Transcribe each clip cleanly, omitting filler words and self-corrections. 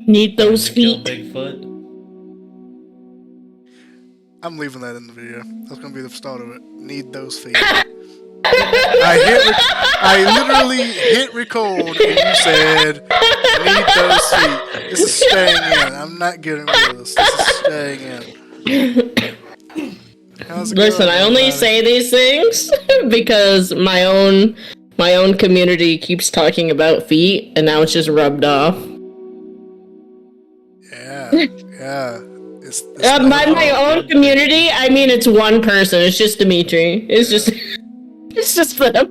Need those Kill feet. Bigfoot. I'm leaving that in the video. That's gonna be the start of it. Need those feet. I I literally hit record and you said, need those feet. This is staying in. I'm not getting rid of this. This is staying in. How's it Listen, going, I only everybody? say these things because my own community keeps talking about feet, and now it's just rubbed off. Yeah. It's By my own community, I mean it's one person. It's just Dimitri. It's just them.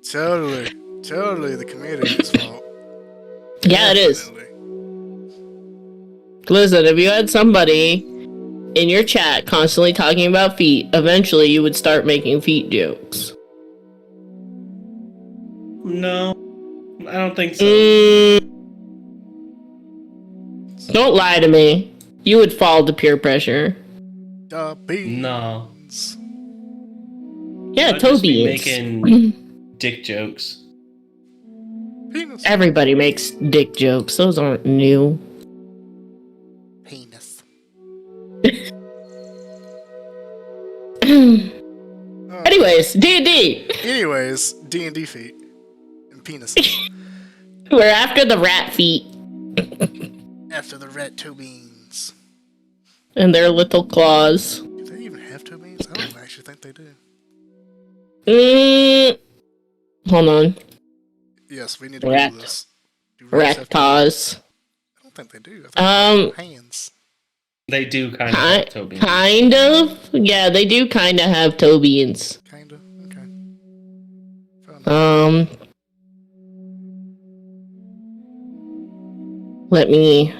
Totally the community's fault. Yeah, it is. Definitely. Listen, if you had somebody in your chat constantly talking about feet, eventually you would start making feet jokes. No, I don't think so. Don't lie to me. You would fall to peer pressure. No. Yeah, I'd just be Toby. making dick jokes. Penis. Everybody makes dick jokes. Those aren't new. Penis. Anyways, D&D. Anyways, D&D feet and penises. We're after the rat feet After the rat toe beans. and their little claws. Do they even have toe beans? I don't actually think they do. Hold on. Yes, we need to Rat. do this. Do rats have toe Raptors. I don't think they do. I think they have hands. They do kind of have toe beans. Kind of. Yeah, they do kind of have toe beans. Kinda. Okay. Fair enough. Let me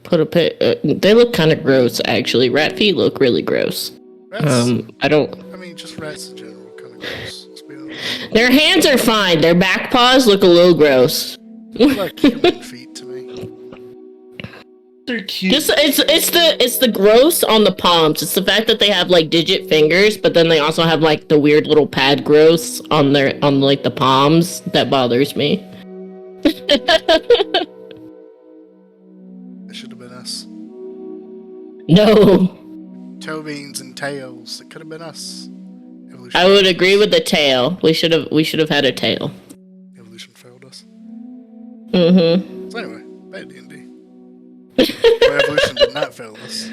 put a pic. They look kind of gross, actually. Rat feet look really gross. Rats, I don't. I mean, just rats in general, kind of gross. Let's be honest. Their hands are fine. Their back paws look a little gross. Like human feet to me. They're cute. Just it's the gross on the palms. It's the fact that they have like digit fingers, but then they also have like the weird little pad growths on like the palms that bothers me. That should have been us. No, Toe beans and tails. It could have been us. Evolution. I would agree with the tail. We should have had a tail. Evolution failed us. Mm-hmm. So anyway, bad D&D. Where evolution did not fail us.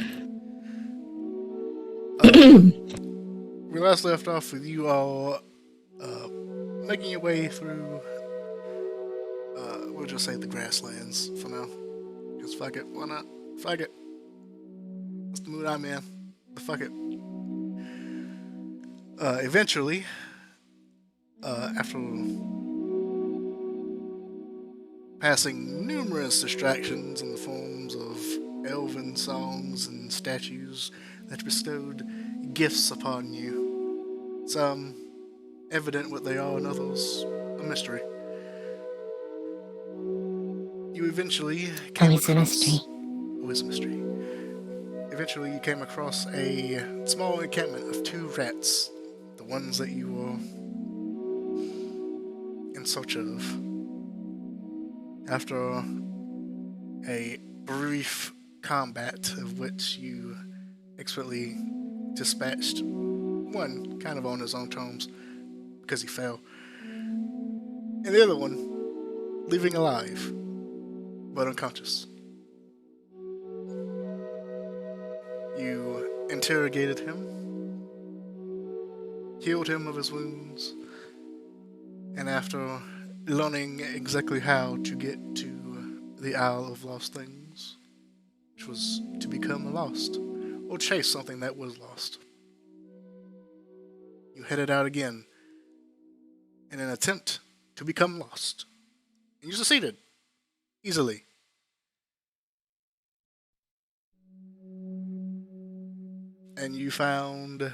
We last left off with you all making your way through, we'll just say the grasslands for now. Because fuck it, why not? Fuck it. That's the mood I'm in. But fuck it. Eventually, after passing numerous distractions in the forms of elven songs and statues that bestowed gifts upon you. Some evident what they are and others a mystery. You eventually came Always a across... mystery. Always a mystery. Eventually you came across a small encampment of 2 rats. The ones that you were in search of. After a brief combat of which you expertly dispatched one kind of on his own terms because he fell, and the other one leaving alive but unconscious. You interrogated him, healed him of his wounds, and after learning exactly how to get to the Isle of Lost Things, which was to become lost, or chase something that was lost, you headed out again in an attempt to become lost. And you succeeded. Easily. And you found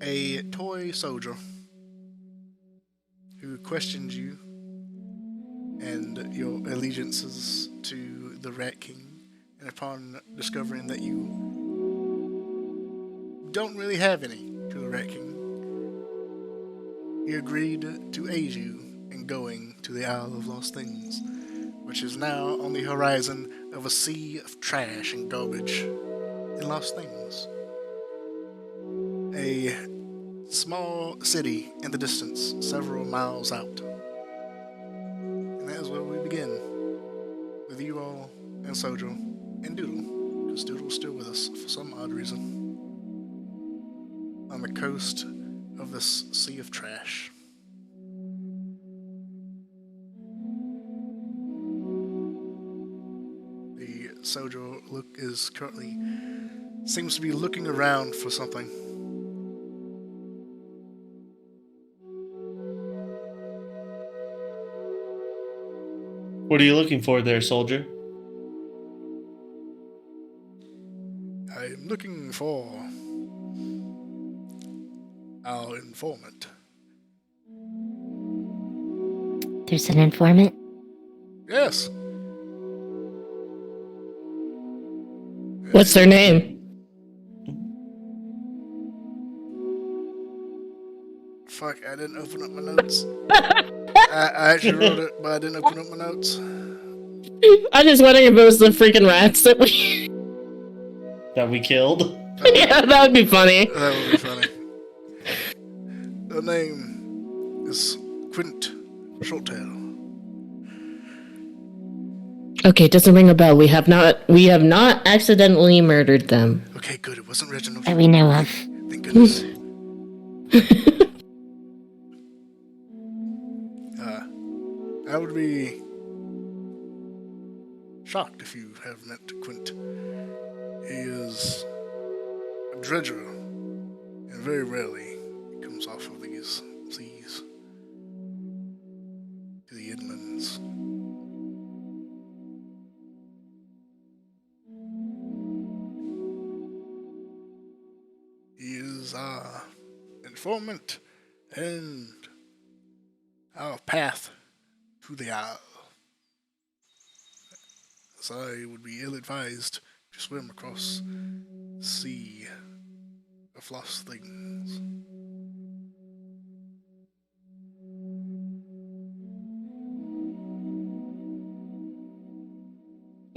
a toy soldier who questioned you and your allegiances to the Rat King, and upon discovering that you don't really have any to the Rat King, he agreed to aid you in going to the Isle of Lost Things, which is now on the horizon of a sea of trash and garbage and lost things. A small city in the distance, several miles out. And that is where we begin. With you all and Sojo and Doodle, because Doodle's still with us for some odd reason. On the coast of this sea of trash. The Sojo seems to be looking around for something. What are you looking for there, soldier? I'm looking for our informant. There's an informant? Yes. What's their name? Fuck, I didn't open up my notes. I actually wrote it, but I didn't open up my notes. I just wondering if it was the freaking rats that we killed. yeah, that would be funny. That would be funny. The name is Quint Shorttail. Okay, doesn't ring a bell. We have not accidentally murdered them. Okay, good. It wasn't Reginald. That we know of. Thank goodness. I would be shocked if you have met Quint. He is a dredger, and very rarely he comes off of these seas to the inlands. He is our informant and our path to the Isle. As I would be ill-advised to swim across the sea of lost things.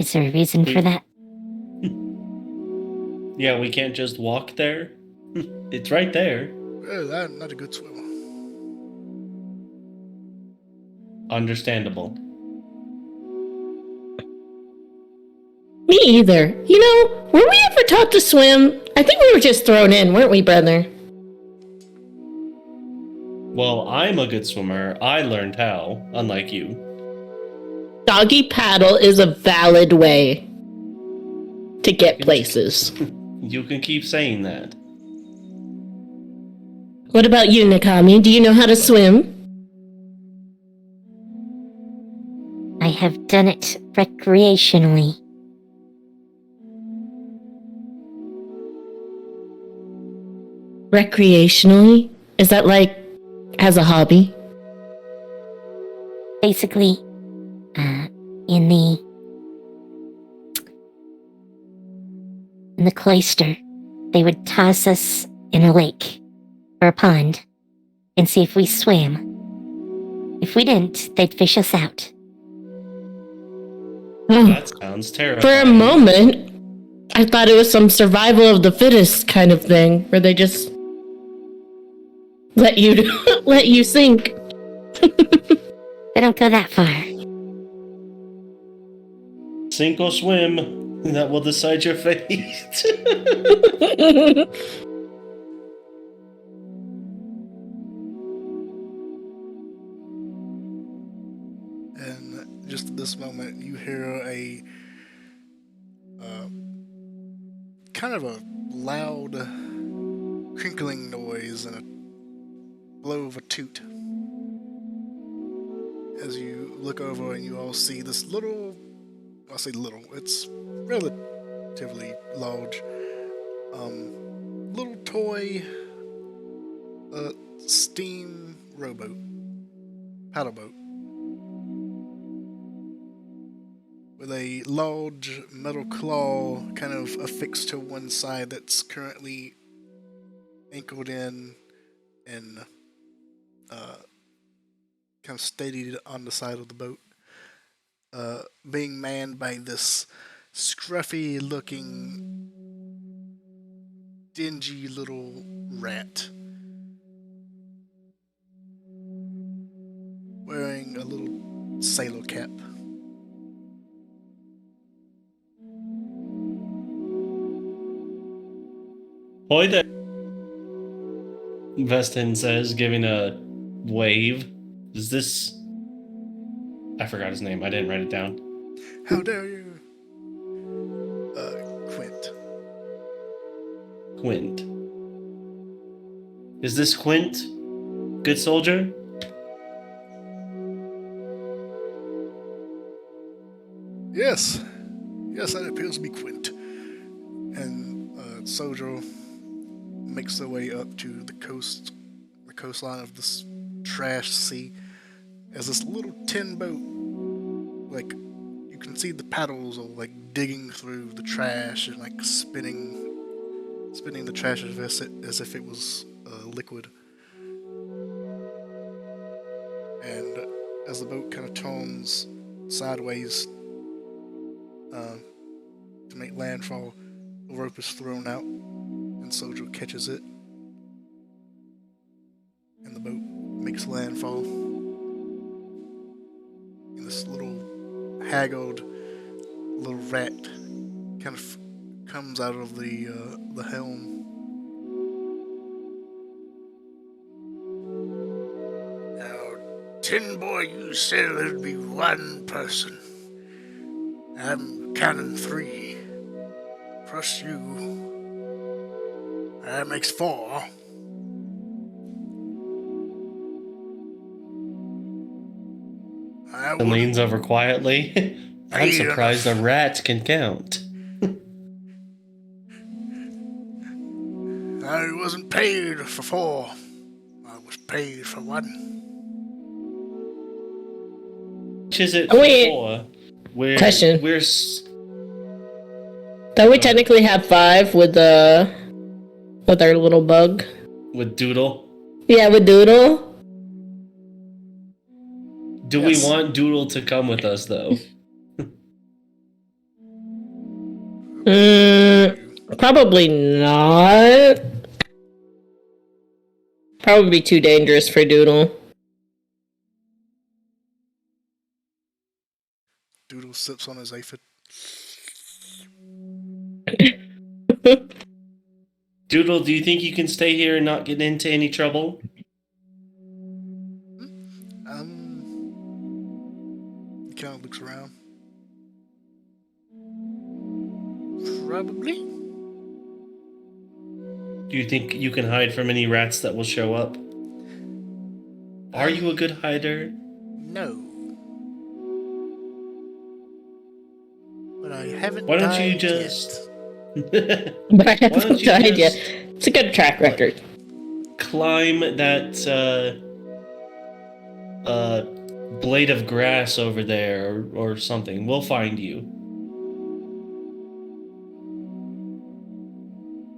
Is there a reason for that? Yeah, we can't just walk there. It's right there. Well, I'm not a good swimmer. Understandable. Me either. You know, were we ever taught to swim? I think we were just thrown in, weren't we, brother? Well, I'm a good swimmer. I learned how, unlike you. Doggy paddle is a valid way to get places. You can keep saying that. What about you, Nakami? Do you know how to swim? I have done it recreationally. Recreationally? Is that like as a hobby? Basically, in the cloister, they would toss us in a lake or a pond and see if we swam. If we didn't, they'd fish us out. Oh, That sounds terrible. for a moment, I thought it was some survival of the fittest kind of thing, where they just let you sink. They don't go that far. Sink or swim, that will decide your fate. And just at this moment, you hear a kind of a loud crinkling noise and a blow of a toot. As you look over and you all see this little, I say little, it's relatively large, little toy steam rowboat, paddle boat, with a large metal claw kind of affixed to one side that's currently anchored in and kind of steadied on the side of the boat. being manned by this scruffy looking, dingy little rat. Wearing a little sailor cap. Boy there. Vestin says, giving a wave. Is this... I forgot his name. I didn't write it down. How dare you? Quint. Quint. Is this Quint? Good soldier? Yes. Yes, that appears to be Quint. And soldier makes their way up to the coastline of this trash sea, as this little tin boat, like, you can see the paddles are like digging through the trash and like spinning the trash as if it was liquid. And as the boat kind of turns sideways to make landfall, a rope is thrown out, and soldier catches it, and the boat makes landfall. And this little haggard little rat kind of comes out of the helm. Now, Tin Boy, you said there'd be one person. I'm counting 3. Plus you. That makes 4. And leans over quietly. I'm surprised a rat can count. I wasn't paid for 4. I was paid for 1. Which is it Oh, wait. for? Question. Don't we Go technically have 5 with our little bug? with Doodle? Yeah, with Doodle. Do Yes. we want Doodle to come with us, though? Probably not. Probably be too dangerous for Doodle. Doodle sips on his aphid. Doodle, do you think you can stay here and not get into any trouble? He kind of looks around. Probably. Do you think you can hide from any rats that will show up? Are you a good hider? No. But I haven't Why don't you died just... yet. But I Why don't haven't you died yet. just It's a good track record. climb that blade of grass over there or something? We'll find you.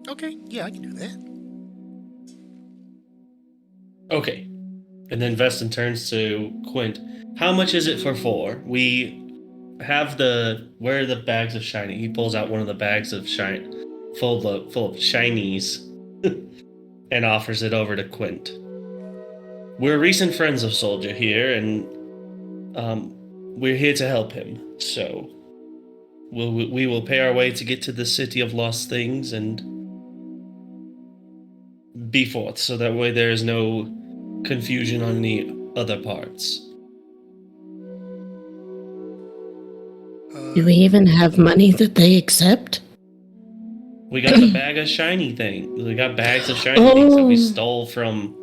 Okay, yeah, I can do that. Okay. And then Vestin turns to Quint. How much is it for 4? We have where are the bags of shiny? He pulls out one of the bags of full of shinies and offers it over to Quint. We're recent friends of Soldier here, and we're here to help him. So we will pay our way to get to the city of lost things and be forth, so that way there is no confusion on any other parts. Do we even have money that they accept? We got the bag of shiny thing. We got bags of shiny things that we stole from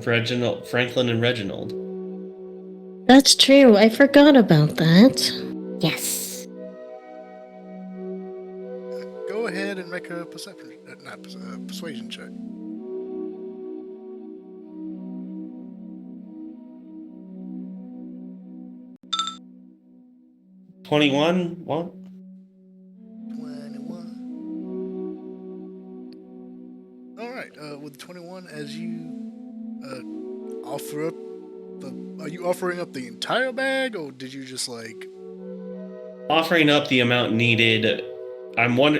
Franklin and Reginald. That's true. I forgot about that. Yes. Go ahead and make a persuasion check. What? 21. Alright, with 21, as you offer up Are you offering up the entire bag, or did you just like? Offering up the amount needed.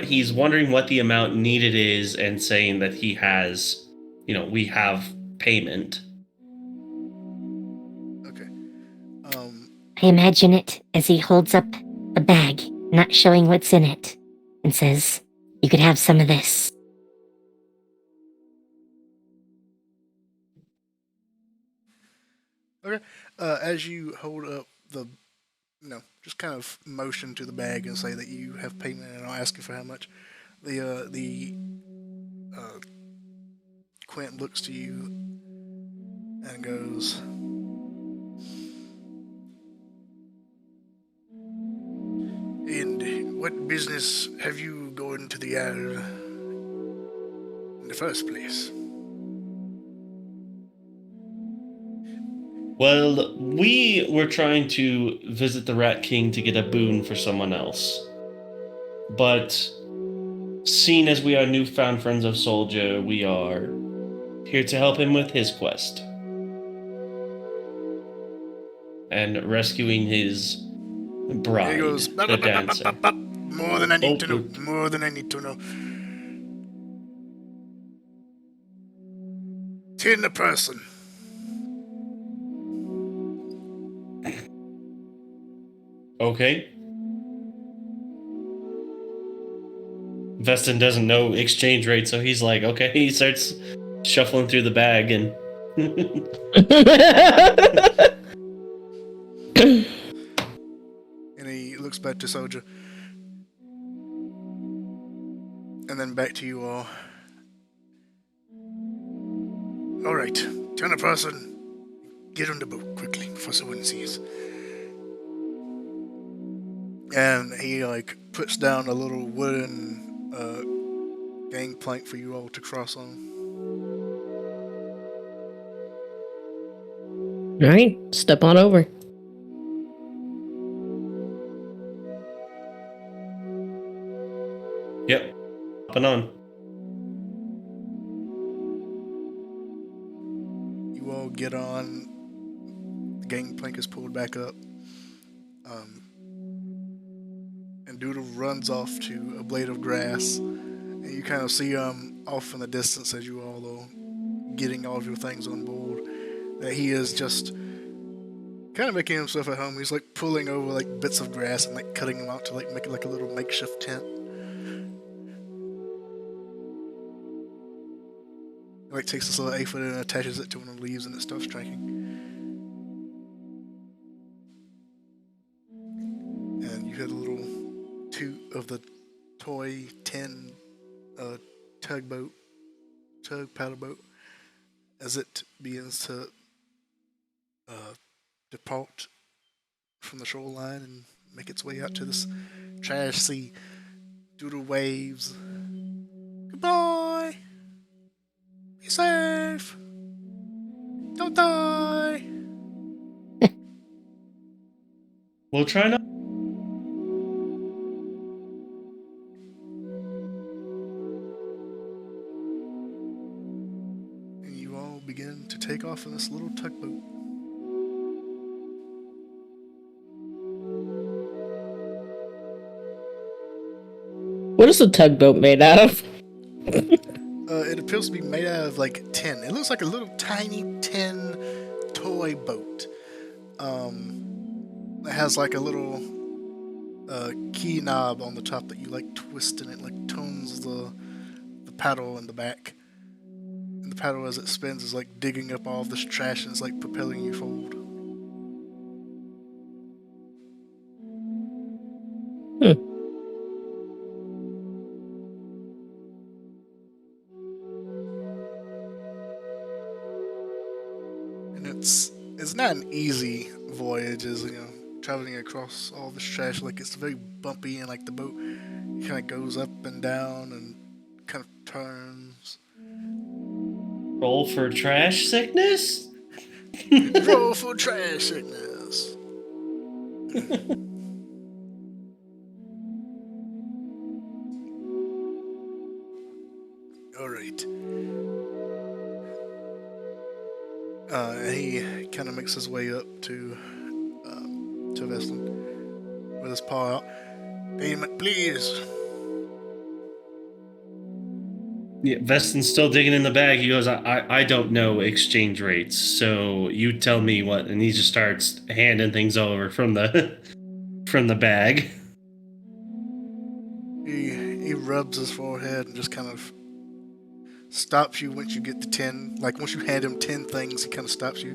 He's wondering what the amount needed is, and saying that he has, we have payment. Okay. I imagine it as he holds up a bag, not showing what's in it, and says, "You could have some of this." Okay. As you hold up the, just kind of motion to the bag and say that you have payment, and I'll ask you for how much. The Quint looks to you and goes, "And what business have you going to the Isle in the first place?" Well, we were trying to visit the Rat King to get a boon for someone else. But seeing as we are newfound friends of Soldier, we are here to help him with his quest. And rescuing his bride, He goes, the dancer. "More than I need to know. good. More than I need to know. 10 a person." Okay. Veston doesn't know exchange rate, so he's like, okay, he starts shuffling through the bag and And he looks back to Soldier. And then back to you all. "Alright, 10 a person. Get on the boat quickly before someone sees." And he puts down a little wooden gangplank for you all to cross on. All right, step on over. yep, hopping on. You all get on. The gangplank is pulled back up. And Doodle runs off to a blade of grass. And you kind of see off in the distance as you all are getting all of your things on board, that he is just kind of making himself at home. He's pulling over bits of grass and cutting them out to make it a little makeshift tent. He takes this little aphid and attaches it to one of the leaves, and it starts striking. And you hear the little toot of the toy tin tug paddle boat as it begins to depart from the shoreline and make its way out to this trash sea. Doodle waves. "Goodbye. Be safe. Don't die." We'll try not. And you all begin to take off in this little tugboat. What is the tugboat made out of? It appears to be made out of tin. It looks like a little tiny tin toy boat. It has a little key knob on the top that you twist, and it tones the paddle in the back. And the paddle, as it spins, is digging up all of this trash and is propelling you forward. And it's not an easy voyage, as traveling across all this trash. It's very bumpy, and the boat kind of goes up and down and kind of turns. Roll for trash sickness? Roll for trash sickness. Alright. He kind of makes his way up to Vestlin with his paw out. Payment, please. Yeah, Veston's still digging in the bag. He goes, I don't know exchange rates, so you tell me what. And he just starts handing things over from the from the bag. He rubs his forehead and just kind of stops you once you get to 10. Like, once you hand him 10 things, he kind of stops you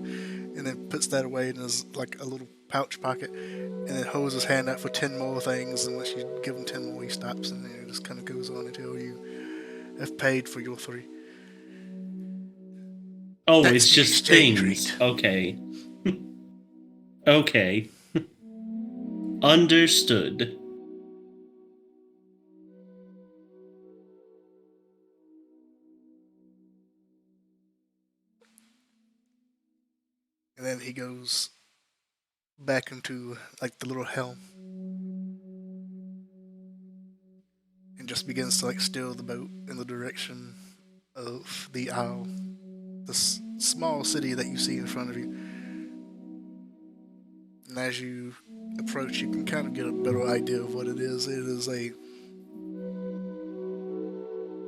and then puts that away in his, like, a little pouch pocket, and then holds his hand out for 10 more things, and once you give him 10 more, he stops, and then it just kind of goes on until you have paid for your 3. Oh, That's it's the just exchange things. rate. Okay. Okay. Understood. And then he goes back into, like, the little helm and just begins to, like, steer the boat in the direction of the Isle, the small city that you see in front of you. And as you approach, you can kind of get a better idea of what it is. It is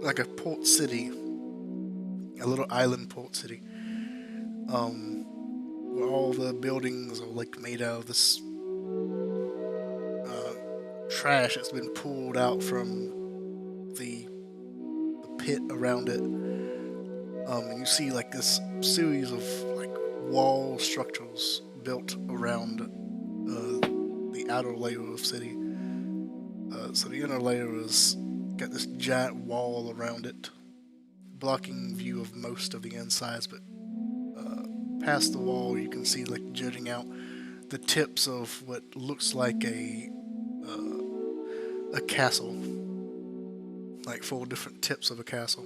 like a port city, a little island port city, where all the buildings are like made out of this trash that's been pulled out from the pit around it. And you see like this series of like wall structures built around the outer layer of city. So the inner layer is got this giant wall around it, blocking view of most of the insides, but past the wall you can see like jutting out the tips of what looks like a castle, like 4 different tips of a castle.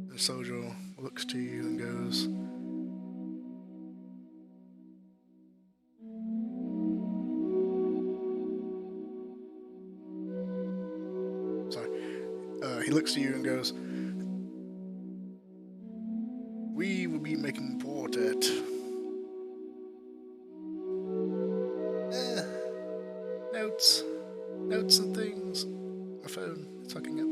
The soldier looks to you and goes, he looks to you and goes, we will be making port at notes and things. My phone is fucking up.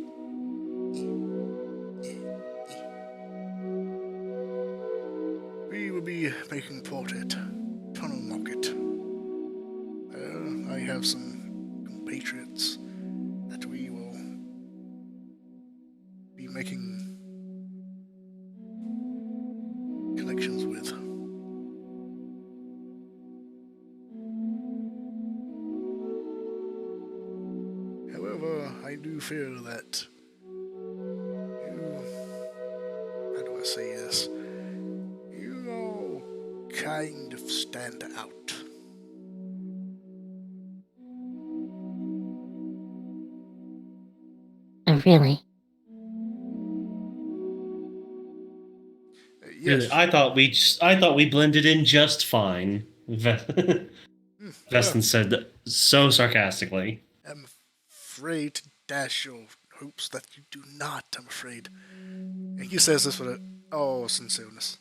We will be making port at Tunnel Market. I have some compatriots that we will be making connections with. However, I do fear that you, how do I say this? You all kind of stand out. Oh, really? Yes. Really, I thought we blended in just fine. Well, Veston said so sarcastically. I'm afraid to dash your hopes that you do not, I'm afraid. And he says this with all sincereness.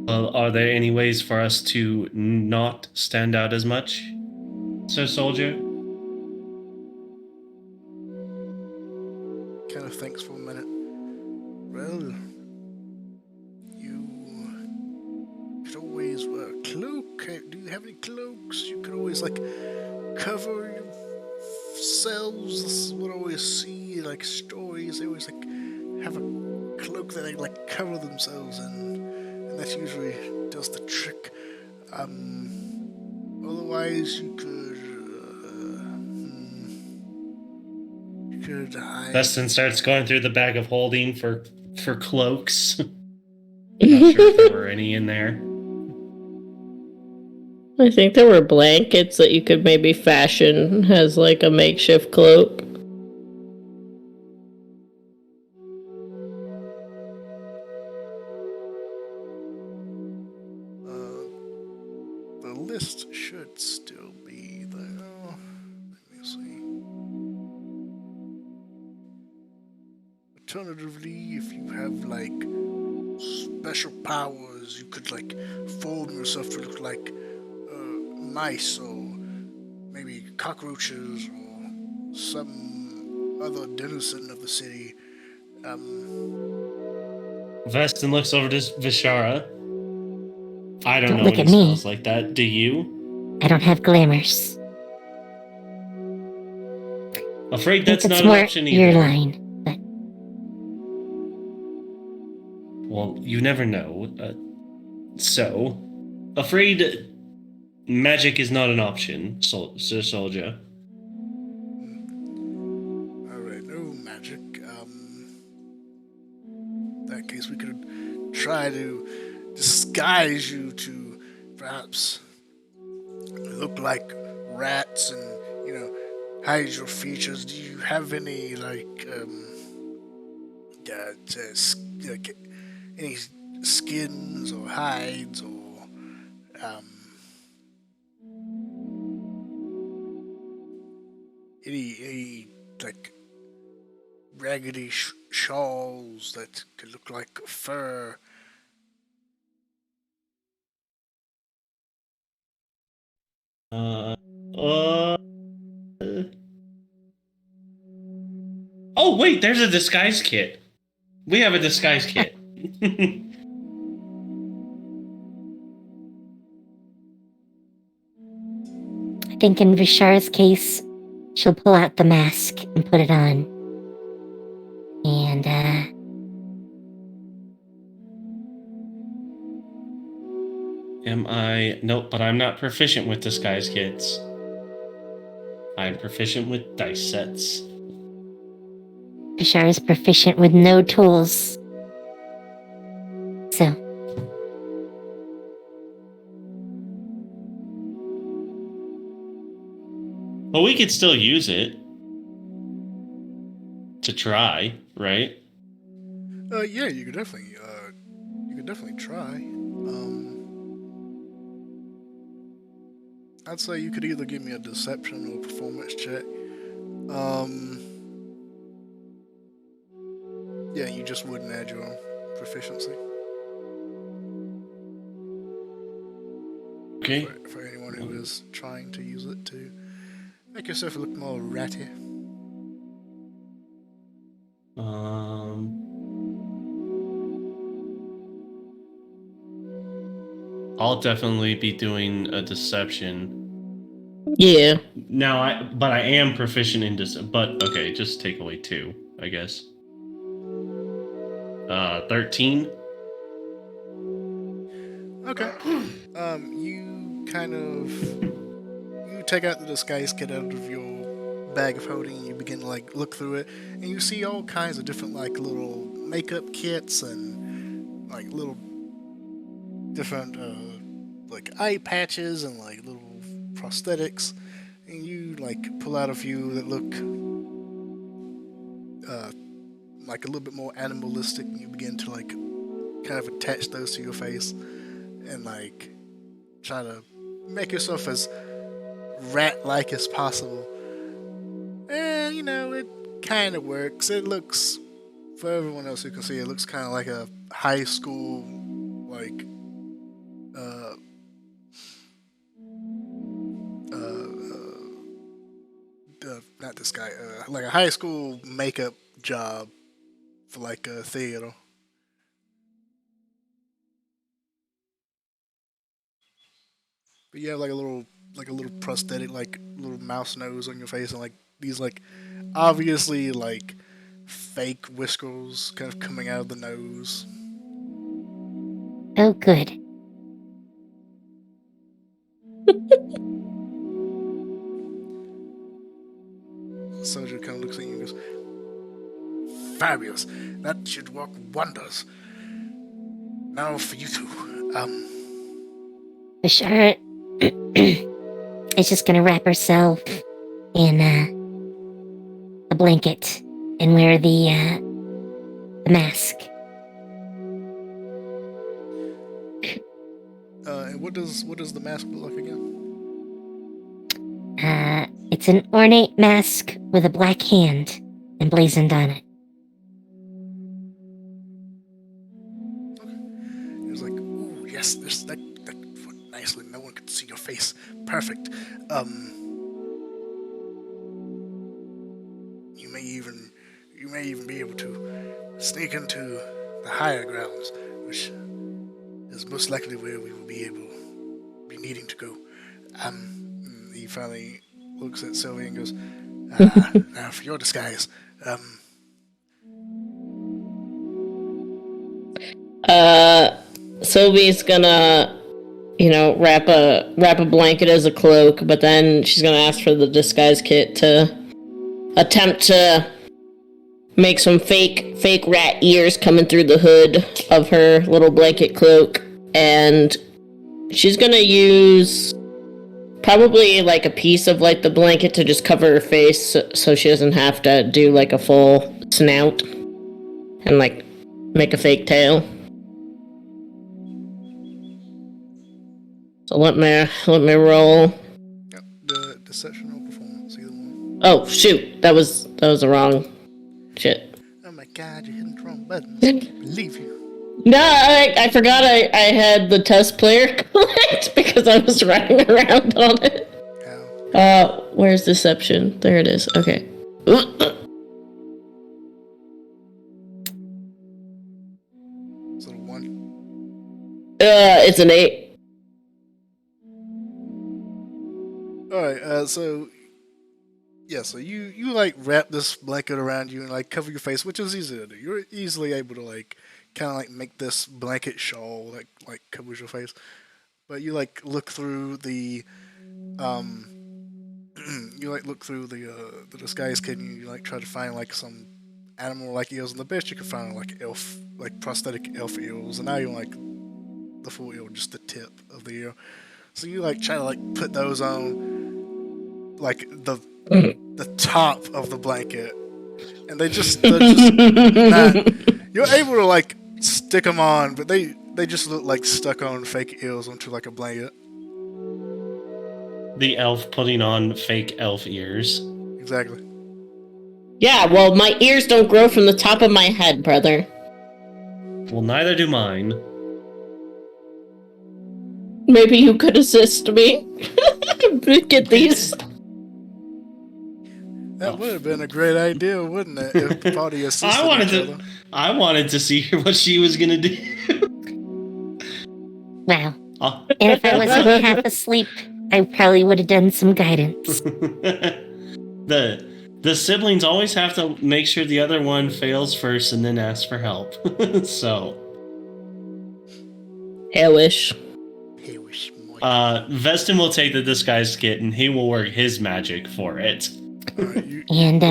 Well, are there any ways for us to not stand out as much, Sir Soldier? Kind of thinks for a minute. Well, you could always wear a cloak. Do you have any cloaks? You could always, like, cover yourselves. This is what I always see, like, stories. They always, like, have a cloak that they, like, cover themselves in. And that usually does the trick. Otherwise, you could hide. Veston starts going through the bag of holding for cloaks. Not sure if there were any in there. I think there were blankets that you could maybe fashion as like a makeshift cloak. alternatively, if you have like special powers, you could like form yourself to look like mice or maybe cockroaches or some other denizen of the city. Veston looks over to Vishara. I don't Don't know look any at me. spells like that. Do you? I don't have glamours. Afraid I think that's it's not an more option your either. line, but Well, you never know. So, afraid magic is not an option, Sir Soldier. Alright, no magic. In that case, we could try to disguise you to perhaps look like rats and, hide your features. Do you have any, like any skins or hides or, any like raggedy shawls that could look like fur? Uh, uh. Oh wait, there's a disguise kit. We have a disguise kit. I think in Vishara's case, she'll pull out the mask and put it on. And, Am I? Nope, but I'm not proficient with disguise kits. I'm proficient with dice sets. Vishara's proficient with no tools. So, But we could still use it to try, right? Yeah, you could definitely try. I'd say you could either give me a deception or a performance check. Yeah, you just wouldn't add your own proficiency. Okay. For anyone who is trying to use it to make yourself look more ratty. I'll definitely be doing a deception. Yeah. Now, I am proficient in deception. But okay, just take away 2, I guess. 13. Okay. You take out the disguise kit out of your bag of holding, and you begin to like look through it, and you see all kinds of different like little makeup kits and like little different like eye patches and like little prosthetics, and you like pull out a few that look like a little bit more animalistic, and you begin to like kind of attach those to your face and like try to make yourself as rat-like as possible. And it kind of works. It looks, for everyone else who can see, it looks kind of like a high school, like not this guy, like a high school makeup job for like a theater. But you have like a little prosthetic, like little mouse nose on your face, and like these like obviously like fake whiskers kind of coming out of the nose. oh good. Soldier kind of looks at you and goes, "Fabulous! That should work wonders. Now for you two. Vishara is just gonna wrap herself in a blanket and wear the mask. And what does the mask look like again? It's an ornate mask with a black hand emblazoned on it. perfect. You may even be able to sneak into the higher grounds, which is most likely where we will be needing to go. He finally looks at Sylvie and goes, now for your disguise. Sylvie's gonna, wrap a blanket as a cloak, but then she's gonna ask for the disguise kit to attempt to make some fake rat ears coming through the hood of her little blanket cloak, and she's gonna use probably like a piece of like the blanket to just cover her face so she doesn't have to do like a full snout and like make a fake tail. So let me roll. Yep, the deception or performance, either one. Oh shoot, that was the wrong shit. Oh my god, you're hitting the wrong buttons. I can't believe you. No, I forgot I had the test player clicked because I was running around on it. How? Where's deception? There it is. Okay. Is it a 1? It's an 8. Alright, so you like wrap this blanket around you and like cover your face, which is easy to do. You're easily able to like kind of like make this blanket shawl that like covers your face. But you like look through the the disguise kit and you like try to find like some animal like eels, and the best you can find are like prosthetic elf eels, and now you like the full eel, just the tip of the eel. So you like try to like put those on like the top of the blanket, and they're just not. You're able to like stick them on, but they just look like stuck on fake eels onto like a blanket. The elf putting on fake elf ears. Exactly. Yeah, well, my ears don't grow from the top of my head, brother. Well, neither do mine. Maybe you could assist me. Get these. That would have been a great idea, wouldn't it? If the party assisted each other. I wanted to see what she was gonna do. Wow. And if I wasn't half asleep, I probably would have done some guidance. The siblings always have to make sure the other one fails first and then ask for help. So. Hellish. Veston will take the disguise kit and he will work his magic for it. Right, And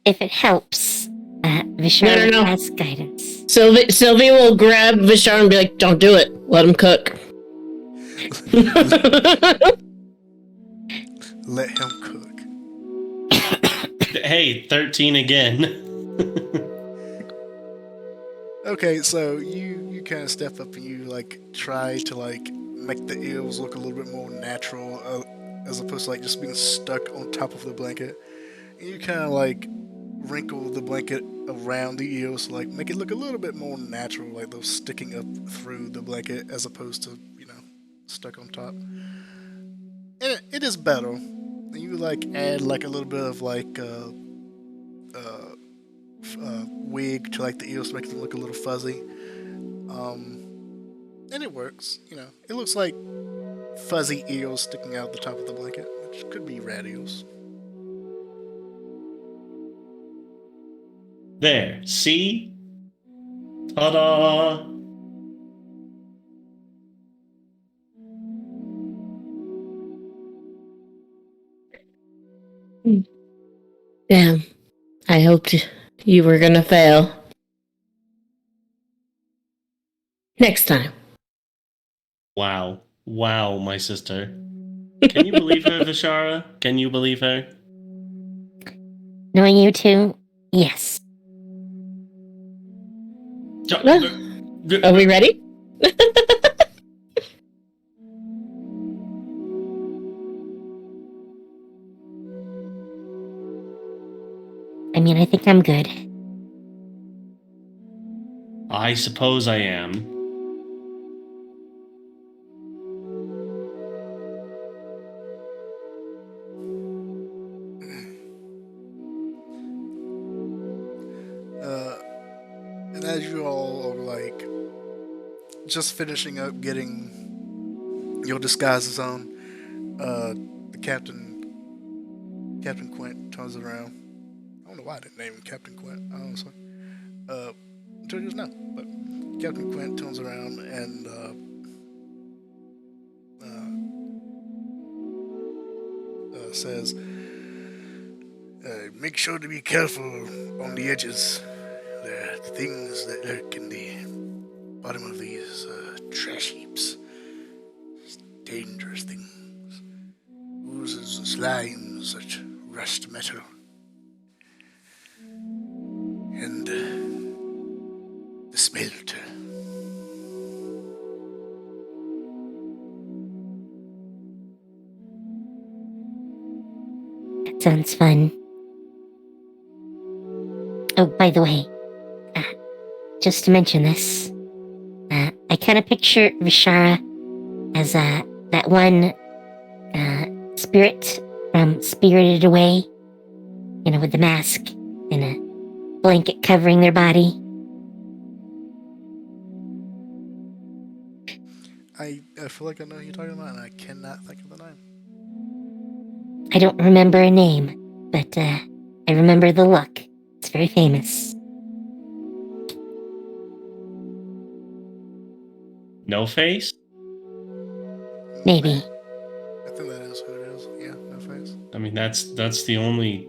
if it helps, Vishar No. has guidance. Sylvie will grab Vishar and be like, "Don't do it. Let him cook." Let him cook. Hey, 13 again. Okay, so you kind of step up and you like try to like make the eels look a little bit more natural, as opposed to like just being stuck on top of the blanket. And you kind of like wrinkle the blanket around the eels to like make it look a little bit more natural, like those sticking up through the blanket as opposed to stuck on top. And it is better. And you like add like a little bit of like wig to like the eels to make them look a little fuzzy. And it works, It looks like fuzzy eels sticking out the top of the blanket, which could be rat eels. There, see? Ta-da! Damn. I hoped you were gonna fail. Next time. Wow, my sister. Can you believe her, Vishara? Can you believe her? Knowing you two, yes. Are we ready? I mean, I think I'm good. I suppose I am. as you all are like just finishing up getting your disguises on, the Captain Quint turns around. I don't know why I didn't name him Captain Quint, honestly. Until just now. But Captain Quint turns around and says, make sure to be careful on the edges. There are things that lurk in the bottom of these trash heaps. Dangerous things. Oozes and slimes that rust metal. And the smell too. That sounds fun. Oh, by the way, just to mention this, I kind of picture Vishara as that one spirit from Spirited Away, with the mask and a blanket covering their body. I feel like I know who you're talking about, and I cannot think of the name. I don't remember a name, but I remember the look. It's very famous. No Face? Maybe. I think that is who it is. Yeah, no face. I mean, that's the only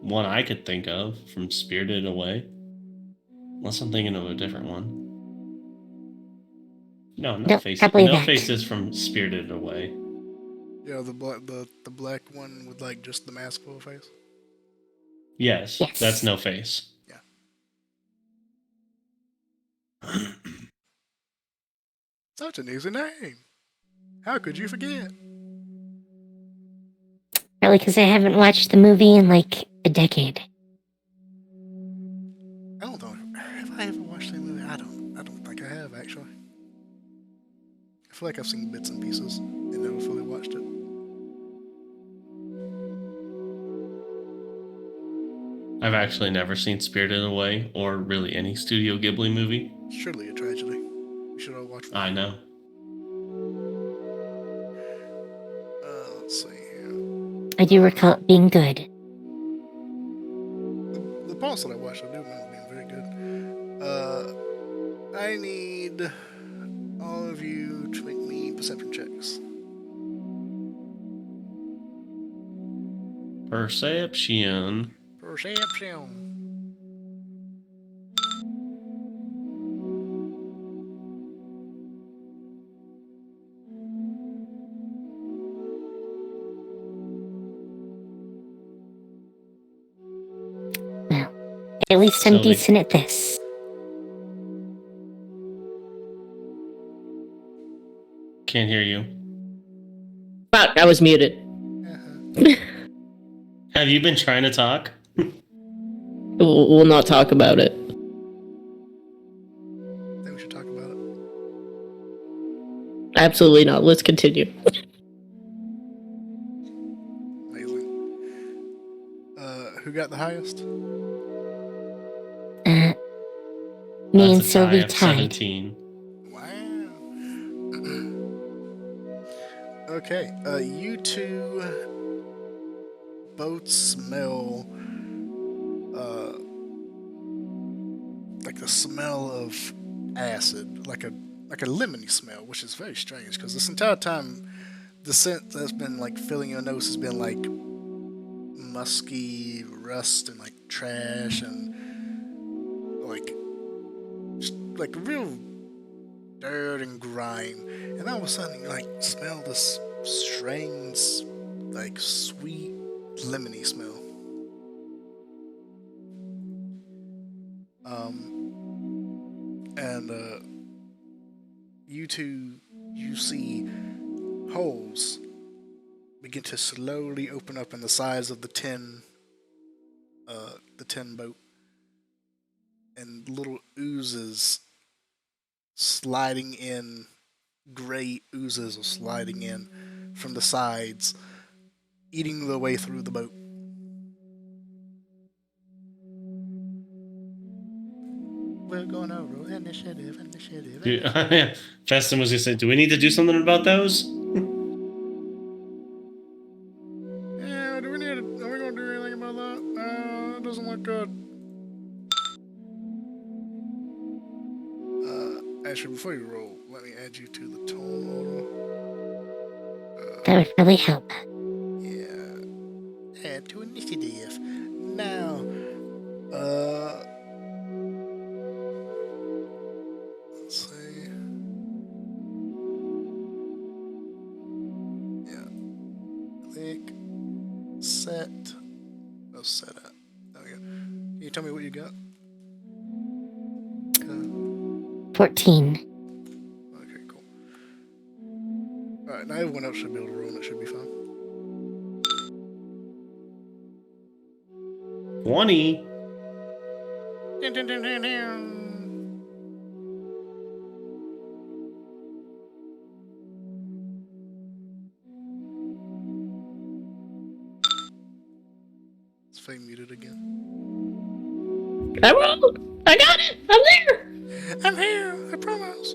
one I could think of from Spirited Away. Unless I'm thinking of a different one. No Face. Probably No that. Face is from Spirited Away. Yeah, the black one with like just the mask full face. Yes, Yes. that's No Face. Yeah. Such an easy name. How could you forget? Probably because I haven't watched the movie in like a decade. I don't know. Have I ever watched that movie? I don't think I have actually. I feel like I've seen bits and pieces and never fully watched it. I've actually never seen Spirited Away or really any Studio Ghibli movie. Surely a tragedy. We should all watch one. I know. Let's see here. I do recall it being good. The parts that I watched, I do remember being very good. I need all of you to make me perception checks. Perception. Perception. Well, at least I'm Sylvie. decent at this. Can't hear you. Fuck, I was muted. Have you been trying to talk? We'll not talk about it. I think we should talk about it. Absolutely not. Let's continue. Amazing. Who got the highest? Me and That's a tie Sylvie of tied. 17. Wow. Okay, you two both smell like the smell of acid, like a lemony smell, which is very strange because this entire time the scent that's been like filling your nose has been like musky rust and like trash and like just like real dirt and grime, and all of a sudden you like smell this strange like sweet lemony smell. And you two, you see holes begin to slowly open up in the sides of the tin boat, and little oozes sliding in, gray oozes are sliding in from the sides, eating their way through the boat. Well, gonna roll initiative. Festin was gonna say, do we need to do something about those? Yeah, are we gonna do anything about that? It doesn't look good. Actually, before you roll, let me add you to the tone order. That would really help. Yeah. Add to initiative. Now, let's see. Yeah. Click. Set. Oh, set up. There we go. Can you tell me what you got? 14. Okay, cool. Alright, now everyone else should be able to roll and it should be fine. 20. Dun, dun, dun, dun, dun. Is Faye muted again? I rolled. I got it. I'm there. I'm here, I promise.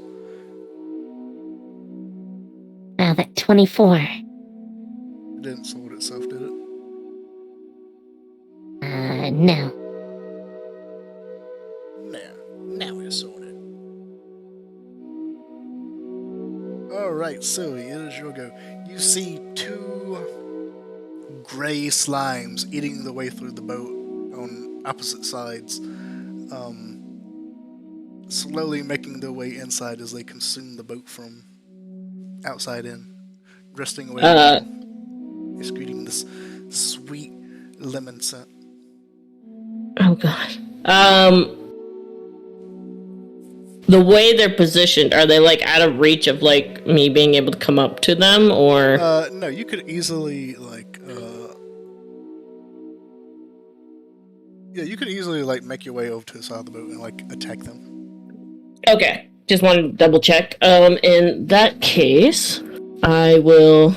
Now that 24. It didn't sort itself, did it? No. Now we're sorted. Alright, so it is your go. You see two gray slimes eating their way through the boat on opposite sides, slowly making their way inside as they consume the boat from outside in, resting away, excreting this sweet lemon scent. Oh god. The way they're positioned, are they like out of reach of like me being able to come up to them, or? No, you could easily you could easily like make your way over to the side of the boat and like attack them. Okay, just wanted to double check. In that case, I'll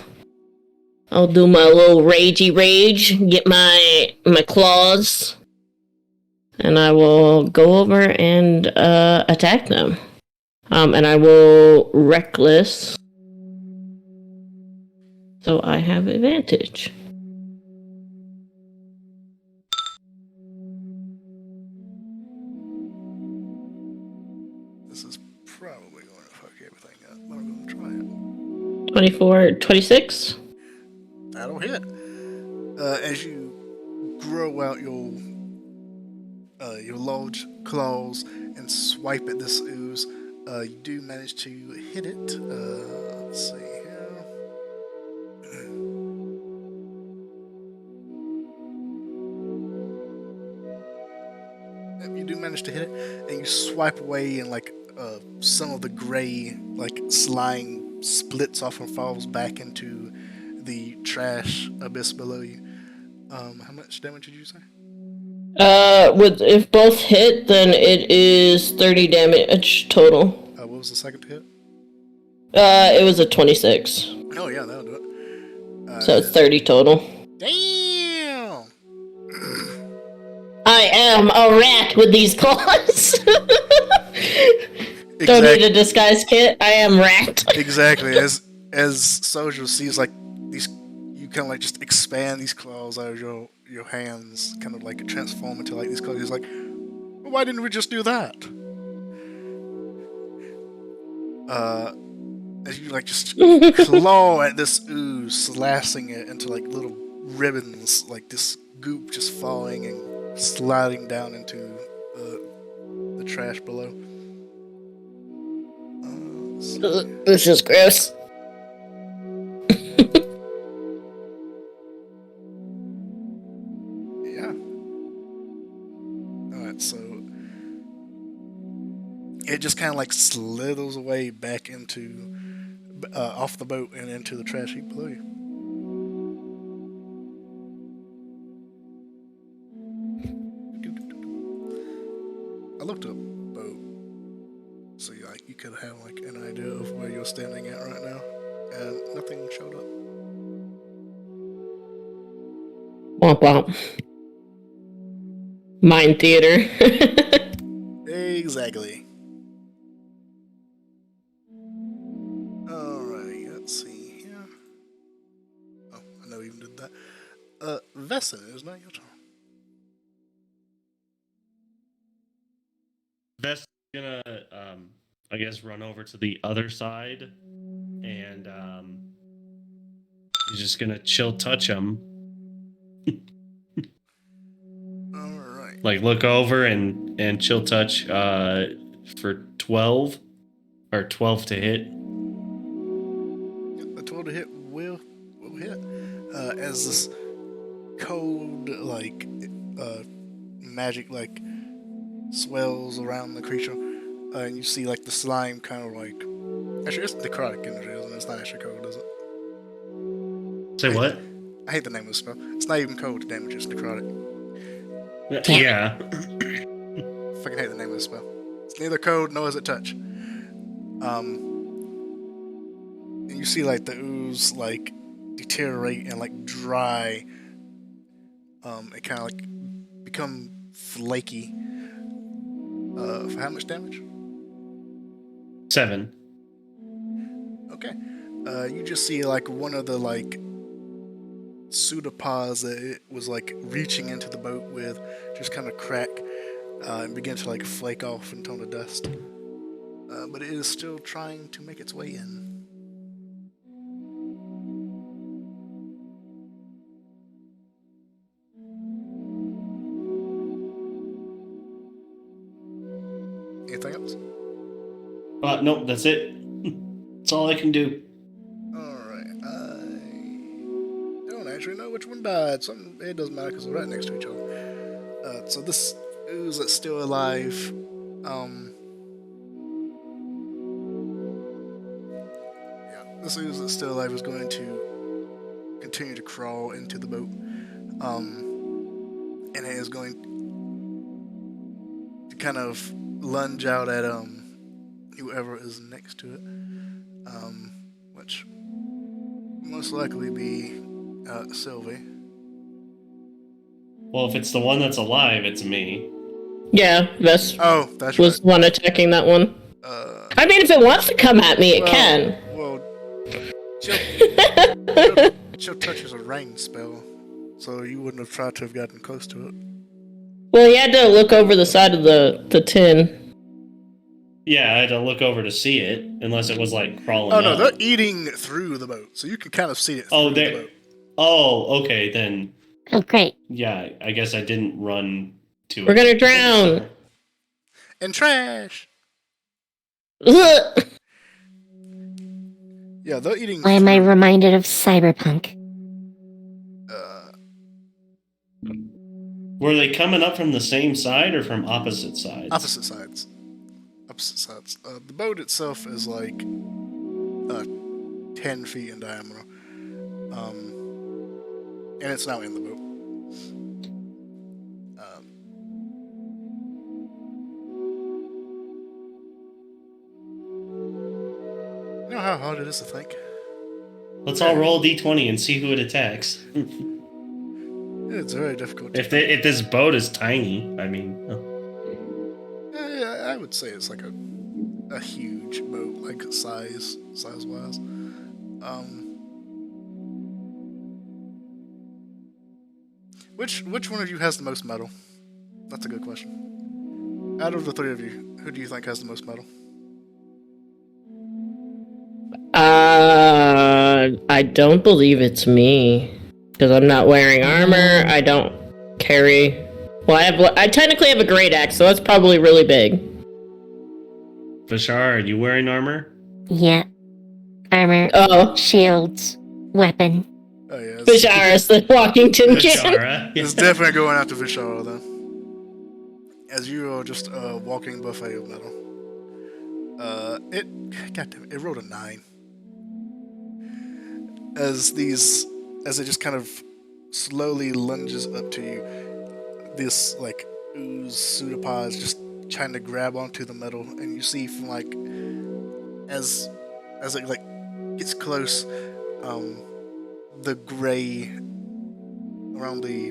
do my little ragey rage, get my claws, and I will go over and attack them. And I will reckless, so I have advantage. This is probably going to fuck everything up, but I'm going to try it. 24, 26? That'll hit. As you grow out your large claws and swipe at this ooze, you do manage to hit it. Let's see here. Yep, you do manage to hit it, and you swipe away, and like some of the gray like slime splits off and falls back into the trash abyss below you. How much damage did you say? If both hit, then it is 30 damage total. What was the second hit? It was a 26. Oh yeah, that'll do it. So it's 30 total. Damn! I am a rat with these claws. Don't need a disguise kit. I am rat. Exactly. As Sojo sees like these, you kind of like just expand these claws out of your hands, kind of like transform into like these claws. He's like, well, why didn't we just do that? As you like just claw at this ooze, slashing it into like little ribbons, like this goop just falling and sliding down into the trash below. This is gross. Yeah. Alright, so it just kind of like slithers away back into off the boat and into the trash heap below you. I looked up boat, so you could have like an idea of where you're standing at right now, and nothing showed up. Womp womp. Mind theater. Exactly. Alright, let's see here. Oh, I know you even did that. Vesson, it is now your turn. Vest's gonna, I guess, run over to the other side, and he's just gonna chill touch him. Alright. Like look over and chill touch for 12 or 12 to hit. A 12 to hit will hit. As this cold, like, magic, like, swells around the creature, and you see, like, the slime kind of, like... Actually, it's necrotic energy, isn't it? It's not actually cold, is it? Say what? I hate the name of the spell. It's not even cold damage, it's necrotic. Yeah. Fucking hate the name of the spell. It's neither cold nor is it touch. And you see, like, the ooze, like, deteriorate and, like, dry. It kind of, like, become flaky. For how much damage? 7. Okay. You just see, like, one of the, like, pseudopods that it was, like, reaching into the boat with just kind of crack and begin to, like, flake off and turn to dust. But it is still trying to make its way in. Anything else? Nope, that's it. That's all I can do. Alright, I don't actually know which one died. It doesn't matter because they're right next to each other. So this ooze that's still alive, this ooze that's still alive is going to continue to crawl into the boat. And it is going to kind of lunge out at whoever is next to it, which most likely be Sylvie. Well, if it's the one that's alive, it's me. Yeah, Vess Oh, that's was right. the one attacking that one. I mean, if it wants to come at me, it can. Well, chill touch is a rain spell, so you wouldn't have tried to have gotten close to it. Well, you had to look over the side of the tin. Yeah, I had to look over to see it, unless it was like crawling Oh no, up. they're eating through the boat, so you can kind of see it through the boat. Oh, okay, then. Oh, great. Yeah, I guess I didn't run to it. We're gonna drown. And trash. Ugh. Yeah, they're eating. Why am I reminded of Cyberpunk? Were they coming up from the same side or from opposite sides? Opposite sides. The boat itself is like 10 feet in diameter, and it's now in the boat. You know how hard it is to think? Let's all roll d20 and see who it attacks. It's very difficult. If this boat is tiny, I mean... I would say it's like a huge boat, like size-wise. Which one of you has the most metal? That's a good question. Out of the three of you, who do you think has the most metal? I don't believe it's me because I'm not wearing armor. I don't carry. Well, I technically have a great axe, so that's probably really big. Vishar, are you wearing armor? Yeah. Armor, Oh, shields, weapon. Oh yeah, Visharis, the walking tin can. Vishara? it's definitely going after Vishara then. As you are just a walking buffet of metal. Goddamn it rolled a 9. As it just kind of slowly lunges up to you, this like ooze pseudopod is just trying to grab onto the metal, and you see from like as it like gets close, the gray around the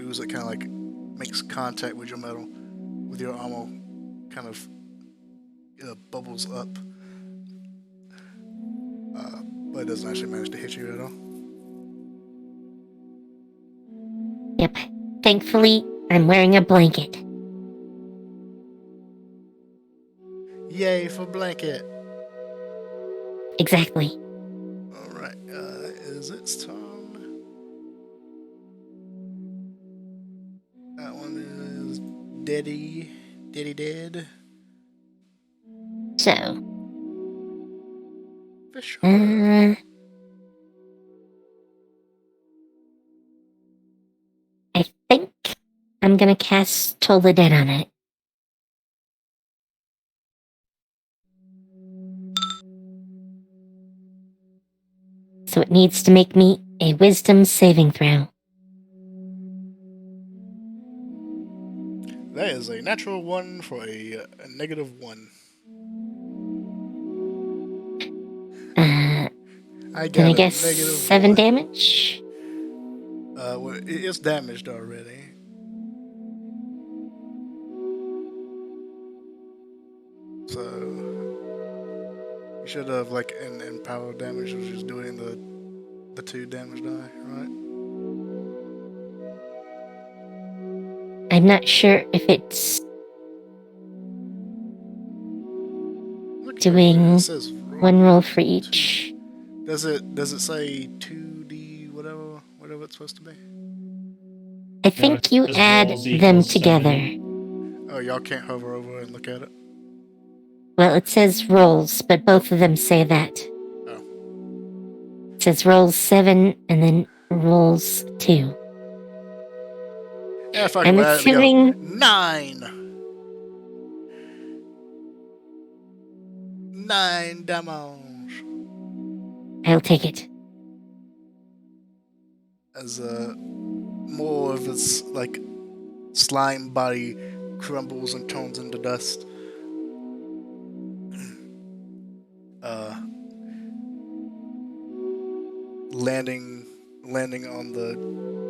ooze that kind of like makes contact with your metal, with your armor, kind of bubbles up, but it doesn't actually manage to hit you at all. Yep. Thankfully, I'm wearing a blanket. Yay for blanket! Exactly. Alright, is its turn? That one is Daddy dead. So, For sure. I think I'm gonna cast Toll the Dead on it. So it needs to make me a wisdom saving throw. That is a natural 1 for a -1. I Can I got a guess -1. 7 damage? Well, it's damaged already. So you should have like in power damage was just doing the 2 damage die, right? I'm not sure if it's doing It says one roll for each. Does it say 2d whatever it's supposed to be? I think you just add rolls them equals together. 7. Oh, y'all can't hover over and look at it? Well, it says rolls, but both of them say that. Oh. It says rolls 7 and then rolls 2. Yeah, if I I'm can add it together. assuming 9 damage. I'll take it. As more of its like slime body crumbles and turns into dust. Landing on the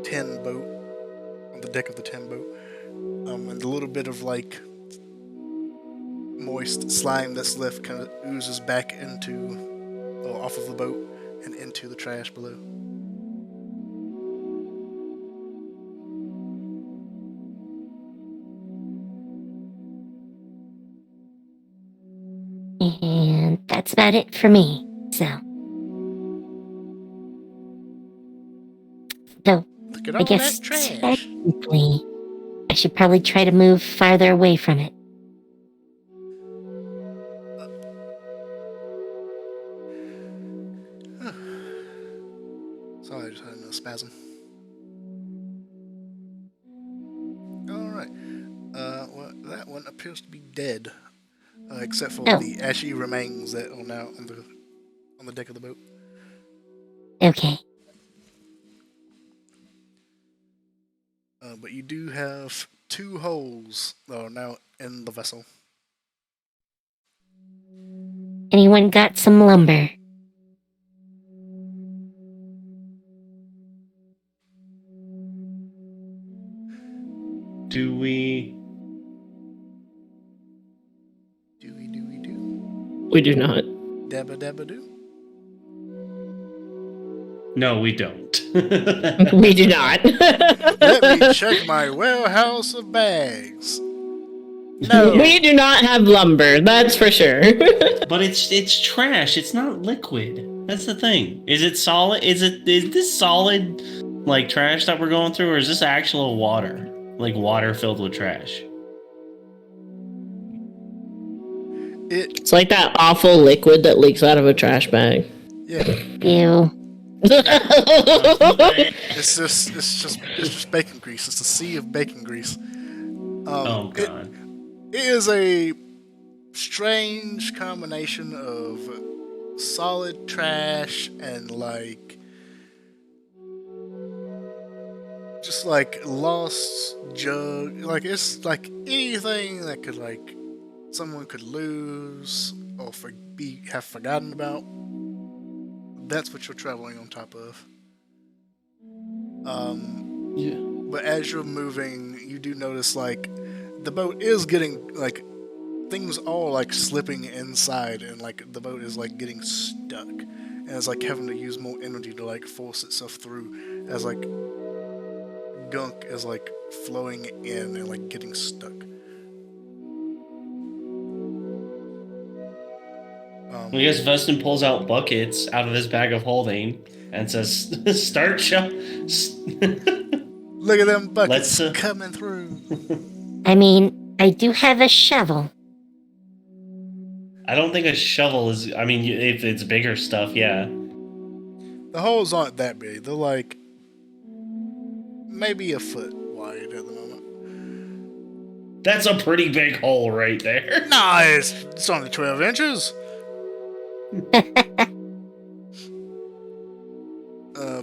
tin boat, on the deck of the tin boat, and a little bit of like moist slime that's left kind of oozes back off of the boat and into the trash below. And that's about it for me. So Look at I all guess that trash. technically I should probably try to move farther away from it. Sorry, I just had a spasm. Alright. Well, that one appears to be dead. Except for Oh. the ashy remains that are now on the deck of the boat. Okay. But you do have 2 holes that are now in the vessel. Anyone got some lumber? Do we? Do we? We do not. Dabba do? No, we don't. We do not. Let me check my warehouse of bags. No. We do not have lumber, that's for sure. But it's trash. It's not liquid. That's the thing. Is it solid? Is this solid like trash that we're going through, or is this actual water? Like water filled with trash? It's like that awful liquid that leaks out of a trash bag. Yeah. Ew. It's just bacon grease. It's a sea of bacon grease. Oh god. It is a strange combination of solid trash and like just like lost jug. Like it's like anything that could like someone could lose or have forgotten about. That's what you're traveling on top of. Yeah. But as you're moving, you do notice like the boat is getting like things all like slipping inside, and like the boat is like getting stuck, and it's like having to use more energy to like force itself through, as like gunk is like flowing in and like getting stuck. I guess Veston pulls out buckets out of his bag of holding and says, "Start Look at them buckets Let's, coming through. I mean, I do have a shovel. I don't think a shovel is. I mean, if it's bigger stuff, yeah. The holes aren't that big. They're like maybe a foot wide at the moment. That's a pretty big hole right there. Nah, it's only 12 inches.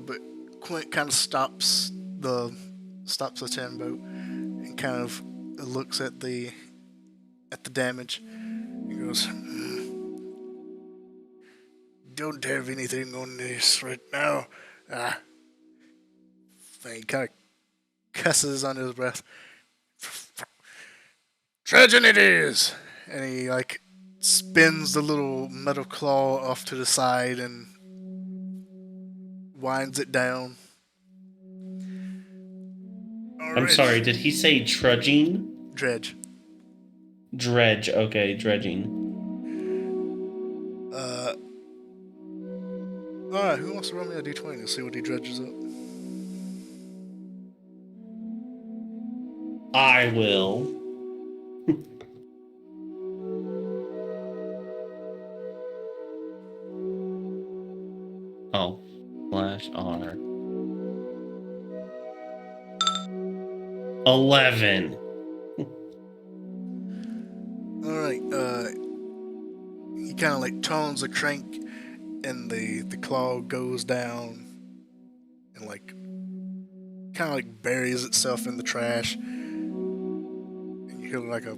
But Quint kind of stops the tin boat and kind of looks at the damage. He goes, "Don't have anything on this right now." He kind of cusses under his breath. "Trudging it is," and he like spins the little metal claw off to the side and winds it down. I'm sorry, did he say trudging? Dredge. Dredge, okay, dredging. Alright, who wants to roll me a d20 to see what he dredges up? I will. Oh, slash R. 11. Alright, he kind of like turns the crank and the claw goes down and like kind of like buries itself in the trash, and you hear like a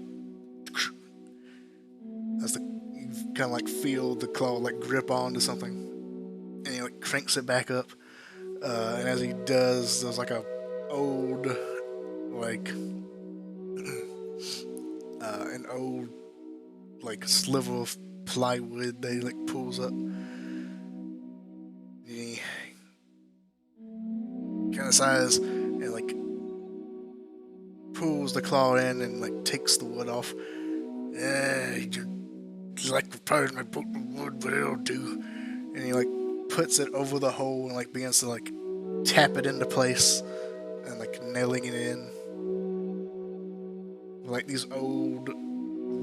as the you kind of like feel the claw like grip onto something, and he like cranks it back up, and as he does, there's like a old like an old like sliver of plywood that he like pulls up. He kind of sighs and like pulls the claw in and like takes the wood off. Just like repairs my book with wood, but it'll do. And he like puts it over the hole and like begins to like tap it into place and like nailing it in. Like these old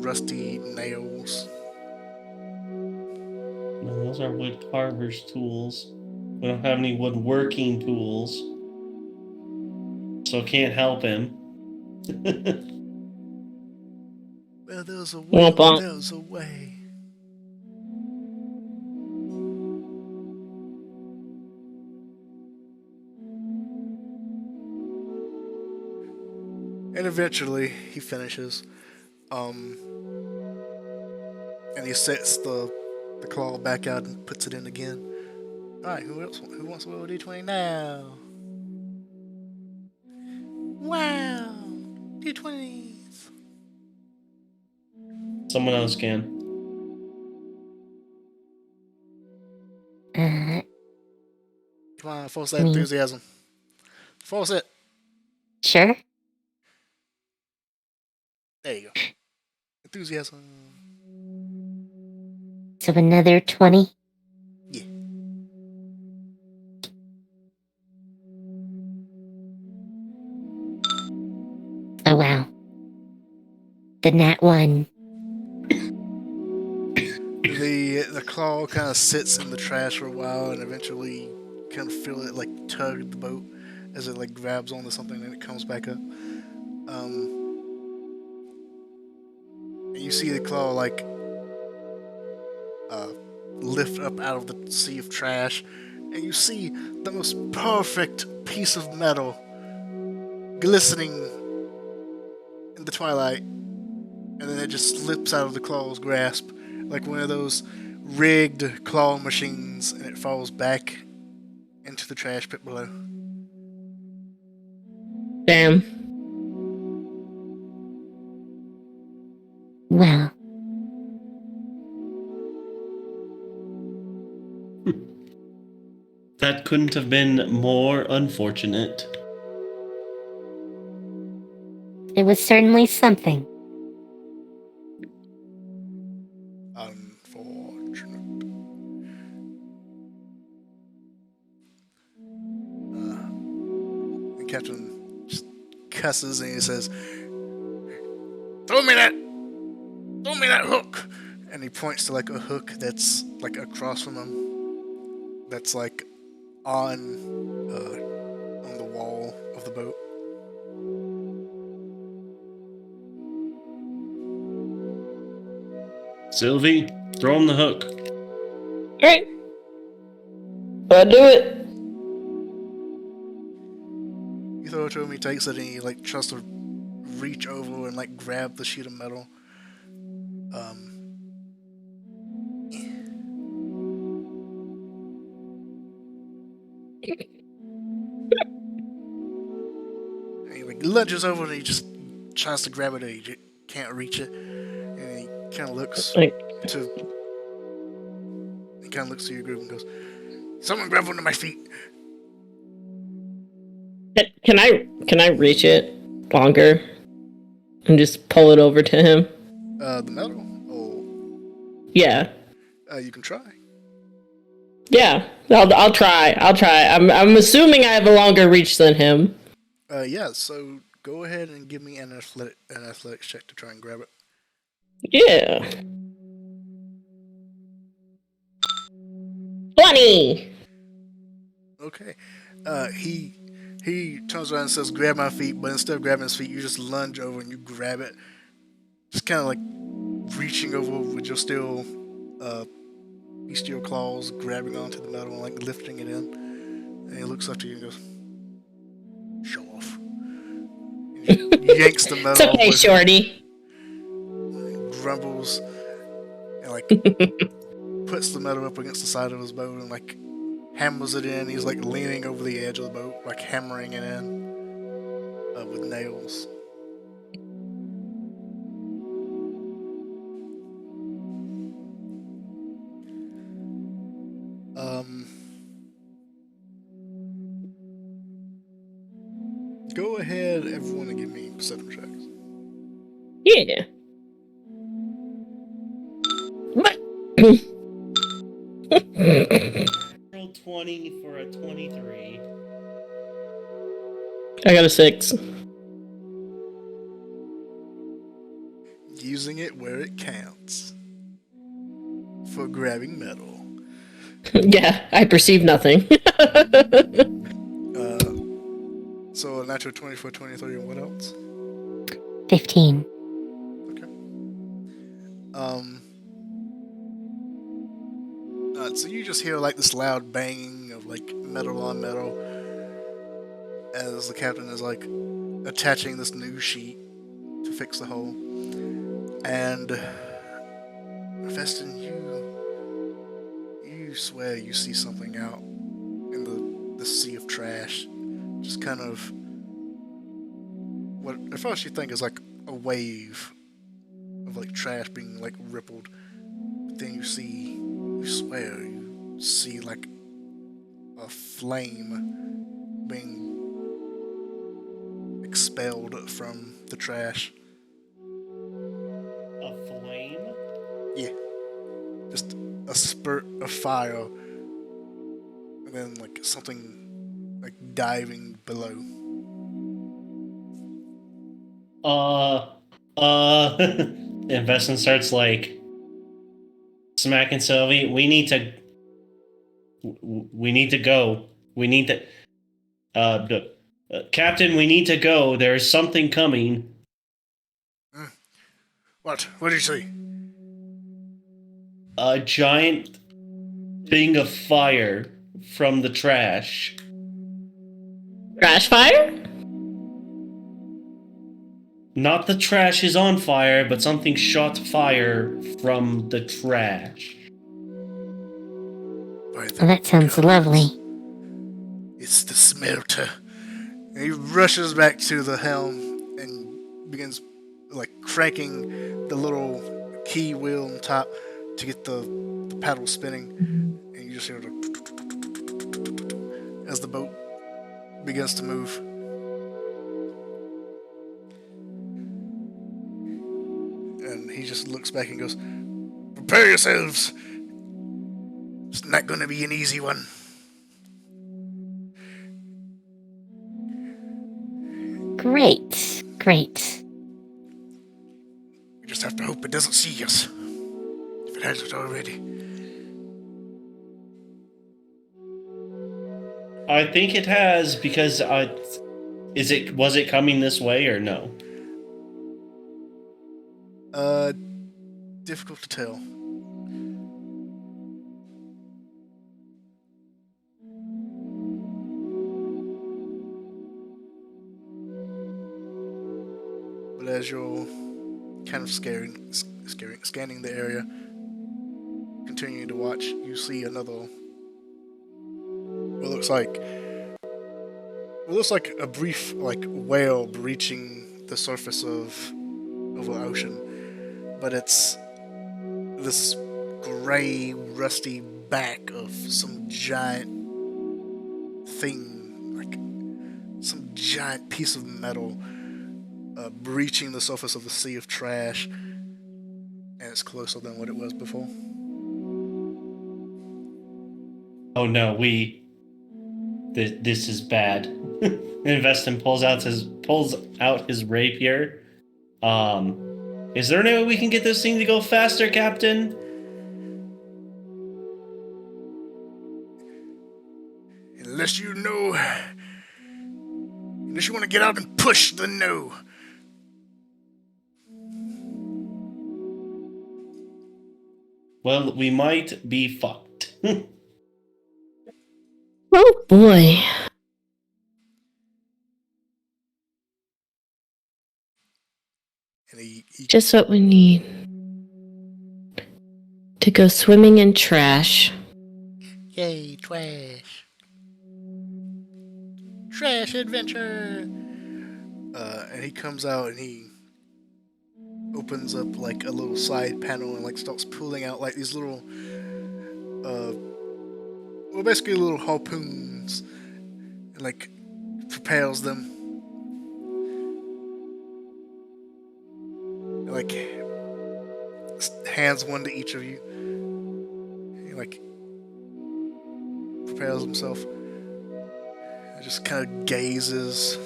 rusty nails. No, those are wood carver's tools. We don't have any woodworking tools. So can't help him. Well, there's a way, there's a way. And eventually he finishes. And he sets the claw back out and puts it in again. Alright, who wants to roll a d20 now? Wow! D20s! Someone else can. Come on, force that Me. enthusiasm. Force it! Sure. There you go. Enthusiasm. So another 20. Yeah. Oh wow. The nat 1. The claw kind of sits in the trash for a while, and eventually you kind of feel it like tug the boat as it like grabs onto something and it comes back up. And you see the claw like lift up out of the sea of trash, and you see the most perfect piece of metal glistening in the twilight, and then it just slips out of the claw's grasp like one of those rigged claw machines, and it falls back into the trash pit below. Damn. Well, that couldn't have been more unfortunate. It was certainly something. Unfortunate. The captain just cusses and he says, Throw me that hook! And he points to like a hook that's like across from him. That's like on the wall of the boat. Sylvie, throw him the hook. Alright. I'll do it. You throw it to him, he takes it and he like tries to reach over and like grab the sheet of metal. And he like lunges over and he just tries to grab it and he can't reach it. And he kind of looks Like, to your group and goes, "Someone grab one of my feet." can I reach it longer and just pull it over to him? The metal? Oh, Yeah. you can try. Yeah. I'll try. I'm assuming I have a longer reach than him. Yeah, so go ahead and give me an athletics check to try and grab it. Yeah. 20. Okay. He turns around and says, "Grab my feet," but instead of grabbing his feet, you just lunge over and you grab it. Just kind of like reaching over with your steel claws, grabbing onto the metal and like lifting it in. And he looks up to you and goes, "Show off." And he yanks the metal It's okay, off with shorty. him, grumbles, and like puts the metal up against the side of his boat and like hammers it in. He's like leaning over the edge of the boat, like hammering it in with nails. Go ahead, everyone, and give me perception checks. Yeah. But Roll 20 for a 23. I got a 6. Using it where it counts. For grabbing metal. Yeah, I perceive nothing. So a natural 24, 23, and what else? 15. Okay. So you just hear like this loud banging of like metal on metal as the captain is like attaching this new sheet to fix the hole. And Festin, you swear you see something out in the sea of trash. Just kind of what at first you think is like a wave of like trash being like rippled. But then you swear you see like a flame being expelled from the trash. A flame? Yeah. Just a spurt of fire. And then like something like diving below. And Veston starts like smacking Sylvie. We need to go. We need to Captain, we need to go. There's something coming. What? What do you see? A giant thing of fire from the trash. Trash fire? Not the trash is on fire, but something shot fire from the trash. By the Well, that sounds gods. lovely. It's the smelter. And he rushes back to the helm and begins like cranking the little key wheel on top to get the paddle spinning. And you just hear the as the boat begins to move. And he just looks back and goes, "Prepare yourselves! It's not gonna be an easy one." Great, great. We just have to hope it doesn't see us. If it hasn't already. I think it has, because was it coming this way or no? Difficult to tell. But as you're kind of scanning the area, continuing to watch, you see another. What looks like a brief whale breaching the surface of the ocean, but it's this gray, rusty back of some giant thing, like some giant piece of metal, breaching the surface of the sea of trash, and it's closer than what it was before. Oh no, this is bad. Investon pulls out his rapier. Is there any way we can get this thing to go faster, Captain? Unless you want to get out and push, then no. Well, we might be fucked. Oh boy. And he Just what we need. To go swimming in trash. Yay, trash. Trash adventure! And he comes out and he opens up like a little side panel and starts pulling out these little, basically little harpoons, and propels them. And, hands one to each of you. He propels himself. And just kind of gazes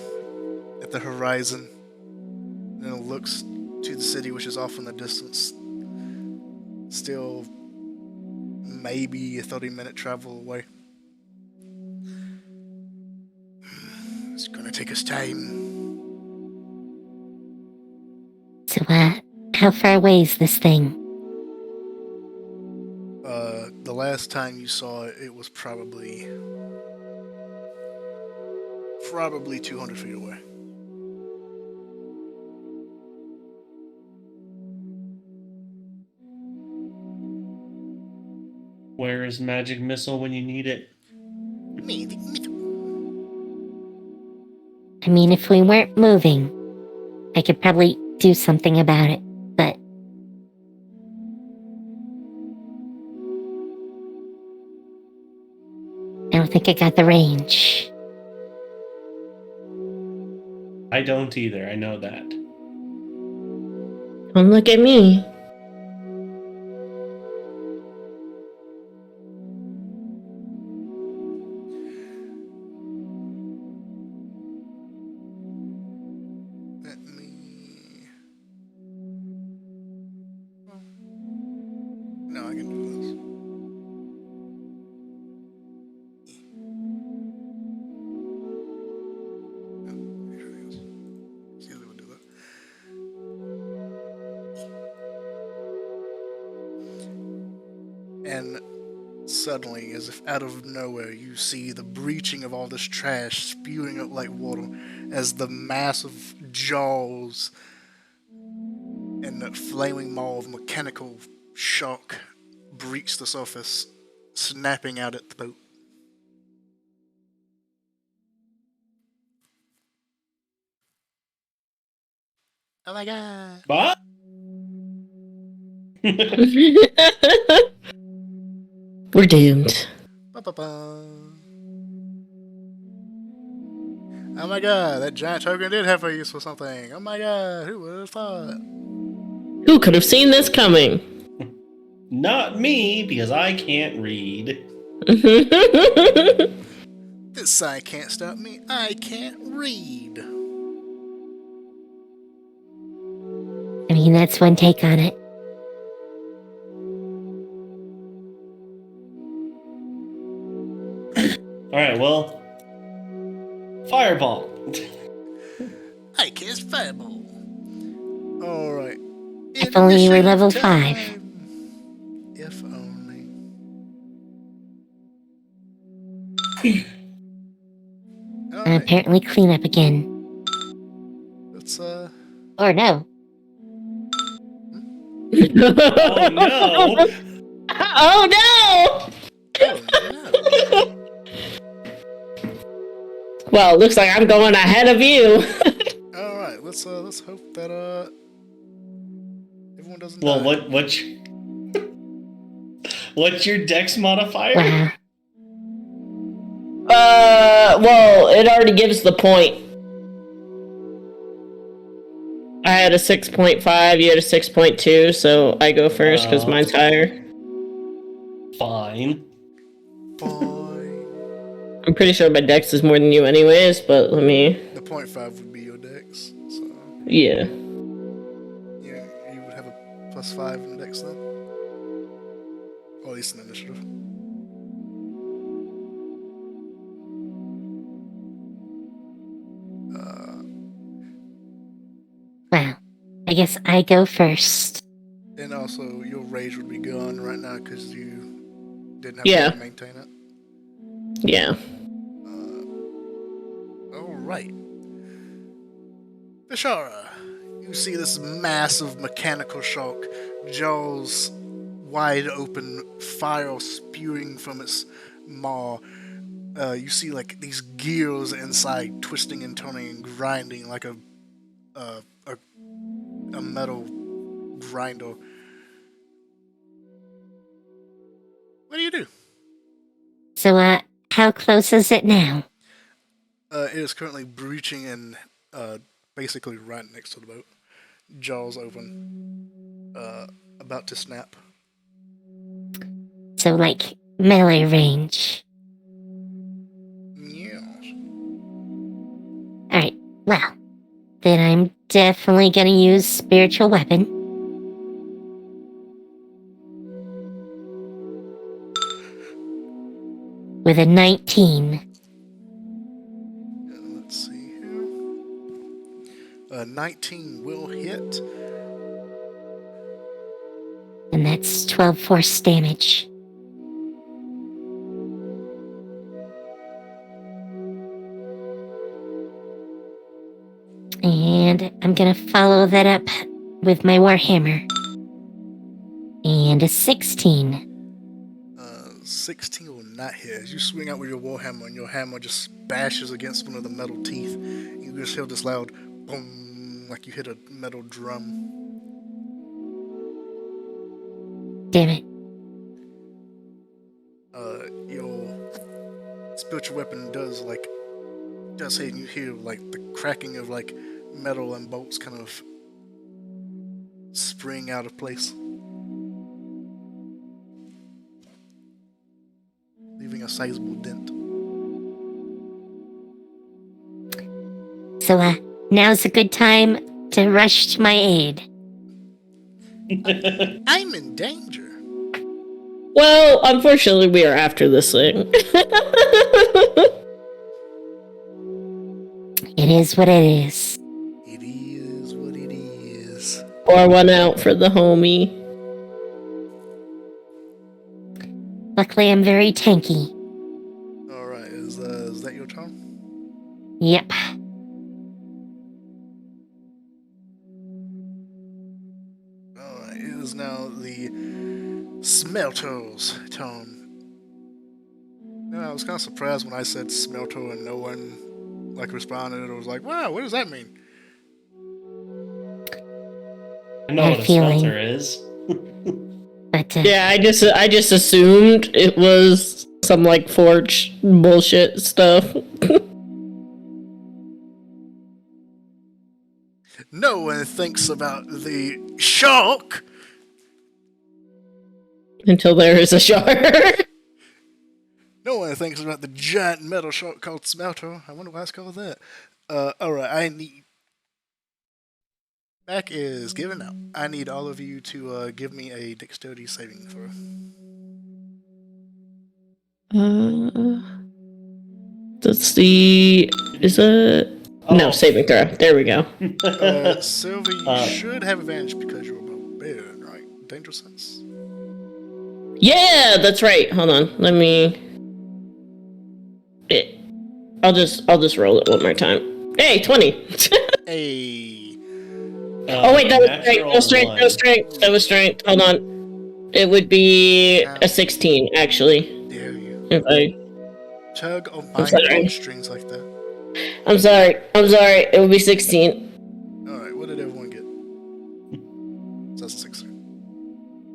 at the horizon. And then looks to the city, which is off in the distance. Still maybe a 30-minute travel away. It's gonna take us time. So, how far away is this thing? The last time you saw it, it was probably 200 feet away. Where is magic missile when you need it? I mean, if we weren't moving, I could probably do something about it, but... I don't think I got the range. I don't either, I know that. Don't look at me. Let me... No, I can do this. No, here it is. See if they would do that. And suddenly, as if out of nowhere, you see the breaching of all this trash spewing up like water as the massive jaws and the flaming maw of mechanical shark breach the surface, snapping out at the boat. Oh my god. What? We're doomed. Ba-ba-ba. Oh my god, that giant token did have a use for something. Oh my god, who would have thought? Who could have seen this coming? Not me, because I can't read. This sign can't stop me. I can't read. I mean, that's one take on it. Alright, well. Fireball. I cast fireball. Alright. If only you were level 5. If only. And Alright, apparently clean up again. let's Or no. Oh no! Oh no! oh no. Well, it looks like I'm going ahead of you. Alright, let's hope that everyone doesn't Well, die. what's your dex modifier? Wow. Well, it already gives the point. I had a 6.5, you had a 6.2, so I go first because Oh. mine's higher. Fine. Fine. I'm pretty sure my dex is more than you anyways, but let me... The 0.5 would be your dex, so Yeah. you would have a +5 in dex then? Or at least in initiative. Wow. I guess I go first. And also, your rage would be gone right now because you didn't have Yeah. to maintain it. Yeah. Alright. Bashara, you see this massive mechanical shark, jaws wide open, fire spewing from its maw. You see like these gears inside twisting and turning and grinding like a metal grinder. What do you do? So, how close is it now? It is currently breaching and basically right next to the boat. Jaws open. About to snap. So, like, melee range. Yes. Alright, well, then I'm definitely gonna use spiritual weapon. With a 19. Let's see here. 19 will hit. And that's 12 force damage. And I'm gonna follow that up with my Warhammer. And a 16. 16 will not hit. As you swing out with your warhammer and your hammer just bashes against one of the metal teeth, you just hear this loud boom, like you hit a metal drum. Damn it. Your spiritual weapon does hit, and you hear like the cracking of like metal and bolts kind of spring out of place, leaving a sizable dent. So, now's a good time to rush to my aid. I'm in danger. Well, unfortunately, we are after this thing. It is what it is. It is what it is. Pour one out for the homie. Luckily, I'm very tanky. Alright, is that your turn? Yep. Alright, it is now the Smelter's turn. I was kind of surprised when I said Smelter and no one responded. It was like, wow, what does that mean? I know Had what a a feeling. smelter is. But, Yeah, I just assumed it was some forge bullshit stuff. No one thinks about the shark. Until there is a shark. No one thinks about the giant metal shark called Smelter. I wonder why it's called that. Alright, I need... Back is given out. I need all of you to give me a dexterity saving throw. That's the... Is it... No, saving throw. There we go. Sylvie, you should have advantage because you're a barbarian, right? Danger sense? Yeah, that's right. Hold on. Let me... I'll just roll it one more time. Hey, 20. Hey. Oh wait, that was strength. natural No strength. one. No strength. That was strength. Hold on. It would be a 16, actually. Dare you. If I... Tug of I'm my sorry. strings like that. I'm sorry. It would be 16. Alright, what did everyone get? So that's a 6.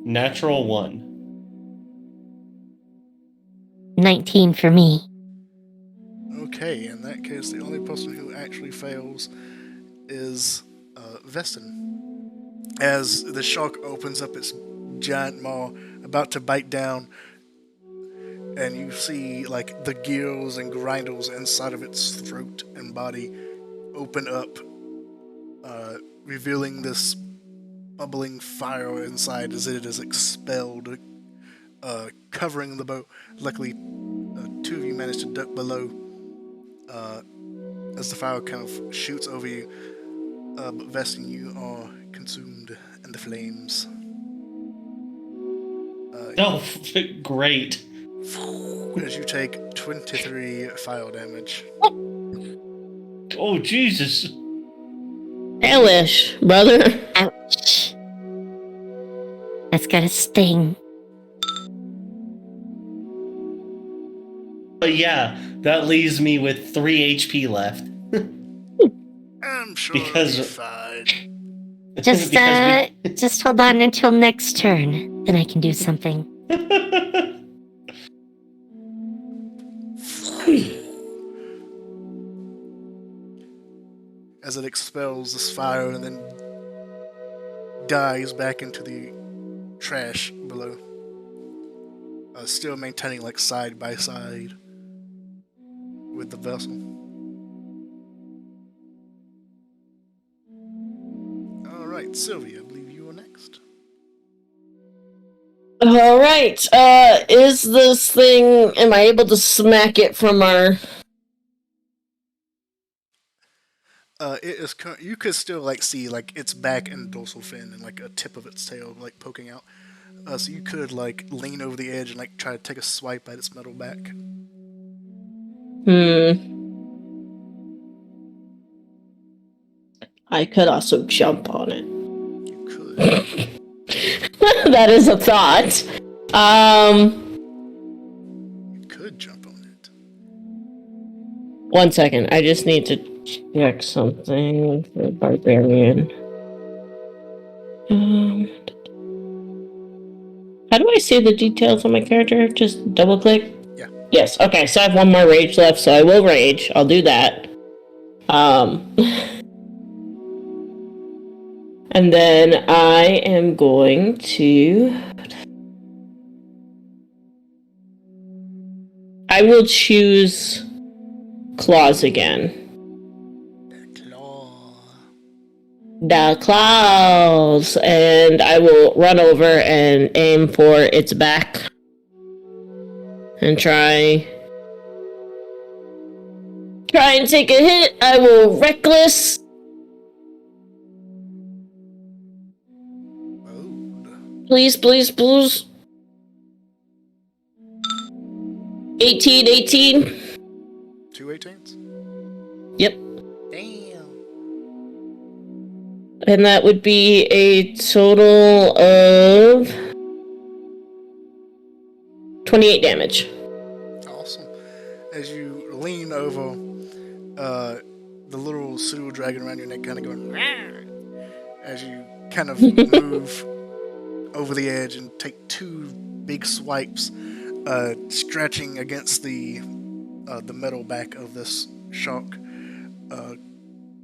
Natural 1. 19 for me. Okay, in that case, the only person who actually fails is Vestin. As the shark opens up its giant maw, about to bite down, and you see like the gills and grindles inside of its throat and body open up, revealing this bubbling fire inside as it is expelled, covering the boat. Luckily, 2 of you managed to duck below as the fire kind of shoots over you. But Vestin, you are consumed in the flames. Oh, great. As you take 23 fire damage. Oh, Jesus. Hellish, brother. Ouch. That's gotta sting. But yeah, that leaves me with 3 HP left. I'm sure Because- it'll be fine. Just, Because just hold on until next turn. Then I can do something. As it expels this fire and then dives back into the trash below. Still maintaining like side by side with the vessel. Alright, Sylvia, I believe you are next. All right. Is this thing? Am I able to smack it from our? It is. You could still like see like its back and dorsal fin and like a tip of its tail like poking out. So you could like lean over the edge and like try to take a swipe at its metal back. I could also jump on it. You could. That is a thought. You could jump on it. 1 second. I just need to check something for barbarian. How do I see the details on my character? Just double click? Yeah. Yes. Okay, so I have 1 more rage left, so I will rage. I'll do that. And then I am going to... I will choose claws again. The claws, and I will run over and aim for its back and try and take a hit. I will reckless. Please. 18. 2 18s? Yep. Damn. And that would be a total of 28 damage. Awesome. As you lean over, the little pseudo dragon around your neck kind of going "Rawr," as you kind of move over the edge and take 2 big swipes, scratching against the metal back of this shark,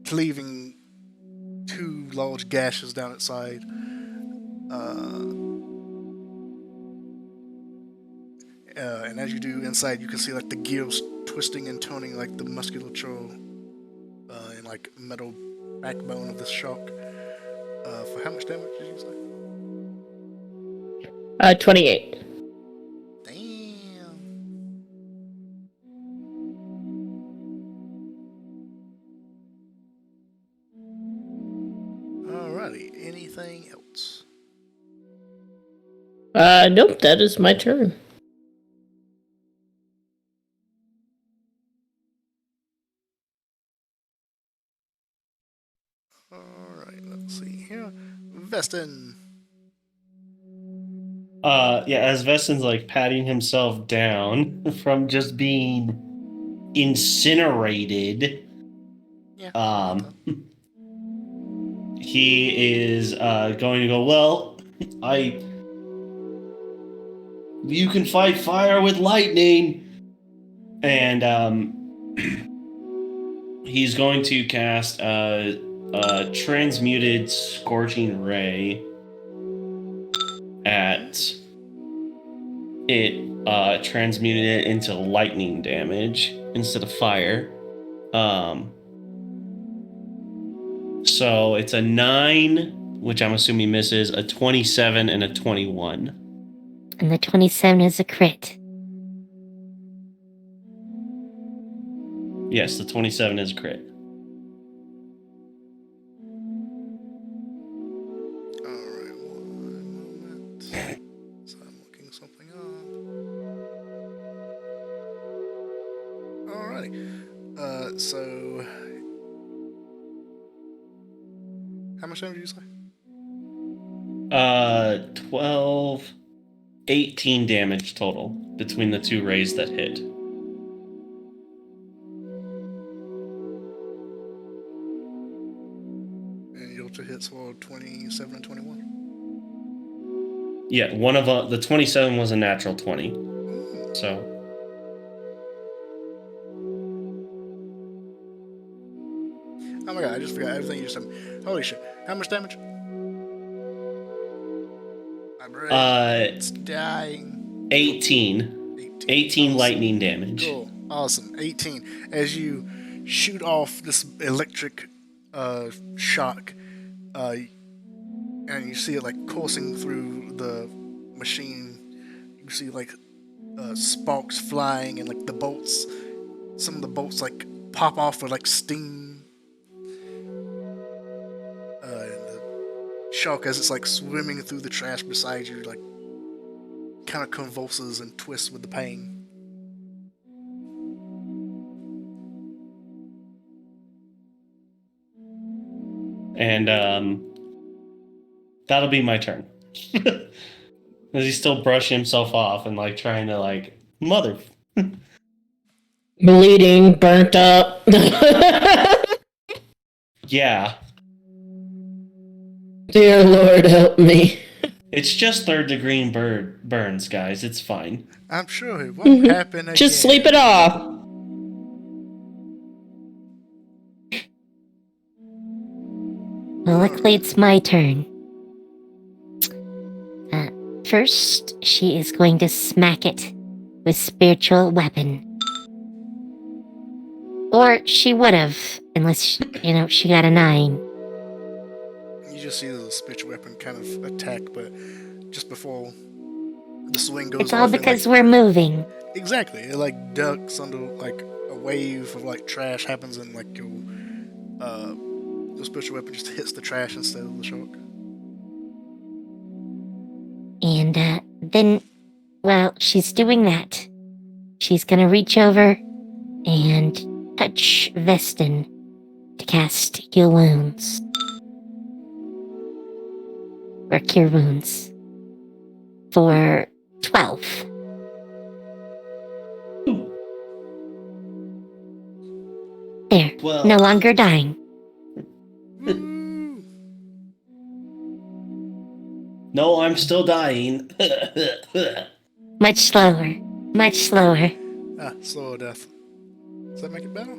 cleaving two large gashes down its side. And as you do inside, you can see like the gears twisting and turning like the musculature and like metal backbone of the shark. For how much damage did you say? 28. Damn. Alrighty, anything else? Nope, that is my turn. Alright, let's see here. Vestin. Yeah, as Vestin's like patting himself down from just being incinerated, Yeah. he is going to go, well, you can fight fire with lightning. And he's going to cast a transmuted scorching ray at it, transmuting it into lightning damage instead of fire. So it's a 9, which I'm assuming misses, a 27, and a 21. And the 27 is a crit. Yes, the 27 is a crit. Alright, one moment. So I'm looking something up. Alrighty. So how much damage did you say? 12, 18 damage total between the two rays that hit. And your two hits were 27 and 21. Yeah, one of the 27 was a natural 20. So Oh my god, I just forgot everything you just said. Holy shit. How much damage? My brain. It's dying. 18. 18 Awesome. lightning damage. Cool. Awesome. 18. As you shoot off this electric shock, and you see it like coursing through the machine. You see like sparks flying and like the bolts. Some of the bolts like pop off with like steam. And the shark, as it's like swimming through the trash beside you, like kind of convulses and twists with the pain. And that'll be my turn. Because he's still brushing himself off and like trying to like mother. Bleeding, burnt up. Yeah. Dear Lord, help me. It's just 3rd degree burns, guys. It's fine. I'm sure it won't happen again. Just sleep it off. Well, luckily it's my turn. First, she is going to smack it with spiritual weapon. Or she would have, unless, she got a 9. You just see the spiritual weapon kind of attack, but just before the swing goes It's all off, because we're moving. exactly, it like ducks under like a wave of like trash happens, and like your spiritual weapon just hits the trash instead of the shark. And then, well, she's doing that. She's gonna reach over and touch Vestin to cast Heal Wounds. Or Cure Wounds. For 12. There. Well. No longer dying. No, I'm still dying. Much slower. Much slower. Slow death. Does that make it better?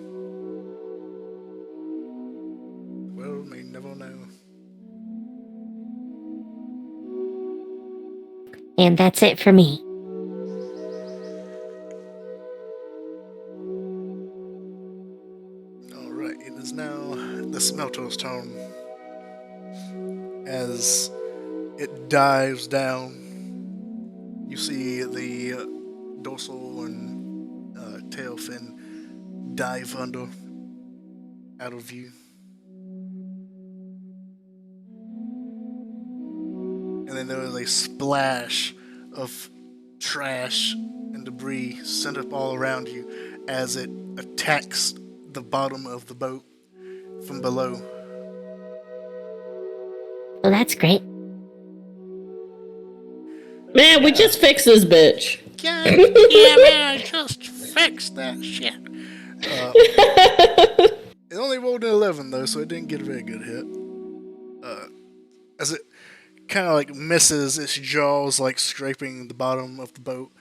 Well, maybe never know. And that's it for me. Alright, it is now the smelter's turn. As it dives down, you see the dorsal and tail fin dive under, out of view. And then there is a splash of trash and debris sent up all around you as it attacks the bottom of the boat from below. Well, that's great. Man, we just fixed this bitch. God damn it, I just fixed that shit. It only rolled an 11 though, so it didn't get a very good hit. As it kind of like misses, its jaws like scraping the bottom of the boat,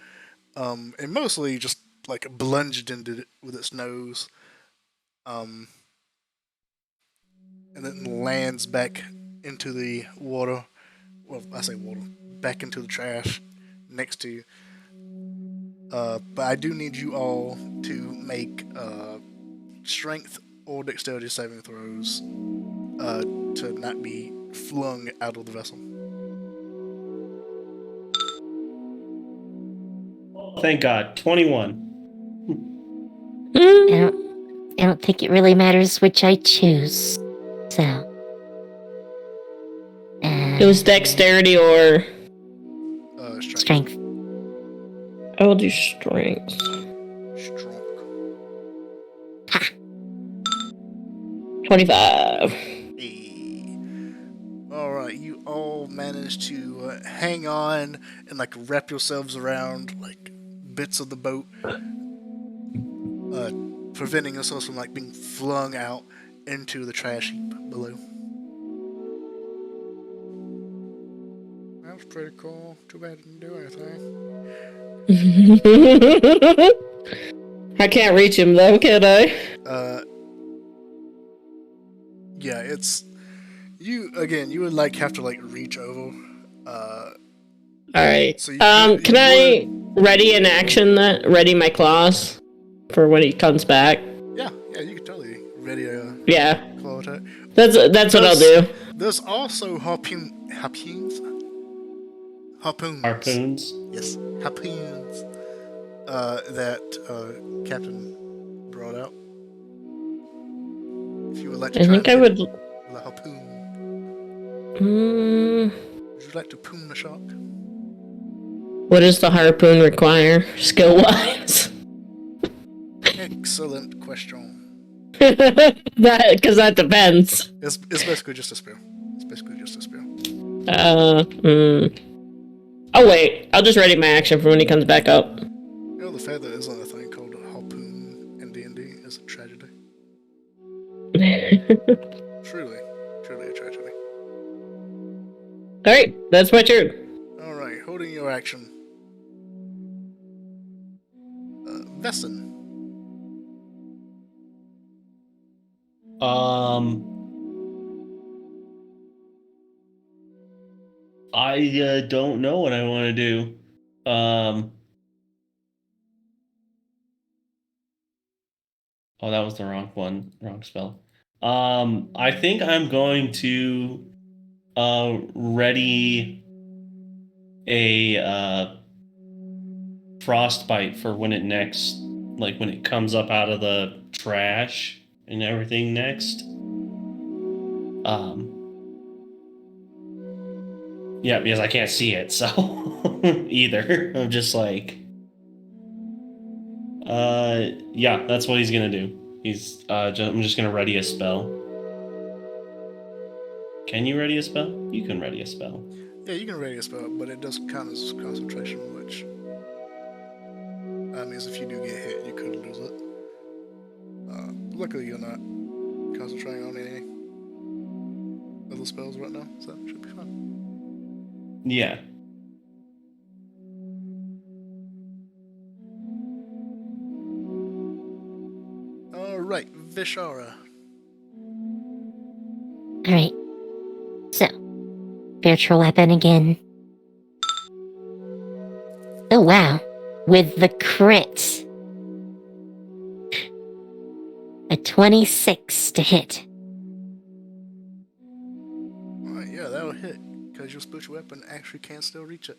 and mostly just like plunged into it with its nose, and then lands back into the water. Well, I say water, back into the trash next to you. But I do need you all to make strength or dexterity saving throws to not be flung out of the vessel. Thank God. 21. I don't think it really matters which I choose. So. It was dexterity or... Strength. Strength. I will do strength. Strong. 25. Hey. Alright, you all managed to hang on and like wrap yourselves around like bits of the boat, preventing yourselves from like being flung out into the trash heap below. That was pretty cool. Too bad it didn't do anything. I can't reach him though, can I? Yeah, it's you again. You would like have to like reach over. Alright. So Can I ready an action ready my claws for when he comes back? Yeah, you can totally ready a Yeah. claw attack. That's what I'll do. There's also harpoons. Yes, harpoons. That Captain brought out. If you would like to I try think and I would. hit the harpoon. Would you like to poon the shark? What does the harpoon require, skill-wise? Excellent question. Because that depends. It's basically just a spear. Oh wait, I'll just ready my action for when he comes back up. You know, the fact that there's a thing called a harpoon in D&D is a tragedy. Truly a tragedy. Alright, that's my turn. Alright, holding your action. Vesson. I don't know what I want to do. Oh, that was the wrong spell. I think I'm going to ready a frostbite for when it comes up out of the trash and everything next. Yeah, because I can't see it, so either. I'm just like, yeah, that's what he's gonna do. I'm just gonna ready a spell. Can you ready a spell? You can ready a spell. Yeah, you can ready a spell, but it does count as concentration, which means if you do get hit, you could lose it. Luckily, you're not concentrating on any other spells right now, so it should be fine. Yeah. Alright, Vishara. Alright. So, spiritual weapon again. Oh, wow. With the crit. A 26 to hit. Alright, yeah, that'll hit, because your spiritual weapon actually can still reach it.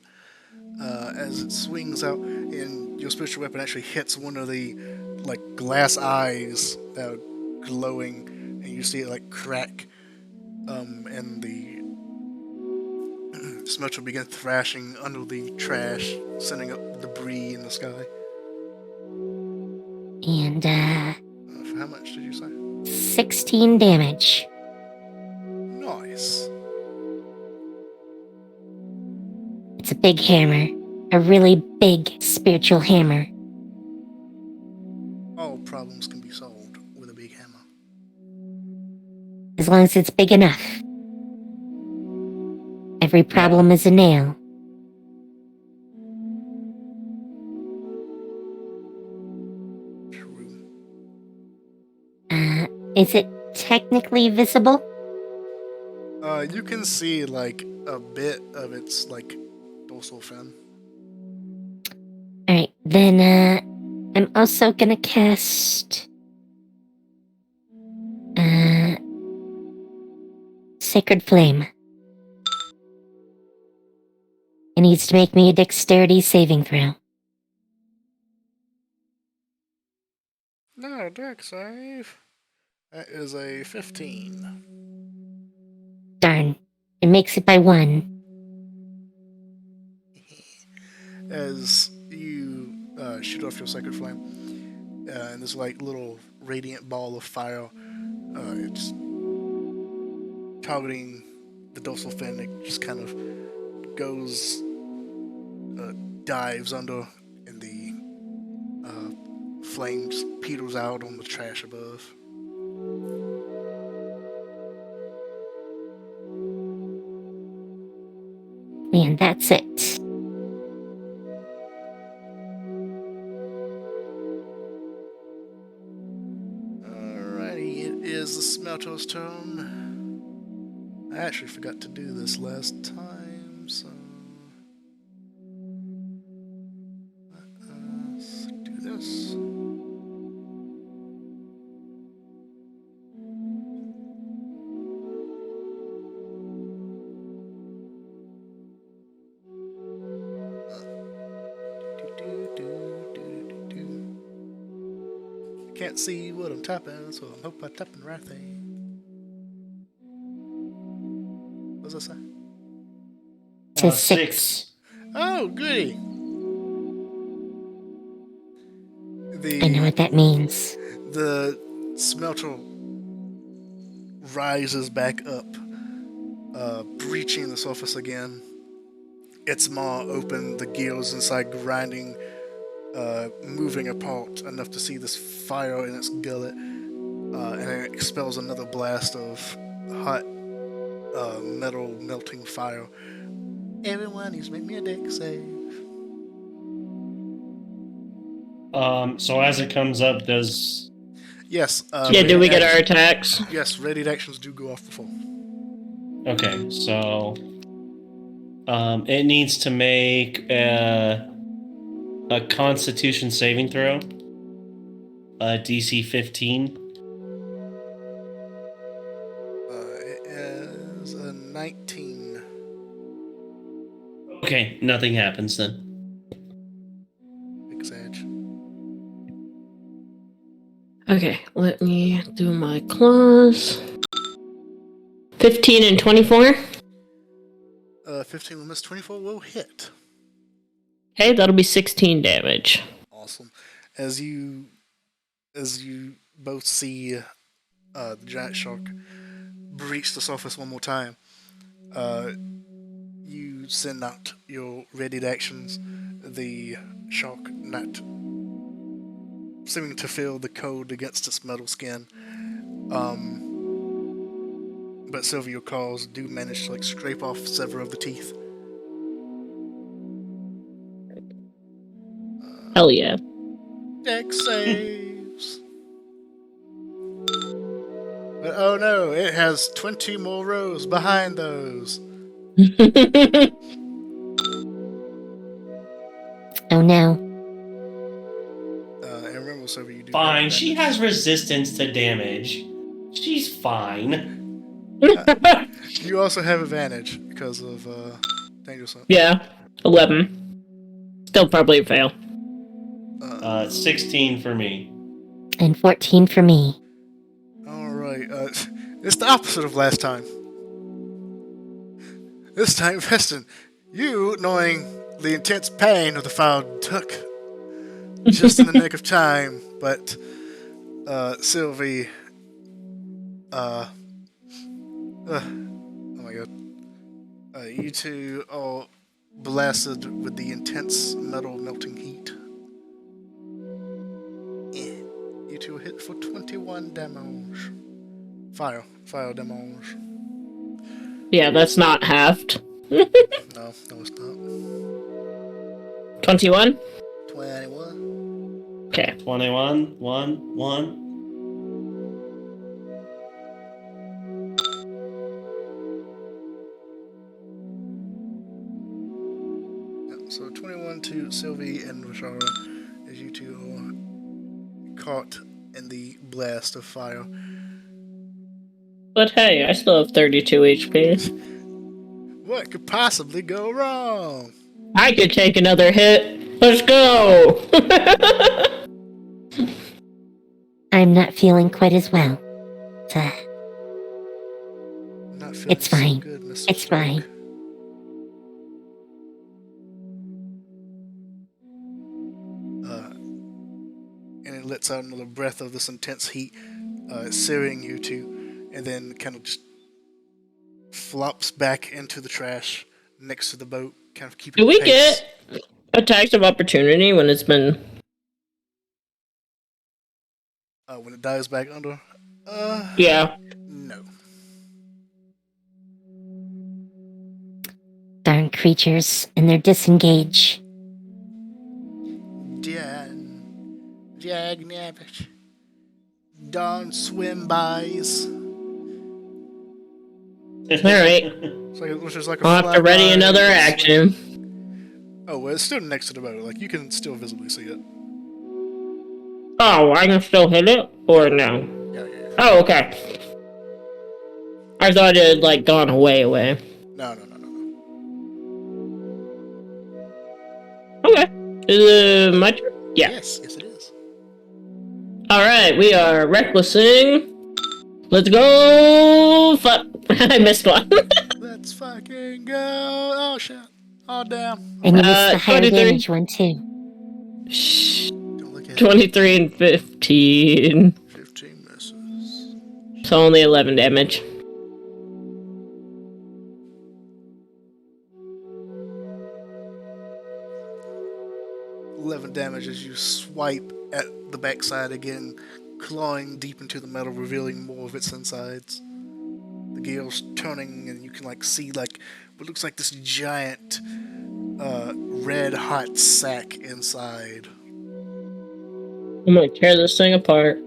As it swings out, and your spiritual weapon actually hits one of the, like, glass eyes that are glowing, and you see it, like, crack, and the smelter begin thrashing under the trash, sending up debris in the sky. And, For how much did you say? 16 damage. Nice. It's a big hammer. A really big spiritual hammer. All problems can be solved with a big hammer. As long as it's big enough. Every problem is a nail. True. Is it technically visible? You can see, like, a bit of its, like, dorsal fin. Alright, then, I'm also gonna cast... Sacred Flame. It needs to make me a dexterity saving throw. No, deck save. That is a 15. Darn. It makes it by 1. As you shoot off your sacred flame, and this like little radiant ball of fire, it's targeting the dorsal fin. It just kind of goes, dives under, and the flame just peters out on the trash above. And that's it. Alrighty, it is the smelter's turn. I actually forgot to do this last time, so let's do this. Can't see what I'm tapping, so I hope I'm tapping the right thing. What does that say? To 6. Oh, goody! I know what that means. The smelter rises back up, breaching the surface again. Its maw open, the gills inside grinding, moving apart enough to see this fire in its gullet, and it expels another blast of hot metal melting fire. Everyone, he's made me a deck save. So as it comes up, does Yes. Yeah, do ready we get our action- attacks? Yes, readied actions do go off before. okay? So it needs to make a Constitution saving throw, DC 15. It is a 19. Okay, nothing happens then. Big Sag. Okay, let me do my claws. 15 and 24. 15 will miss, 24 will hit. Okay, that'll be 16 damage. Awesome. As you both see the giant shark breach the surface one more time, you send out your readied actions. The shark not seeming to feel the cold against its metal skin. But Sylvia, your claws do manage to scrape off several of the teeth. Hell yeah. Dex saves. But oh no, it has 20 more rows behind those. Oh no. And remember, Sophie, you do Fine, have she advantage. has resistance to damage. She's fine. You also have advantage because of danger sense. Yeah, 11. Still probably a fail. 16 for me. And 14 for me. Alright, it's the opposite of last time. This time, Veston, you, knowing the intense pain of the Feywild, took just in the nick of time, but Sylvie, oh my god, you two are blasted with the intense metal melting heat. You two are hit for 21 damage. Fire damage. Yeah, that's not halved. No, it's not. 21? 21. Okay. 21, 1. So 21 to Sylvie and Vishara as you two are caught in the blast of fire. But hey, I still have 32 HP. What could possibly go wrong? I could take another hit. Let's go! I'm not feeling quite as well. So, Not feeling It's fine. So good, Mr. It's Stark. fine. And it lets out another breath of this intense heat, searing you two, and then kind of just flops back into the trash next to the boat, kind of keeping Do we pace. get attacks of opportunity when it's been... When it dives back under? Yeah. No. darn creatures and their disengage. Jagnabbit. Don't swim bys. Alright. Which is like a I'll have to flyby ready another swim. action. Oh, well, it's still next to the boat. Like, you can still visibly see it. Oh, I can still hit it? Or no? Yeah. Oh, okay. I thought it had, like, gone away. No. Okay. Is it my turn? Yeah. Yes, it is. Alright, we are recklessing. Let's go! Fuck. I missed one. Let's fucking go. Oh, shit. Oh, damn. And you missed the higher 23. damage one too. Shh. Don't look at 23 and 15. it. 15 misses. So only 11 damage. Damage as you swipe at the backside again, clawing deep into the metal, revealing more of its insides. The gale's turning, and you can like see like what looks like this giant red hot sack inside. I'm gonna tear this thing apart.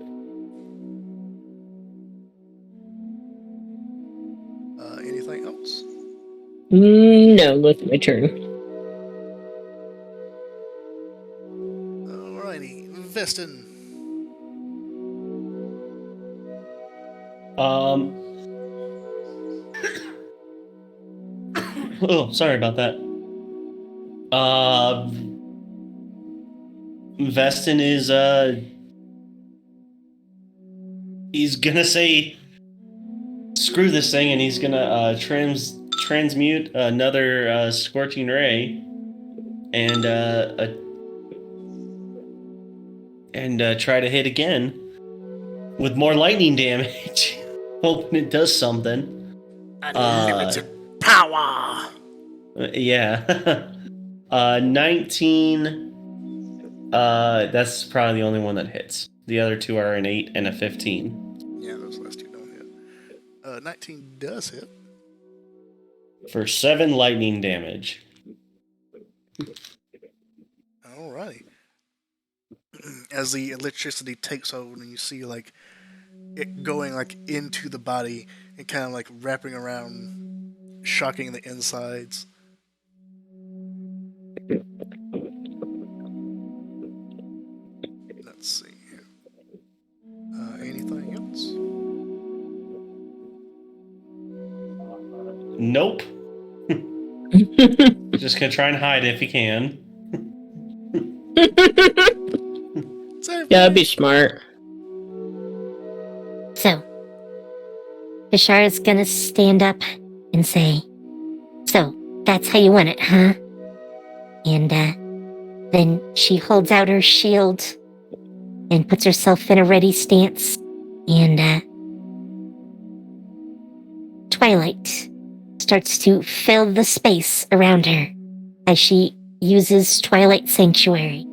Anything else? No, look, my turn. Alrighty, Veston. Oh, sorry about that. Veston is he's gonna say screw this thing, and he's gonna transmute another scorching ray and try to hit again with more lightning damage. Hoping it does something. Unlimited power. Yeah. 19. That's probably the only one that hits. The other two are an 8 and a 15. Yeah, those last two don't hit. 19 does hit. For 7 lightning damage. Alrighty. As the electricity takes over, and you see like it going like into the body and kind of like wrapping around, shocking the insides. Let's see. Anything else? Nope. Just gonna try and hide if you can. Save Yeah, that'd me. be smart. So, Ishara's gonna stand up and say, "So, that's how you want it, huh?" And, then she holds out her shield and puts herself in a ready stance. And, twilight starts to fill the space around her as she uses Twilight Sanctuary.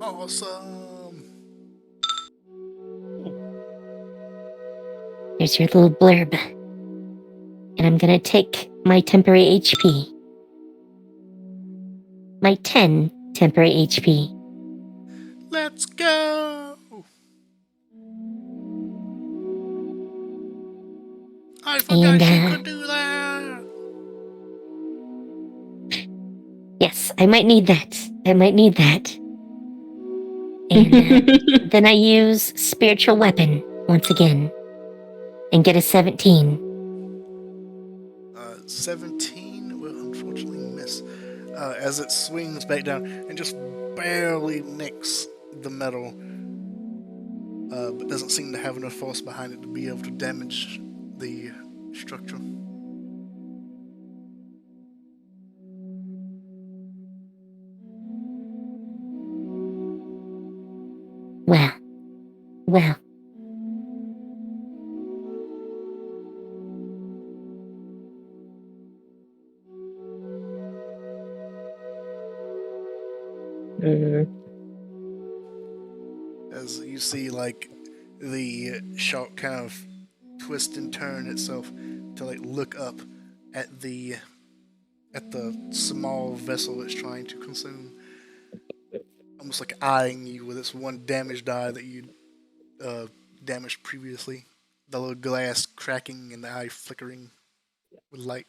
Awesome. There's your little blurb. And I'm gonna take my temporary HP. My 10 temporary HP. Let's go. I forgot And, you could do that. Yes, I might need that. And, then I use Spiritual Weapon once again. And get a 17. 17 will unfortunately miss as it swings back down and just barely nicks the metal, but doesn't seem to have enough force behind it to be able to damage the structure. Well. As you see, like, the shark kind of twist and turn itself to like look up at the small vessel it's trying to consume, almost like eyeing you with its one damaged eye that you damaged previously. The little glass cracking and the eye flickering with light.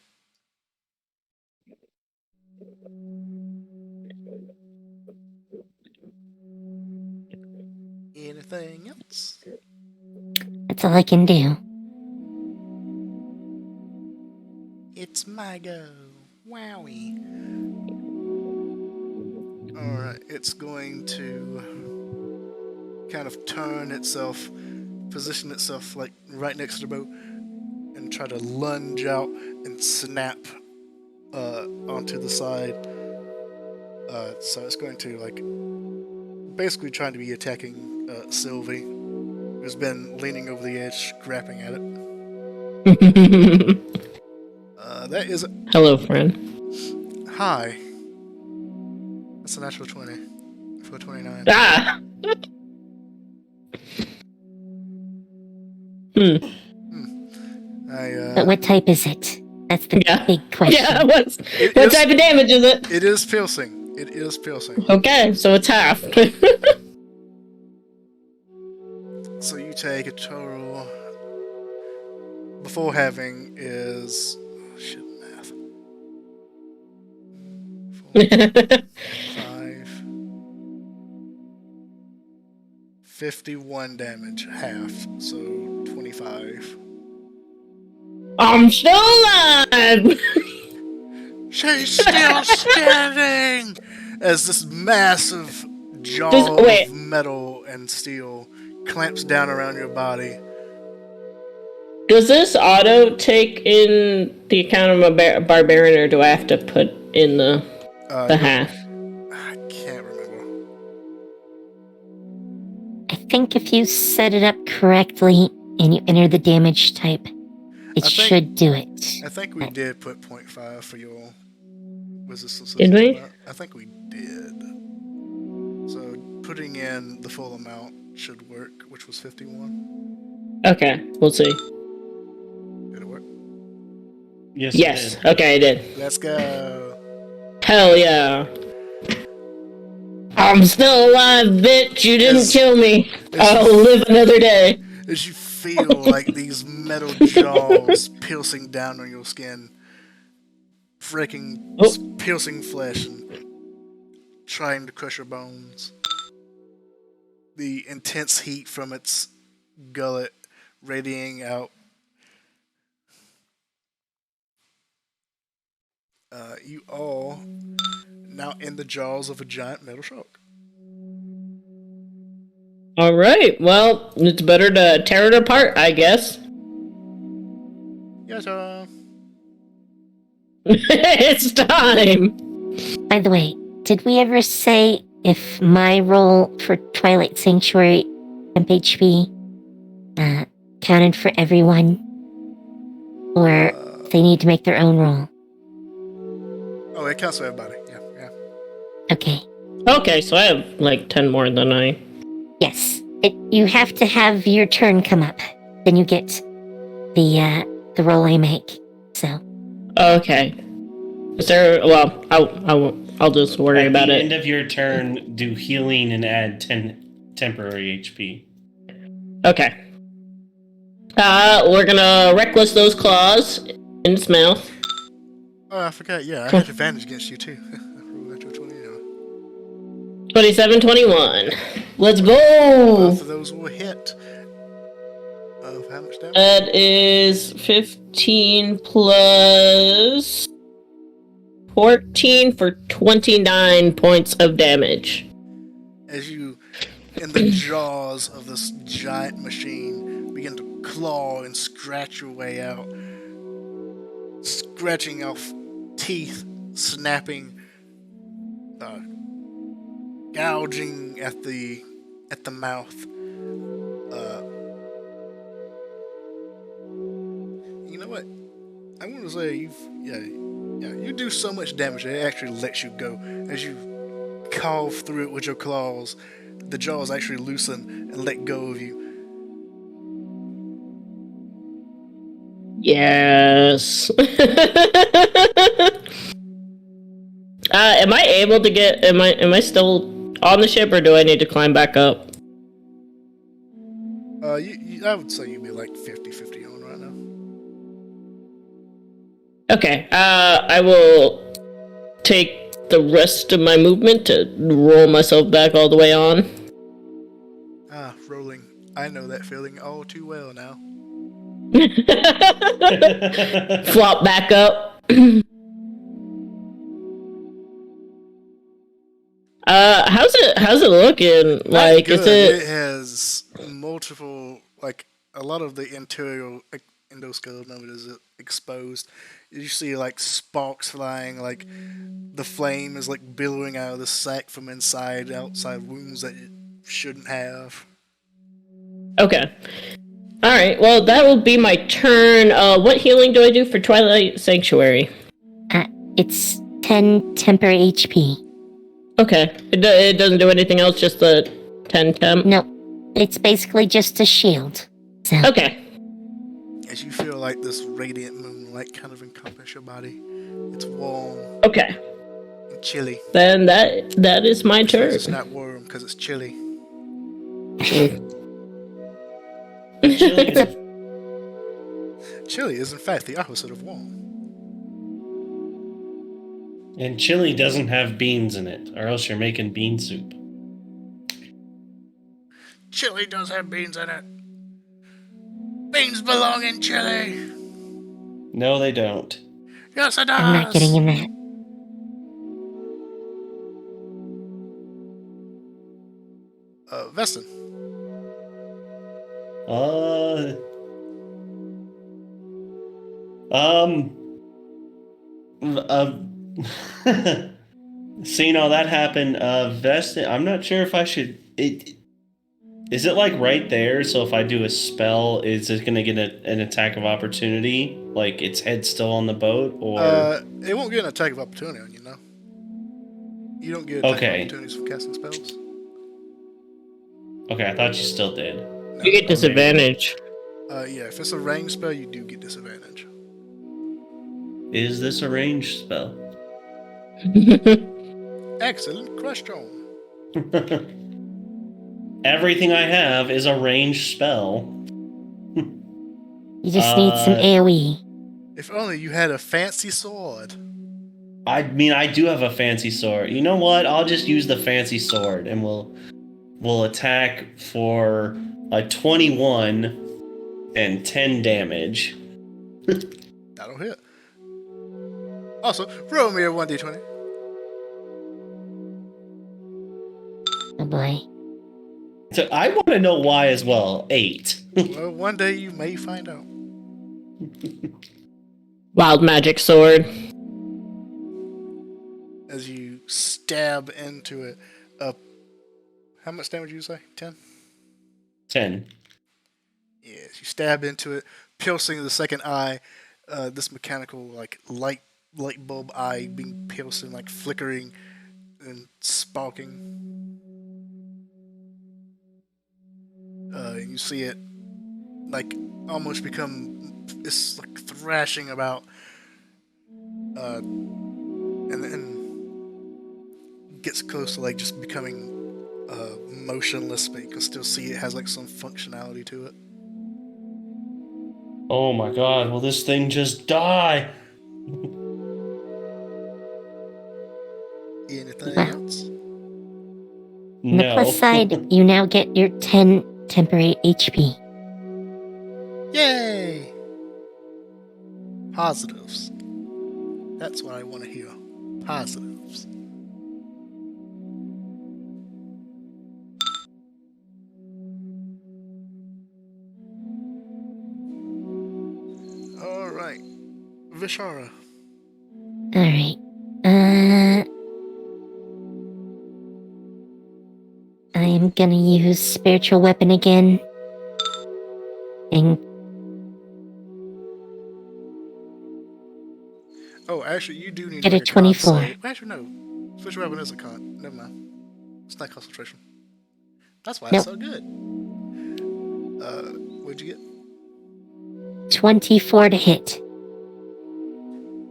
Anything else? That's all I can do. It's my go. Wowie. Alright, it's going to kind of turn itself, position itself like right next to the boat, and try to lunge out and snap onto the side. So it's going to like basically trying to be attacking Sylvie, who's been leaning over the edge, grappling at it. That is Hello, friend. high. That's a natural 20 for 29. Ah! But what type is it? That's the big question. Yeah, what type of damage is it? It is piercing. It is piercing. Okay, so it's half. So you take a total before having is math. 4, 5, 51 damage, half, so 25. I'm still alive! She's still standing! As this massive jaw of metal and steel clamps down around your body. Does this auto take in the account of my barbarian, or do I have to put in the half? I can't remember. I think if you set it up correctly and you enter the damage type, it should do it. I think we did put 0.5 for your resistance. Did we? I think we did. So putting in the full amount should work, which was 51. Okay, we'll see. Did it work? Yes. Yes. Okay, I did. Let's go. Hell yeah. I'm still alive, bitch. You didn't kill me. I'll live another day. As you feel like these metal jaws piercing down on your skin, piercing flesh and trying to crush your bones. The intense heat from its gullet radiating out. You all now in the jaws of a giant metal shark. Alright, well, it's better to tear it apart, I guess. Yes, It's time! By the way, did we ever say if my role for Twilight Sanctuary temp HP counted for everyone? Or they need to make their own roll? Oh, it counts for everybody. Yeah. Okay. Okay, so I have like 10 more than I... Yes. You have to have your turn come up. Then you get the roll I make. So. Okay. Is there... Well, I'll just worry about it. At the end of your turn, do healing and add 10 temporary HP. Okay. We're gonna Reckless those claws in its mouth. Oh, I forgot. Yeah, I had advantage against you too. 27, 21. Let's go! Both of those will hit. Of how much damage? That is 15 plus 14 for 29 points of damage. As you, in the jaws of this giant machine, begin to claw and scratch your way out, scratching off teeth, snapping, gouging at the mouth. You know what? I'm gonna say you do so much damage that it actually lets you go. As you carve through it with your claws, the jaws actually loosen and let go of you. Yes. Am I able to get? Am I still on the ship, or do I need to climb back up? I would say you'd be like 50-50 on right now. Okay. I will take the rest of my movement to roll myself back all the way on. Rolling. I know that feeling all too well now. Flop back up. How's it looking? Like, is it? It has multiple, like a lot of the interior endoskeleton of it is exposed. You see like sparks flying, like the flame is like billowing out of the sack from outside wounds that it shouldn't have. Okay. Alright, well, that will be my turn. What healing do I do for Twilight Sanctuary? It's 10 temporary HP. Okay. It doesn't do anything else, just the 10 temp? No, it's basically just a shield. So. Okay. As you feel like this radiant moonlight kind of encompass your body, it's warm. Okay. And chilly. Then that is my turn. It's not warm because it's chilly. Chilly is in fact the opposite of warm. And chili doesn't have beans in it, or else you're making bean soup. Chili does have beans in it. Beans belong in chili. No, they don't. Yes, it does. I'm not getting in that. Veston. Seeing all that happen, Vestin, I'm not sure if I should. Is it like right there? So if I do a spell, is it going to get an attack of opportunity? Like its head's still on the boat, or it won't get an attack of opportunity on you, no. You don't get attack of opportunities for casting spells. Okay, I thought you still did. You get disadvantage. Yeah, if it's a ranged spell, you do get disadvantage. Is this a ranged spell? Excellent question. Everything I have is a ranged spell. You just need some AoE. If only you had a fancy sword. I mean, I do have a fancy sword. You know what? I'll just use the fancy sword, and we'll attack for a 21 and 10 damage. That'll hit. Also, roll me a 1d20. Oh boy. So I want to know why as well. 8. Well, one day you may find out. Wild magic sword. As you stab into it, how much damage did you say? 10? 10. Yes, you stab into it, piercing the second eye. This mechanical, like light bulb eye being pierced and like flickering and sparking. You see it like almost become it's like thrashing about, and then gets close to like just becoming motionless, but you can still see it has like some functionality to it. Oh my god, will this thing just die? Anything Wow. else? On the plus side, you now get your 10 temporary HP. Yay! Positives. That's what I want to hear. Positives. Alright. Vishara. Alright. I'm gonna use spiritual weapon again. And Oh, actually, you do need Get to a make a con 24. save. Actually, no. Switch weapon is a con. Never mind. It's not concentration. That's why it's so good. What'd you get? 24 to hit.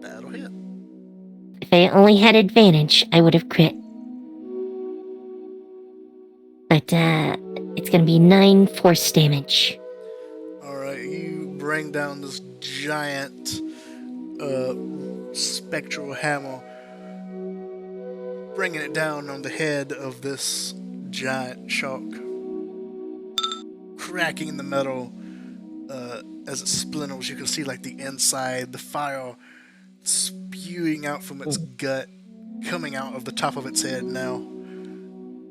That'll hit. If I only had advantage, I would have crit. But, it's gonna be 9 force damage. Alright, you bring down this giant spectral hammer, bringing it down on the head of this giant shark, cracking the metal as it splinters. You can see like the inside, the fire spewing out from its gut, coming out of the top of its head now,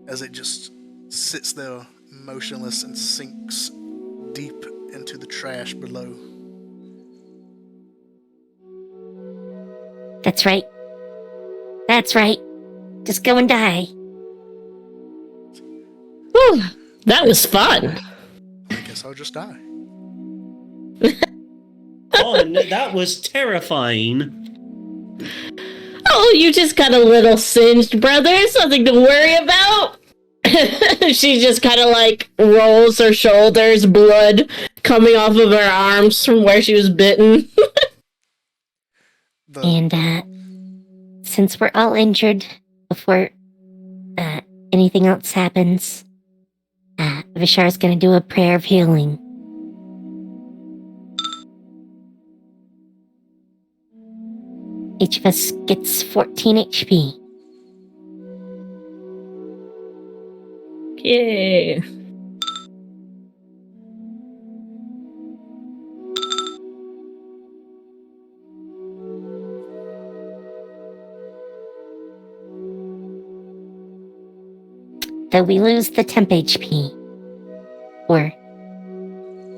as it just sits there motionless and sinks deep into the trash below. That's right. That's right. Just go and die. Whew, that was fun. I guess I'll just die. Oh, no, that was terrifying. Oh, you just got a little singed, brother. It's nothing to worry about. She just kind of like rolls her shoulders, blood coming off of her arms from where she was bitten. And, since we're all injured before, anything else happens, Vishar's gonna do a prayer of healing. Each of us gets 14 HP. Yay. Though we lose the temp HP. Or,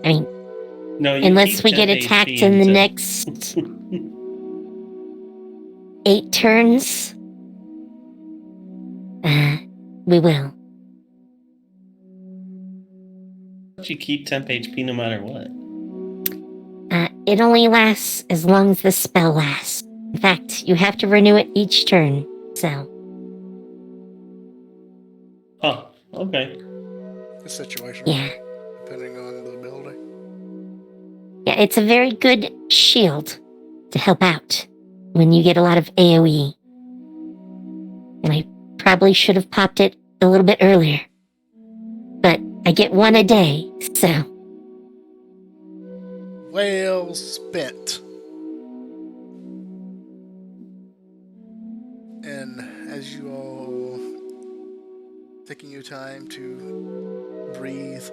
I mean, No, you unless keep we get 10 HP attacked in the until- next 8 turns, we will. You keep temp HP no matter what. It only lasts as long as the spell lasts. In fact, you have to renew it each turn, so. Huh, okay. The situation. Yeah. Depending on the ability. Yeah, it's a very good shield to help out when you get a lot of AoE. And I probably should have popped it a little bit earlier. But I get one a day, so... Well spent. And as you all taking your time to breathe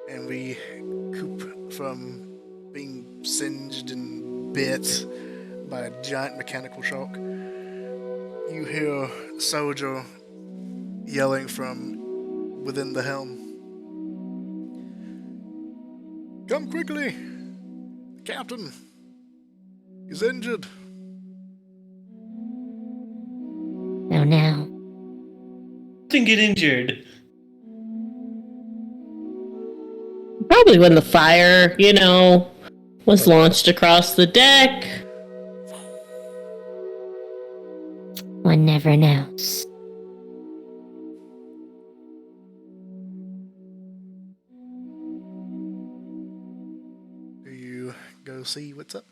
and recoup from being singed and bit by a giant mechanical shark, you hear a soldier yelling from within the helm. Come quickly! The captain is injured. Oh no. Didn't get injured. Probably when the fire, was launched across the deck. One never knows. Do you go see what's up?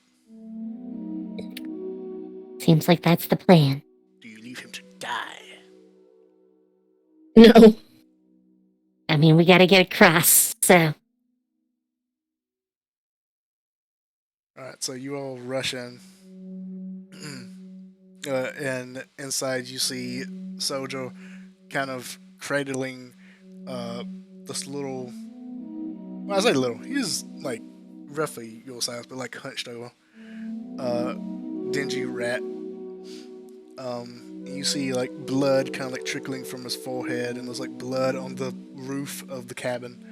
Seems like that's the plan. Do you leave him to die? No. I mean, we gotta get across, so... Alright, so you all rush in. And inside you see Soldier kind of cradling this little... Well, I say little. He's like roughly your size, but like hunched over. Dingy rat. You see like blood kind of like trickling from his forehead, and there's like blood on the roof of the cabin.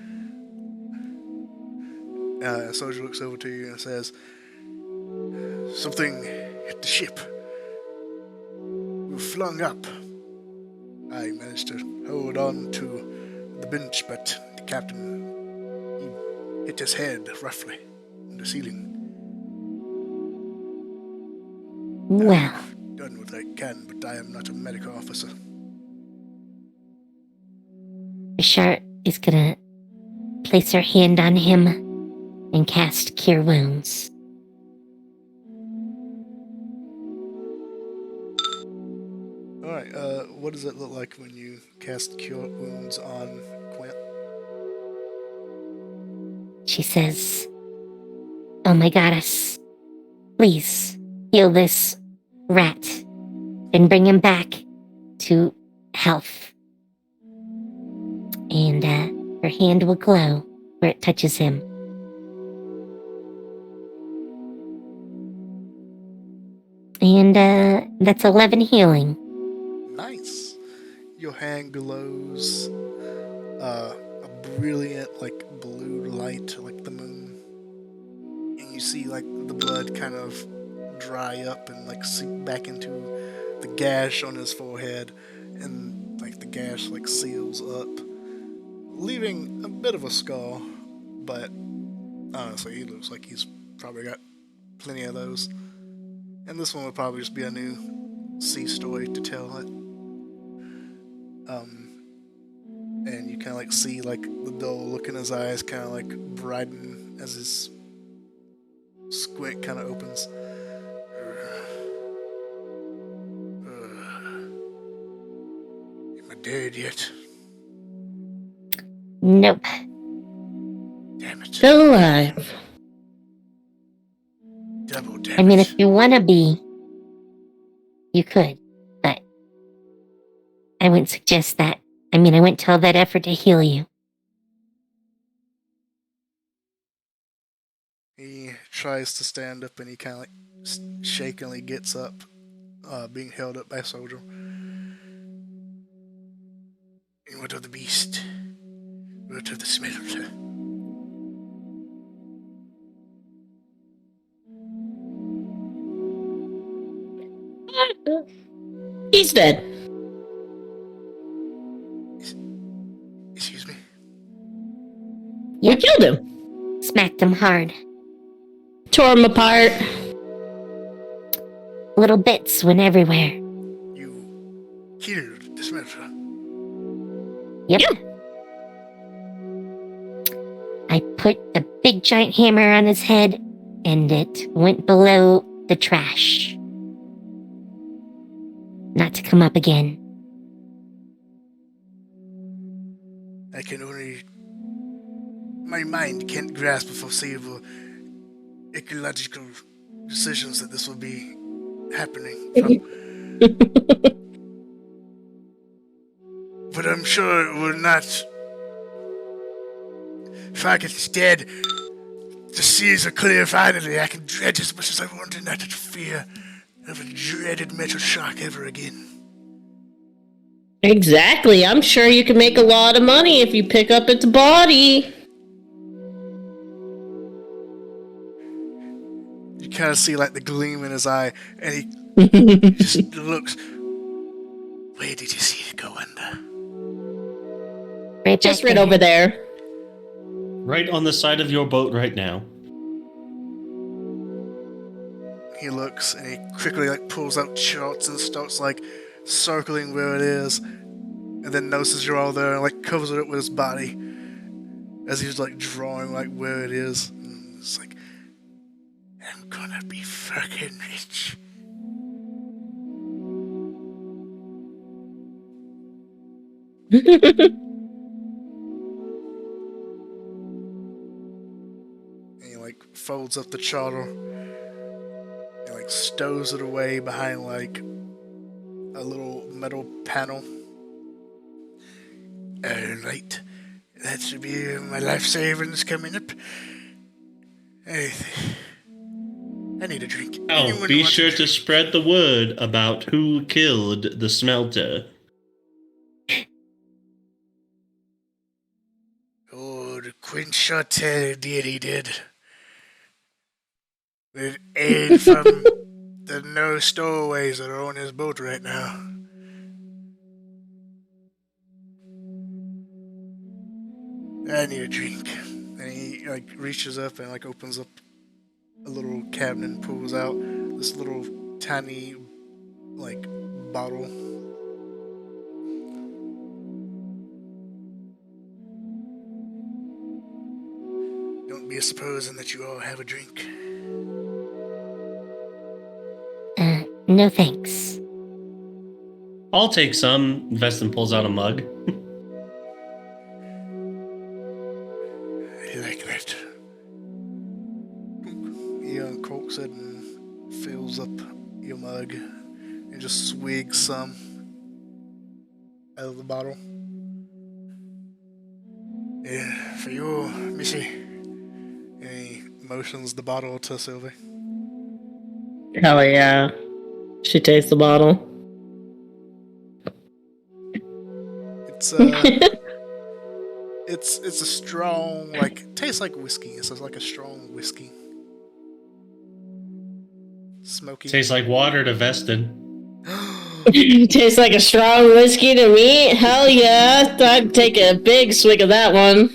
Soldier looks over to you and says, "Something hit the ship. We were flung up. I managed to hold on to the bench, but the captain, he hit his head roughly on the ceiling. Well, I've done what I can, but I am not a medical officer." Bashar is gonna place her hand on him and cast Cure Wounds. Alright, what does it look like when you cast Cure Wounds on Quint? She says, "Oh my goddess, please heal this rat and bring him back to health." And her hand will glow where it touches him. And that's 11 healing. Nice. Your hand glows a brilliant, like, blue light, like the moon. And you see, like, the blood kind of dry up and, like, sink back into the gash on his forehead. And, like, the gash, like, seals up, leaving a bit of a scar. But, honestly, he looks like he's probably got plenty of those. And this one would probably just be a new sea story to tell it. And you kind of like see like the dull look in his eyes kind of like brighten as his squint kind of opens. Am I dead yet? Nope. Damn it. Still alive. Double damage. I mean, if you want to be, you could, but I wouldn't suggest that. I mean, I went to all that effort to heal you. He tries to stand up and he kind of like shakily gets up, being held up by a soldier. And what of the beast? What of the smelter? He's dead. Excuse me? We killed him. Smacked him hard. Tore him apart. Little bits went everywhere. You killed the smelter. Yep. Yeah. I put a big giant hammer on his head, and it went below the trash. not to come up again. I can only... My mind can't grasp the foreseeable ecological decisions that this will be happening from. But I'm sure it will not... If I can instead... The seas are clear finally. I can dredge as much as I want and not to fear of a dreaded metal shark ever again. Exactly. I'm sure you can make a lot of money if you pick up its body. You kind of see like the gleam in his eye, and he just looks. Where did you see it go under? Right Just back right there. over there. Right on the side of your boat right now. He looks and he quickly like pulls out charts and starts like circling where it is, and then notices you're all there and like covers it up with his body as he's like drawing like where it is. And it's like, I'm gonna be fucking rich. And he like folds up the charter and like stows it away behind like a little metal panel. Alright, that should be my life savings coming up. Hey, I need a drink. Oh, Anyone be want a sure to drink? spread the word about who killed the smelter. Oh, the Quinchotel did he did. With aid from the no stowaways that are on his boat right now. I need a drink. And he like reaches up and like opens up a little cabinet and pulls out this little tiny like bottle. Don't be supposing that you all have a drink. No thanks. I'll take some. Veston pulls out a mug. I like that. He uncorks it and fills up your mug and just swigs some out of the bottle. Yeah, for you, Missy. And he motions the bottle to Sylvie. Hell yeah. She takes the bottle. It's it's a strong, like, it tastes like whiskey. It's like a strong whiskey. Smoky. Tastes like water to Veston. Tastes like a strong whiskey to me? Hell yeah. I'd take a big swig of that one.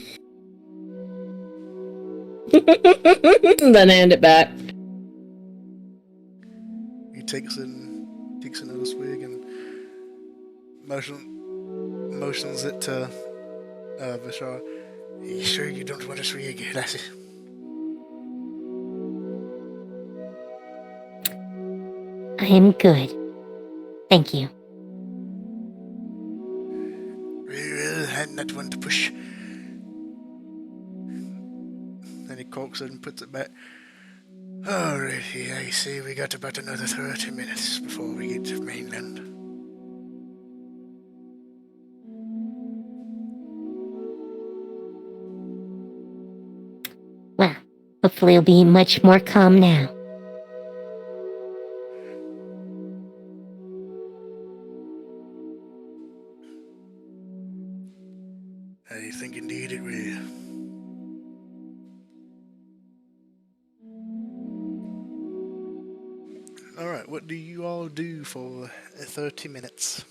Then hand it back. He takes another swig and motions it to Vishal. You sure you don't want a swig, lassie? I am good. Thank you. Well, I'm not one to push. Then he corks it and puts it back. Alrighty, I see we got about another 30 minutes before we get to mainland. Well, hopefully it'll be much more calm now. I think indeed it will. Alright, what do you all do for 30 minutes?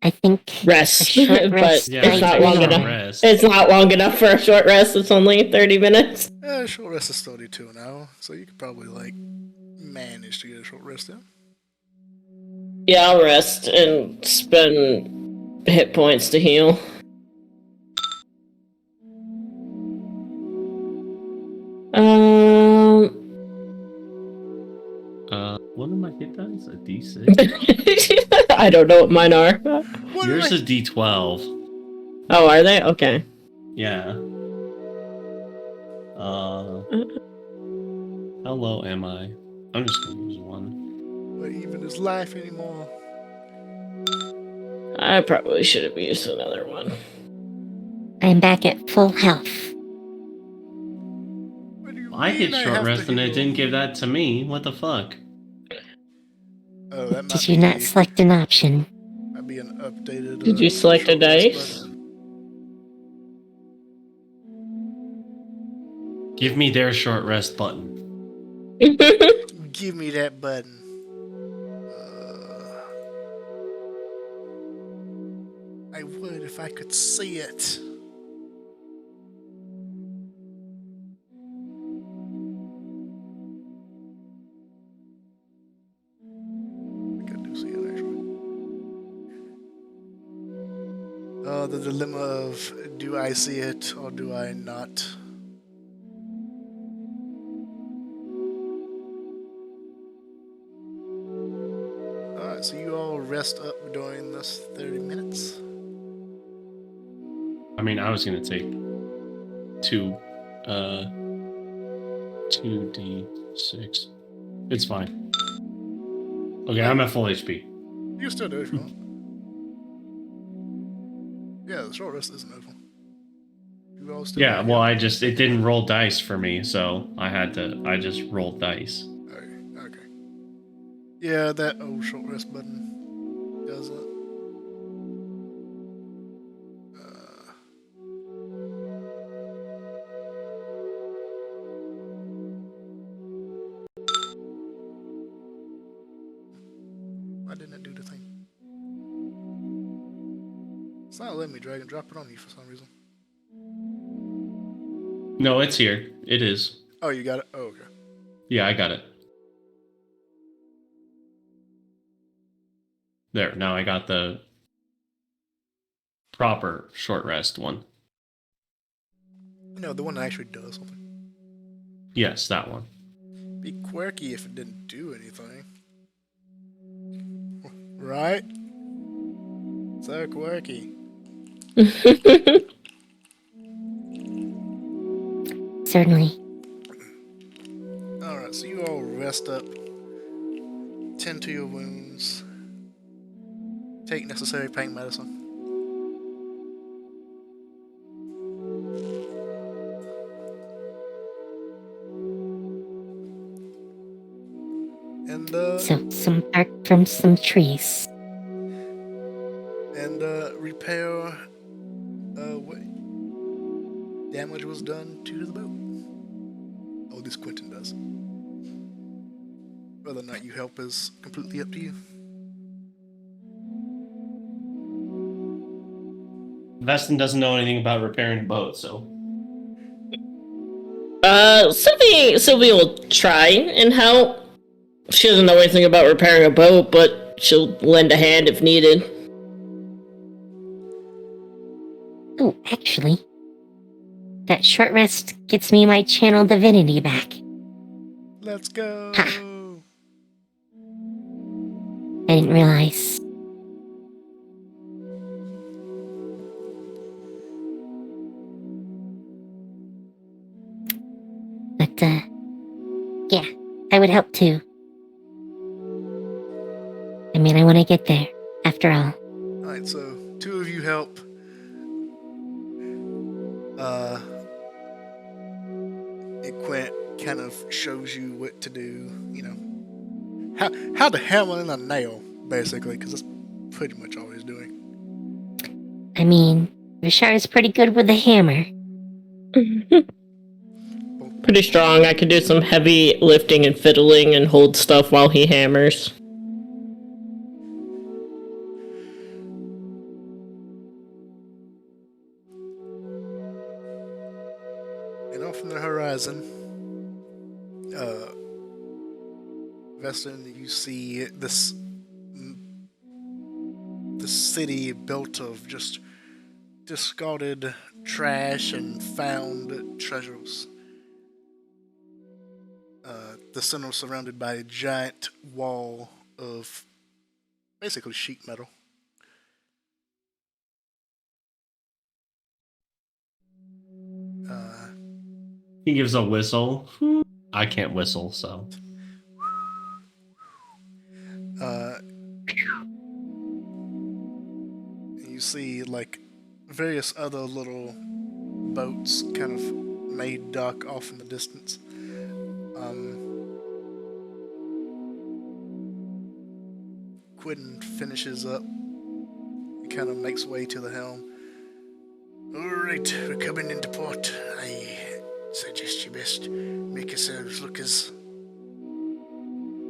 I think Rest. a short rest. But Yeah, it's we not take a long short enough. rest. It's not long enough for a short rest. It's only 30 minutes. Short rest is 32 an hour, so you could probably, like, manage to get a short rest in. Yeah, I'll rest and spend hit points to heal. hit dice? A D6? I don't know what mine are. What Yours am I- is D12. Oh, are they? Okay. Yeah. How low am I? I'm just gonna use one. What even is life anymore? I probably should have used another one. I'm back at full health. What do you I mean hit short have to rest and it heal? didn't give that to me. What the fuck? Oh, that might Did you not select an option? might be an updated. Did you select a short rest dice? button. Give me their short rest button. Give me that button. I would if I could see it. I think I do see it actually. The dilemma of do I see it or do I not? Alright, so you all rest up during this 30 minutes. I mean, I was gonna take 2d6. It's fine. Okay, I'm at full HP. You can still do it if you want. Yeah, the short rest isn't over. You all still Yeah, have well, your- it didn't roll dice for me, so I just rolled dice. Okay. Yeah, that old short rest button does it. Why didn't it do the thing? It's not letting me drag and drop it on you for some reason. No, it's here. It is. Oh, you got it? Oh, okay. Yeah, I got it. There, now I got the proper short rest one. No, the one that actually does something. Yes, that one. Be quirky if it didn't do anything. Right? So quirky. Certainly. Alright, so you all rest up, tend to your wounds, take necessary pain medicine. And So, some bark from some trees. repair what damage was done to the boat. Oh, this Quentin does. Whether or not you help is completely up to you. Veston doesn't know anything about repairing a boat, so Sylvie will try and help. She doesn't know anything about repairing a boat, but she'll lend a hand if needed. Oh, actually, that short rest gets me my channel divinity back. Let's go. Ha. I didn't realize. But, yeah, I would help too. I mean, I want to get there, after all. Alright, so two of you help. Quint kind of shows you what to do, you know. How to hammer in a nail, basically, because that's pretty much all he's doing. I mean, Vishar is pretty good with the hammer. Pretty strong. I could do some heavy lifting and fiddling and hold stuff while he hammers. And off in the horizon, Veston, you see this city built of just discarded trash and found treasures. the center surrounded by a giant wall of basically sheet metal. He gives a whistle. I can't whistle, so. You see like various other little boats kind of made dock off in the distance. Quinn finishes up. He kind of makes way to the helm. Alright, we're coming into port. I suggest you best make yourselves look as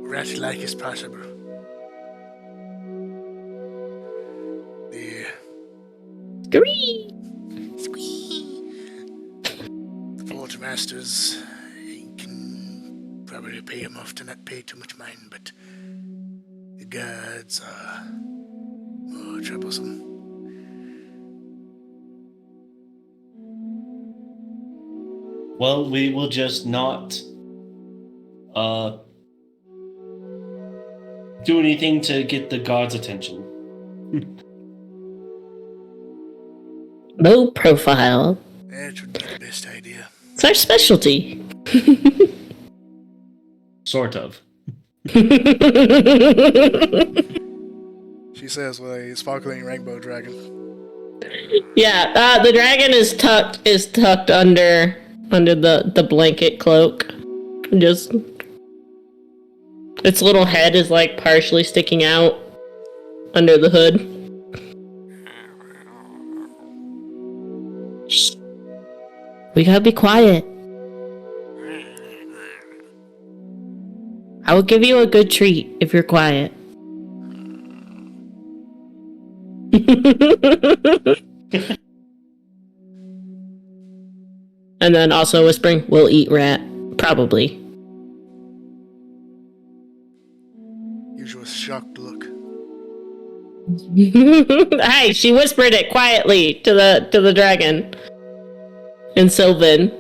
rat-like as possible. The Scree! quartermasters, you can probably pay him off to not pay too much mind, but the guards are more troublesome. Well, we will just not do anything to get the guards' attention. Low profile. That would be the best idea. It's our specialty. Sort of. She says with a sparkling rainbow dragon. Yeah, the dragon is tucked under the blanket cloak. Just its little head is like partially sticking out under the hood. Shh. We gotta be quiet. I will give you a good treat if you're quiet. And then also whispering, we'll eat rat. Probably. Usual shocked look. Hey, she whispered it quietly to the dragon. In Sylvan.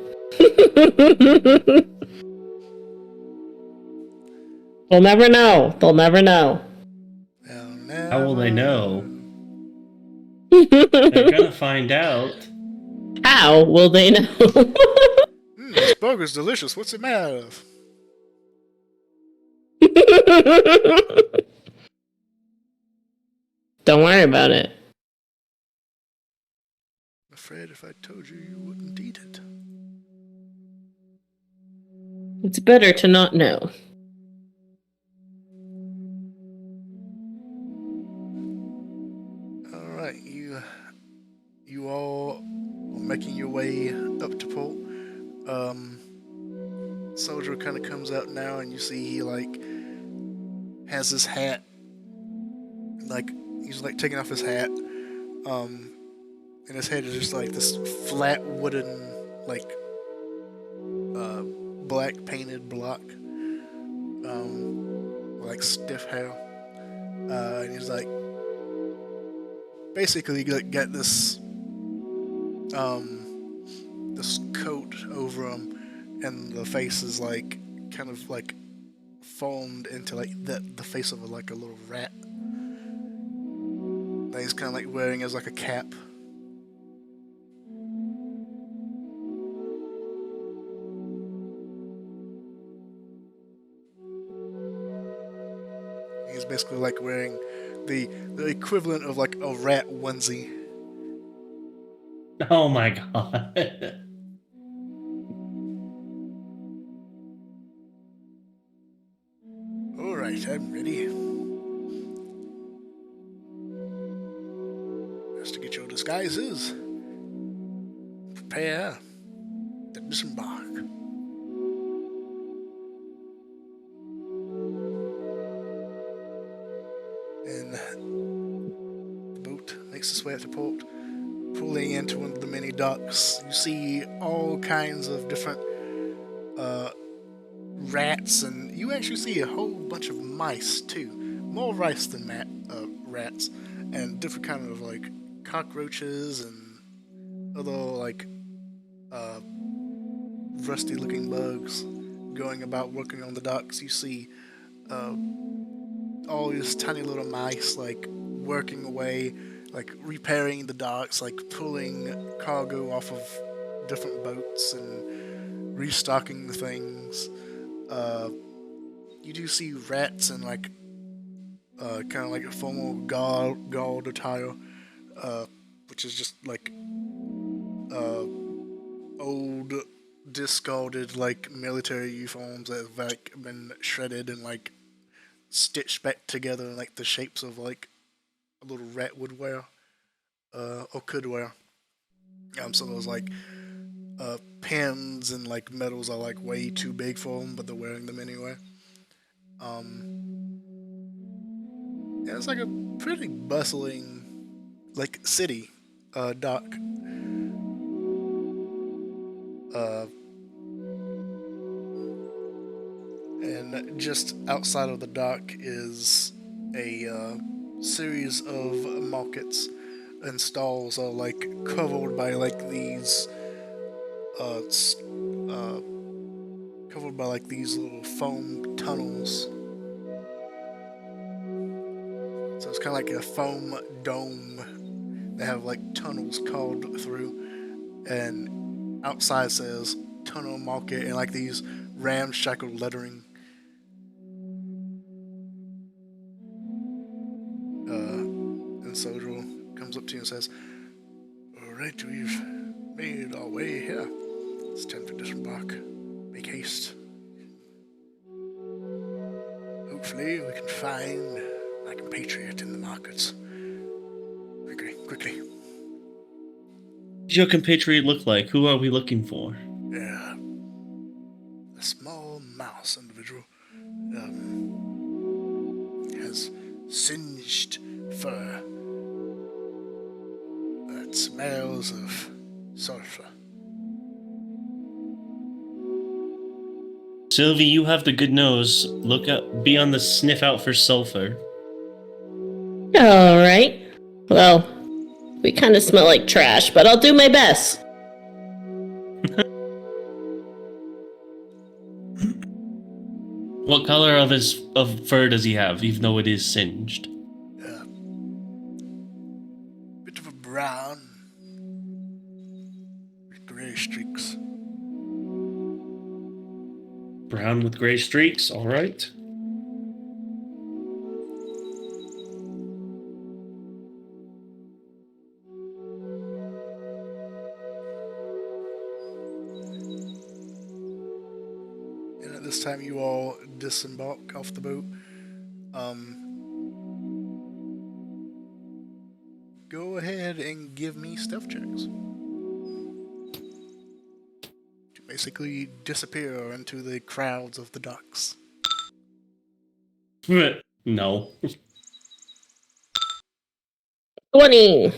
They'll never know. They'll never know. How will they know? They're gonna find out. How will they know? This burger's delicious. What's it made out of? Don't worry about it. I'm afraid if I told you, you wouldn't eat it. It's better to not know. Alright, you all are making your way up to port. Soldier kind of comes out now, and you see he like has his hat, like he's like taking off his hat, and his head is just like this flat wooden like black painted block, like stiff hair, and he's like basically got this this coat over him, and the face is like kind of like formed into like the face of like a little rat that he's kind of like wearing as like a cap. He's basically like wearing the equivalent of like a rat onesie. Oh my god. Alright, I'm ready. Just to get your disguises. Prepare to disembark. And the boat makes its way up to port, pulling into one of the many docks. You see all kinds of different rats, and you actually see a whole bunch of mice too. More mice than rats, and different kind of like cockroaches and other like rusty looking bugs going about working on the docks, you see all these tiny little mice like working away, like repairing the docks, like pulling cargo off of different boats and restocking the things. You do see rats and like kind of like a formal guard attire, which is just like old discarded like military uniforms that have like been shredded and like stitched back together in like the shapes of like a little rat would wear, or could wear. So those like pins and like medals are like way too big for them, but they're wearing them anyway. Yeah, it's like a pretty bustling like city dock. And just outside of the dock is a series of markets and stalls are like covered by like these covered by like these little foam tunnels. So it's kind of like a foam dome that have like tunnels carved through, and outside says Tunnel Market and like these ramshackle lettering. And Sodril comes up to you and says, "Alright, we've made our way here. It's time to disembark. Make haste. Hopefully we can find my compatriot in the markets. Quickly. What does your compatriot look like? Who are we looking for? Yeah. A small mouse individual. Has singed fur that smells of sulfur." Sylvie, you have the good nose. Be on the sniff out for sulfur. Alright. Well, we kind of smell like trash, but I'll do my best. What color of fur does he have, even though it is singed? Bit of a brown with grey streaks. Brown with gray streaks, alright. And at this time you all disembark off the boat. Go ahead and give me stealth checks. To basically disappear into the crowds of the docks. No. 20.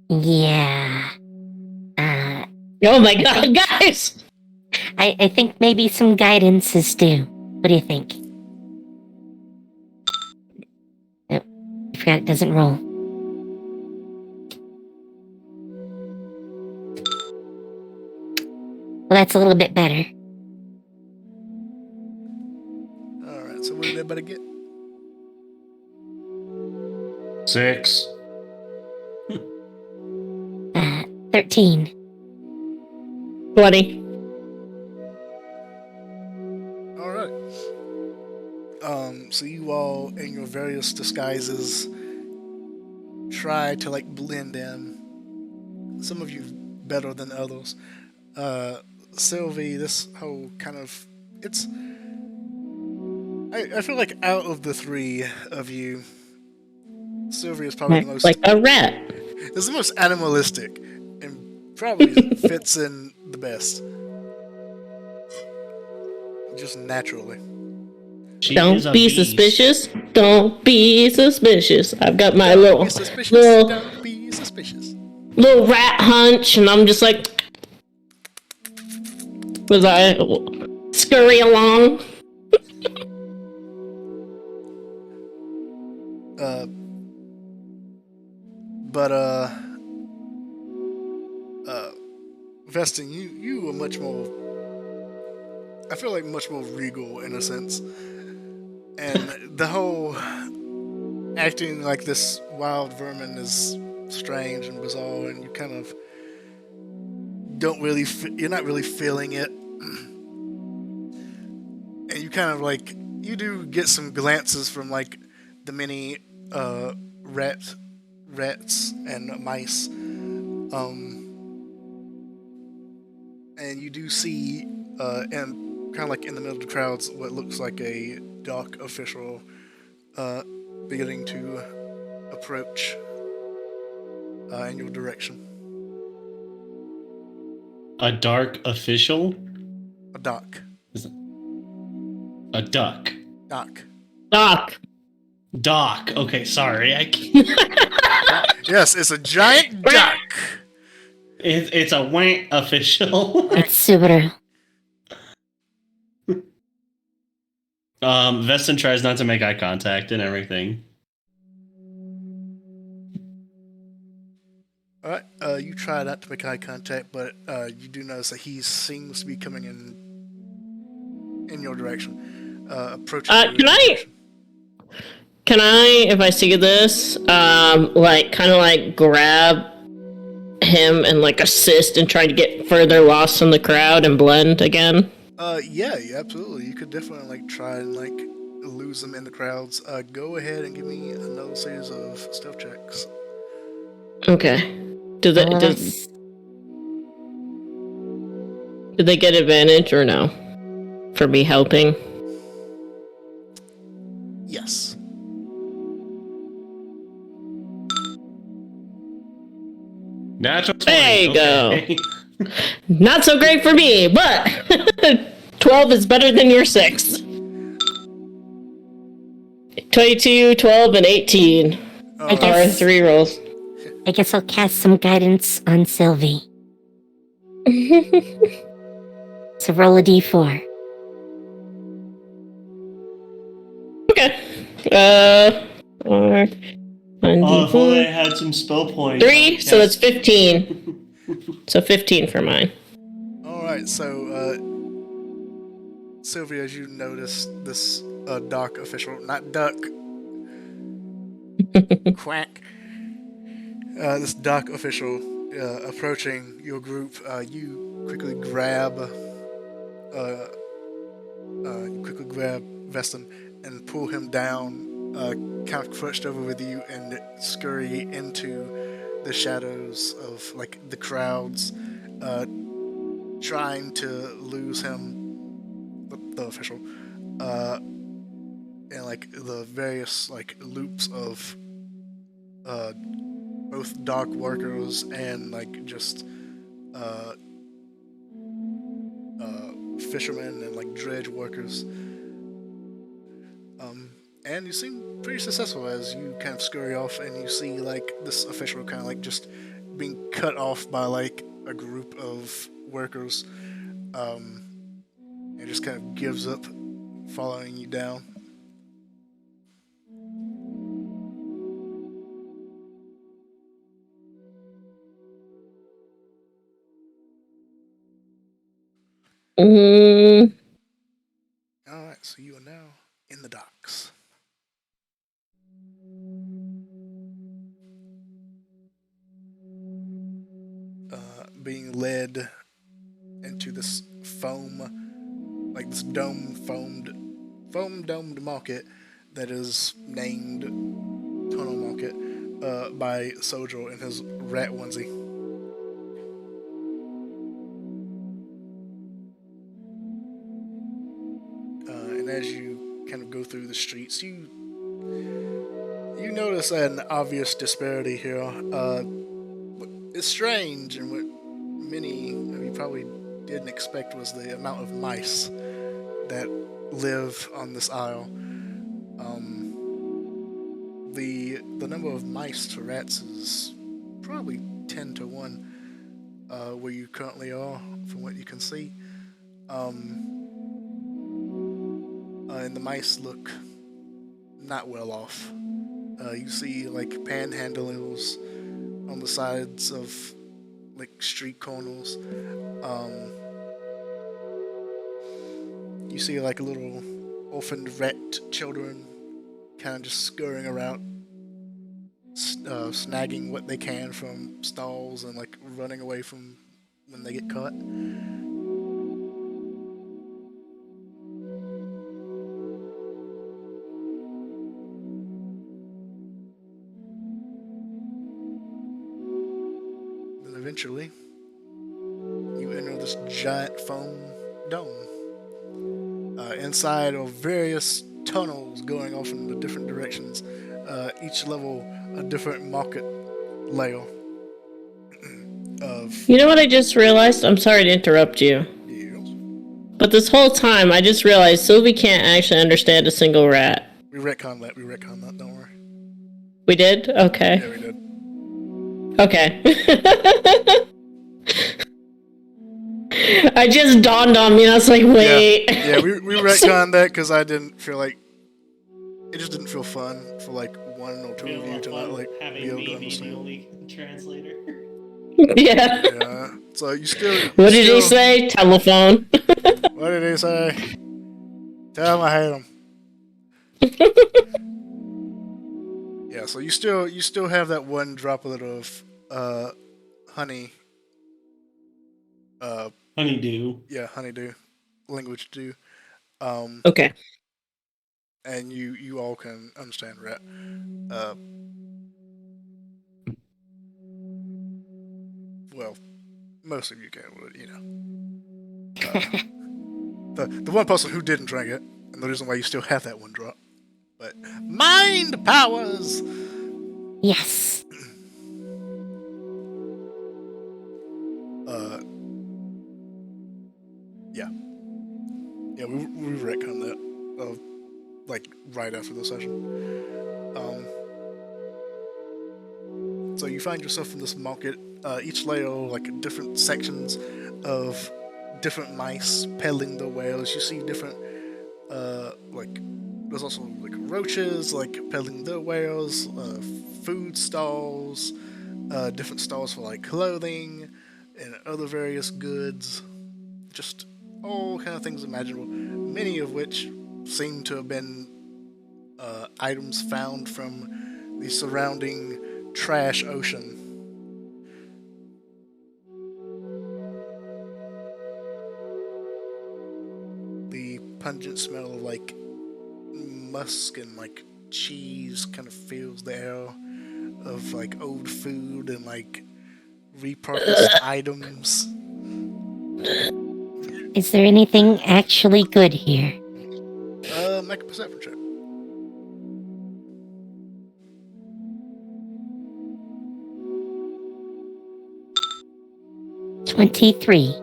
Yeah. Oh my god, guys! I think maybe some guidance is due. What do you think? Oh, I forgot it doesn't roll. Well, that's a little bit better. Alright, so what did everybody get? 6. 13. 20. Alright. So you all, in your various disguises, try to like blend in. Some of you better than others. Sylvie, this whole kind of it's I feel like out of the three of you, Sylvie is probably the most Like a rat. is the most animalistic and probably fits in the best. Just naturally. She is Don't a be beast. suspicious. Don't be suspicious. I've got my Don't little be suspicious. little Don't be suspicious. little rat hunch, and I'm just like, as I scurry along. Vestin, you are much more. I feel like much more regal in a sense, and the whole acting like this wild vermin is strange and bizarre, and you kind of don't really. You're not really feeling it, and you kind of like you do get some glances from like the many rats and mice. And you do see, and kind of like in the middle of the crowds, what looks like a dock official beginning to approach in your direction. A dark official? A dock. A duck. Dock. Doc. Doc. Okay, sorry. I can't. Yes, it's a giant dock. It's a wank official. That's Subaru. Vestin tries not to make eye contact and everything. Alright, you try not to make eye contact, but you do notice that he seems to be coming in your direction. Approaching your direction. Can I, if I see this, like, kind of like grab him and like assist and try to get further lost in the crowd and blend again? Yeah, absolutely. You could definitely like try and like lose them in the crowds. Go ahead and give me another series of stealth checks. Okay. Do they Let's- do they get advantage or no? For me helping? Yes. Natural 20. There you Okay. Not so great for me, but 12 is better than your 6. 22, 12, and 18 I are guess 3 rolls. I guess I'll cast some guidance on Sylvie. So roll a d4. Okay. 4, Oh, if only I had some spell points. 3, so that's 15. So 15 for mine. Alright, so Sylvia, as you notice this dock official, not duck, quack, this dock official approaching your group, you quickly grab Veston and pull him down, kind of crouched over with you, and scurry into the shadows of like the crowds, trying to lose him, the official, and like the various like loops of both dock workers and like just fishermen and like dredge workers. And you seem pretty successful as you kind of scurry off, and you see like this official kind of like just being cut off by like a group of workers, and just kind of gives up following you down. Alright, so you are now in the docks. Being led into this foam, like this foam domed market that is named Tunnel Market by Sojo in his rat onesie. And as you kind of go through the streets, you notice an obvious disparity here. It's strange, and what many of you probably didn't expect was the amount of mice that live on this isle. The number of mice to rats is probably 10 to 1 where you currently are, from what you can see. And the mice look not well off. You see like panhandlers on the sides of like street corners. You see like little orphaned rat children kind of just scurrying around, snagging what they can from stalls and like running away from when they get caught. Then eventually, you enter this giant foam dome. Inside are various tunnels going off in the different directions. Each level a different market layer of. You know what I just realized? I'm sorry to interrupt you. But this whole time, I just realized Sylvie can't actually understand a single rat. We retconned that, don't worry. We did? Okay. Yeah, we did. Okay. I just dawned on me and I was like, wait. Yeah, we retconned that because I didn't feel like... It just didn't feel fun for like one or two of you to not like be able to understand. The only translator. Yeah. Yeah. So you still... What did he say? Telephone. What did he say? Tell him I hate him. Yeah, so you still have that one droplet of honey. Honeydew. Yeah, honeydew. Language dew. Okay. And you all can understand rat. Well, most of you can, but you know. The one person who didn't drink it, and the reason why you still have that one drop. But mind powers! Yes. Yeah, we retconned that, like right after the session. So you find yourself in this market. Each layer, like different sections of different mice peddling their wares. You see different, like there's also like roaches, like peddling their wares. Food stalls, different stalls for like clothing and other various goods. Just all kind of things imaginable, many of which seem to have been items found from the surrounding trash ocean. The pungent smell of like musk and like cheese kind of fills the air of like old food and like repurposed items. Is there anything actually good here? Make a perception check. 23.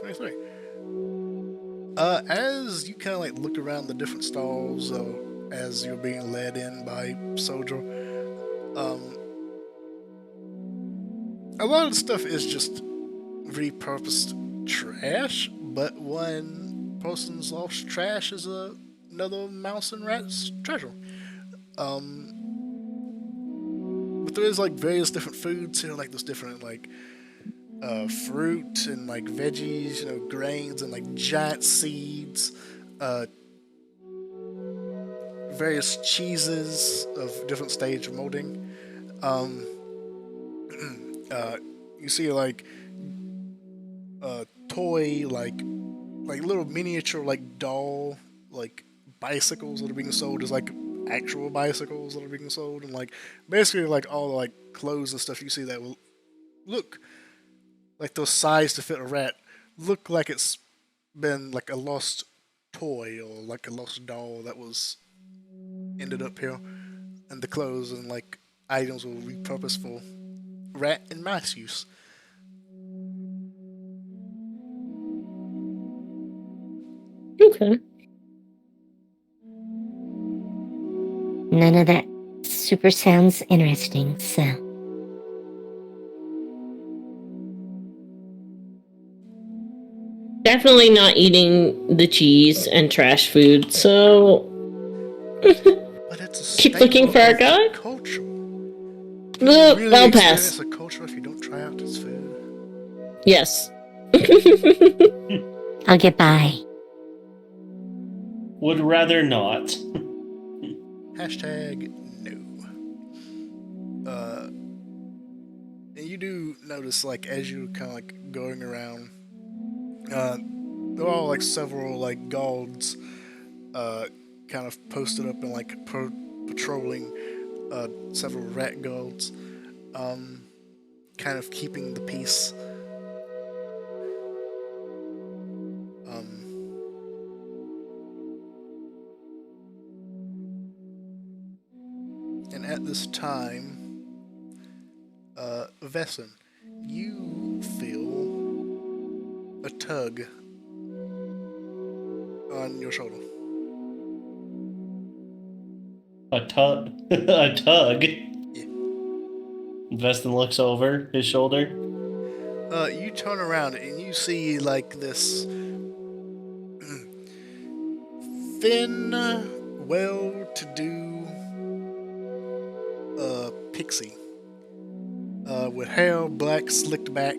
23. As you kind of like look around the different stalls, as you're being led in by Soldier, a lot of the stuff is just repurposed trash, but one person's lost trash is another mouse and rat's treasure. But there is like various different foods here, like there's different like fruit and like veggies, you know, grains and like giant seeds, various cheeses of different stage of molding. You see like toy like little miniature like doll like bicycles that are being sold as like actual bicycles that are being sold, and like basically like all the like clothes and stuff you see that will look like those sized to fit a rat, look like it's been like a lost toy or like a lost doll that was ended up here, and the clothes and like items were repurposed for rat and mouse use. Okay. None of that super sounds interesting, so. Definitely not eating the cheese and trash food, so But it's a keep looking for our guy. culture. Really I'll experience pass. the culture if you don't try out its food. Yes. I'll get by. Would rather not. Hashtag no. And you do notice, like, as you're kind of like going around, there are like several like guards, kind of posted up and like patrolling, several rat guards, kind of keeping the peace. And at this time, Vesson, you feel a tug on your shoulder. A tug. A tug. Yeah. Veston looks over his shoulder. You turn around and you see like this thin, well-to-do pixie, with hair black, slicked back,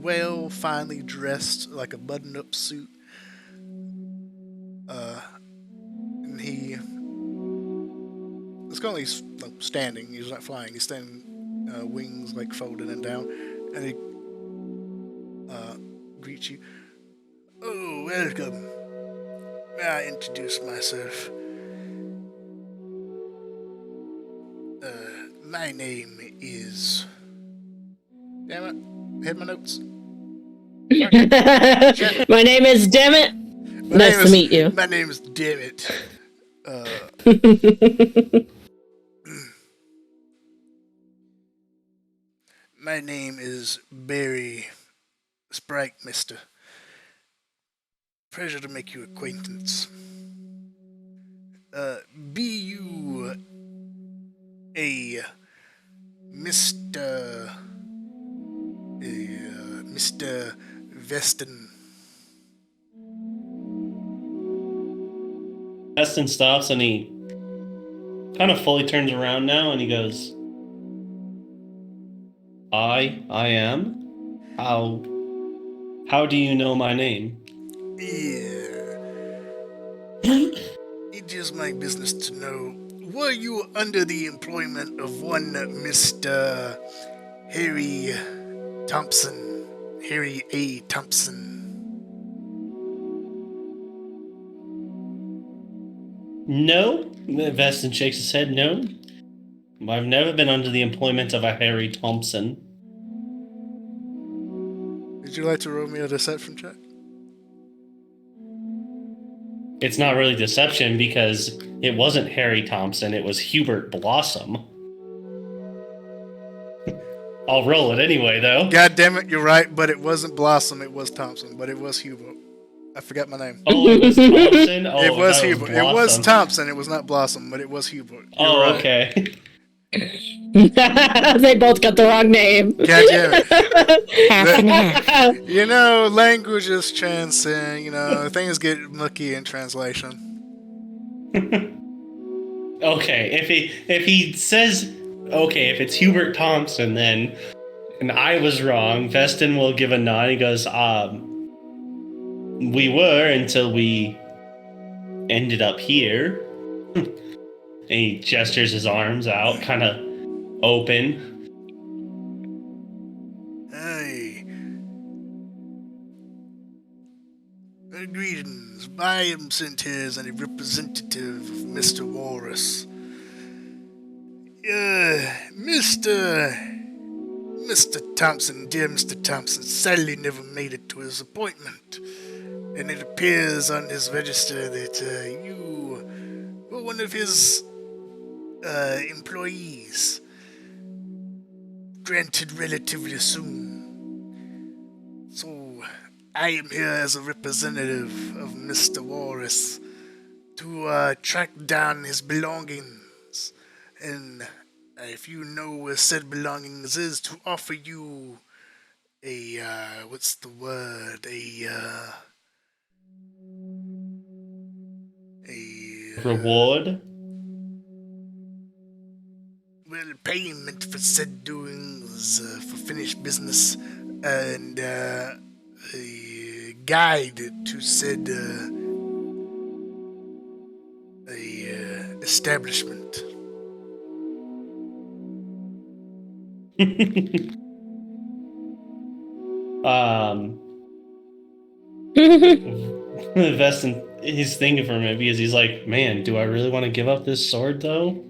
well, finely dressed, like a button-up suit. And he is currently standing. He's not flying. He's standing, wings like folded and down, and he greets you. Oh, welcome. May I introduce myself? My name is... Damn it. Hit my notes. My name is Dammit. Nice to meet you. My name is Dammit. My name is Barry Sprite Mister. Pleasure to make your acquaintance. Be you a Mr. Mr. Veston? Veston stops and he kind of fully turns around now and he goes, I am? How do you know my name? Yeah. It is my business to know. Were you under the employment of one Mr. Harry Thompson? Harry A. Thompson? No. Veston shakes his head. No. I've never been under the employment of a Harry Thompson. Would you like to roll me a deception check? It's not really deception because it wasn't Harry Thompson, it was Hubert Blossom. I'll roll it anyway, though. God damn it, you're right, but it wasn't Blossom, it was Thompson, but it was Hubert. I forgot my name. Oh, it was Thompson? Oh, It was I thought Hubert. It was Blossom. Thompson, it was not Blossom, but it was Hubert. You're Oh, right. okay. They both got the wrong name. God damn it. Half and half. You know, languages transcend, things get mucky in translation. Okay, if he says, okay, if it's Hubert Thompson, then, and I was wrong, Veston will give a nod. He goes, we were until we ended up here. And he gestures his arms out, kind of open. Hey. Greetings. I am sent here as a representative of Mr. Walrus. Mr. Thompson, dear Mr. Thompson, sadly never made it to his appointment. And it appears on his register that you were one of his employees. Granted relatively soon. So, I am here as a representative of Mr. Walrus to track down his belongings. And if you know where said belongings is, to offer you a, what's the word? Reward? payment for said doings, for finished business, and a guide to said establishment. Veston, he's thinking for a minute because he's like, man, do I really want to give up this sword though?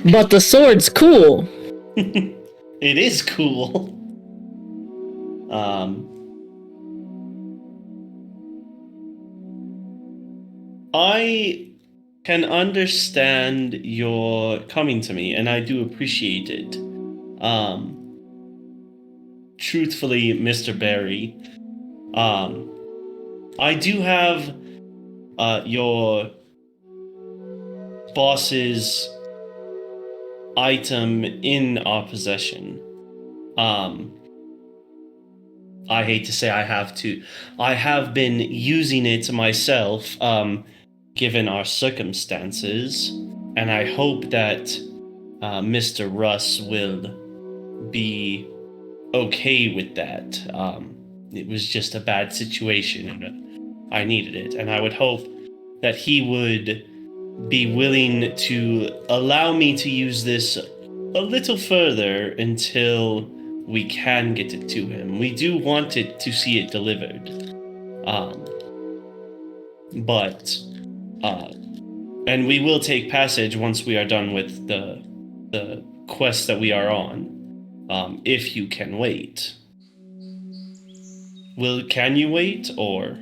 But the sword's cool. It is cool. I can understand your coming to me, and I do appreciate it. Truthfully, Mr. Barry, I do have your boss's item in our possession. I hate to say I have been using it myself, given our circumstances, and I hope that Mr. Russ will be okay with that. It was just a bad situation, and I needed it, and I would hope that he would be willing to allow me to use this a little further until we can get it to him. We do want it to see it delivered. And we will take passage once we are done with the quest that we are on. If you can wait. Can you wait, or?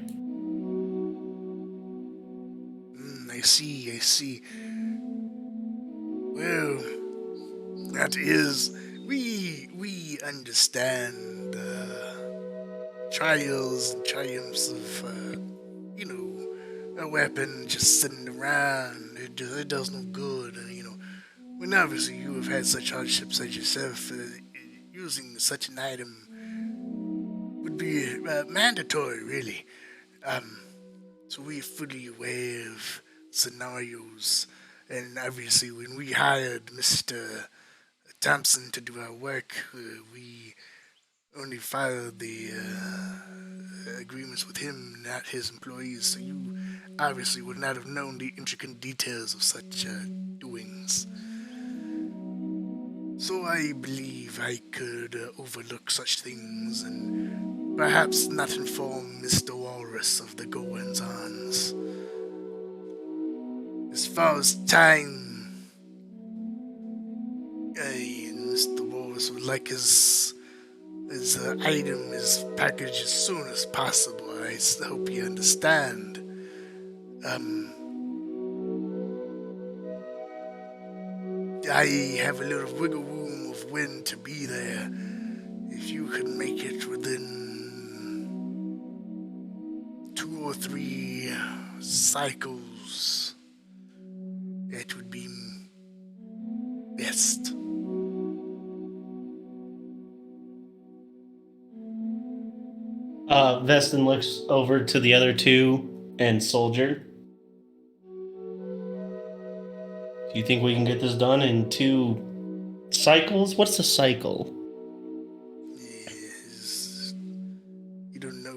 I see. Well, that is, we understand trials and triumphs of, a weapon just sitting around. It does no good, when obviously you have had such hardships as yourself, using such an item would be mandatory, really. So we're fully aware of scenarios, and obviously when we hired Mr. Thompson to do our work, we only filed the agreements with him, not his employees, so you obviously would not have known the intricate details of such doings. So I believe I could overlook such things and perhaps not inform Mr. Walrus of the goings-ons. As far as time, Mr. Walrus would like his item, his package as soon as possible. I hope you understand. I have a little wiggle room of when to be there. If you could make it within 2 or 3 cycles, it would be best. Veston looks over to the other two and Soldier. Do you think we can get this done in 2 cycles? What's a cycle? Yes. You don't know.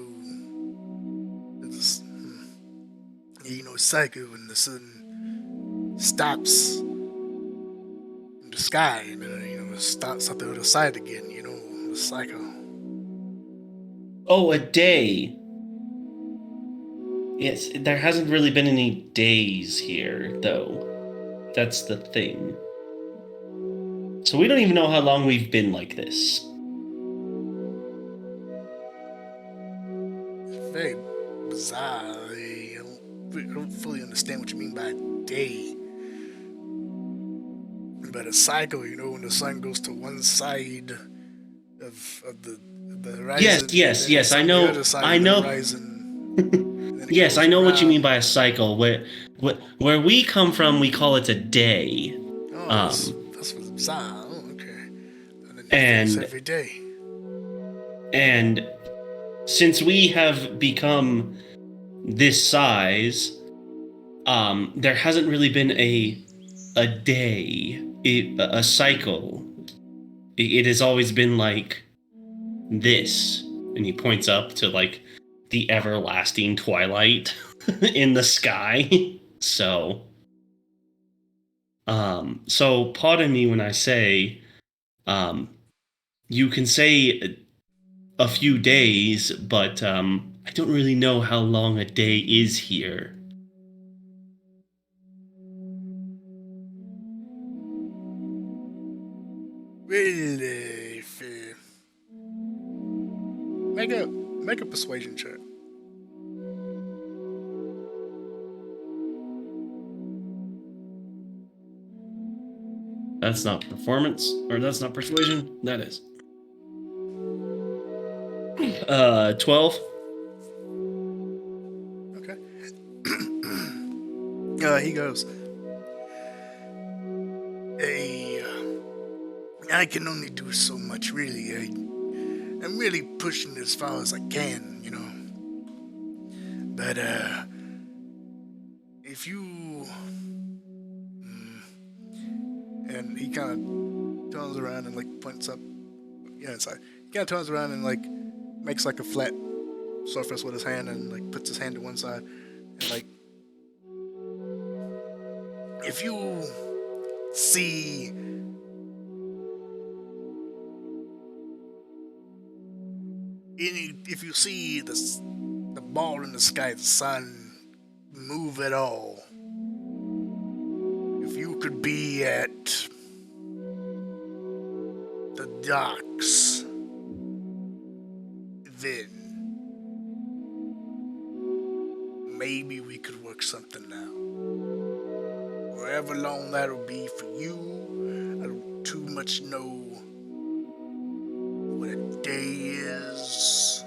Cycle when the sun stops in the sky, and it starts at the other side again, the cycle. Oh, a day. Yes, there hasn't really been any days here, though. That's the thing. So we don't even know how long we've been like this. Very bizarre. I don't fully understand what you mean by day. But a cycle, when the sun goes to one side of the horizon. Yes. I know. Yes, I know what you mean by a cycle. Where we come from, we call it a day. Oh, that's what's bizarre. Oh, okay. And every day. And since we have become this size, there hasn't really been a day, a cycle. It has always been like this, and he points up to like the everlasting twilight in the sky. So pardon me when I say, you can say a few days, but I don't really know how long a day is here. Really, make a persuasion check. That's not performance, or that's not persuasion. That is. 12. Okay. He goes, hey, I can only do so much, really. I'm really pushing as far as I can, you know. But, if you... And he kind of turns around and, like, points up... Yeah, inside. He kind of turns around and, like, makes, like, a flat surface with his hand and, like, puts his hand to one side. And, like... If you see... If you see the ball in the sky, the sun, move at all, if you could be at the docks, then maybe we could work something out. However long that'll be for you, I don't too much know what a day is.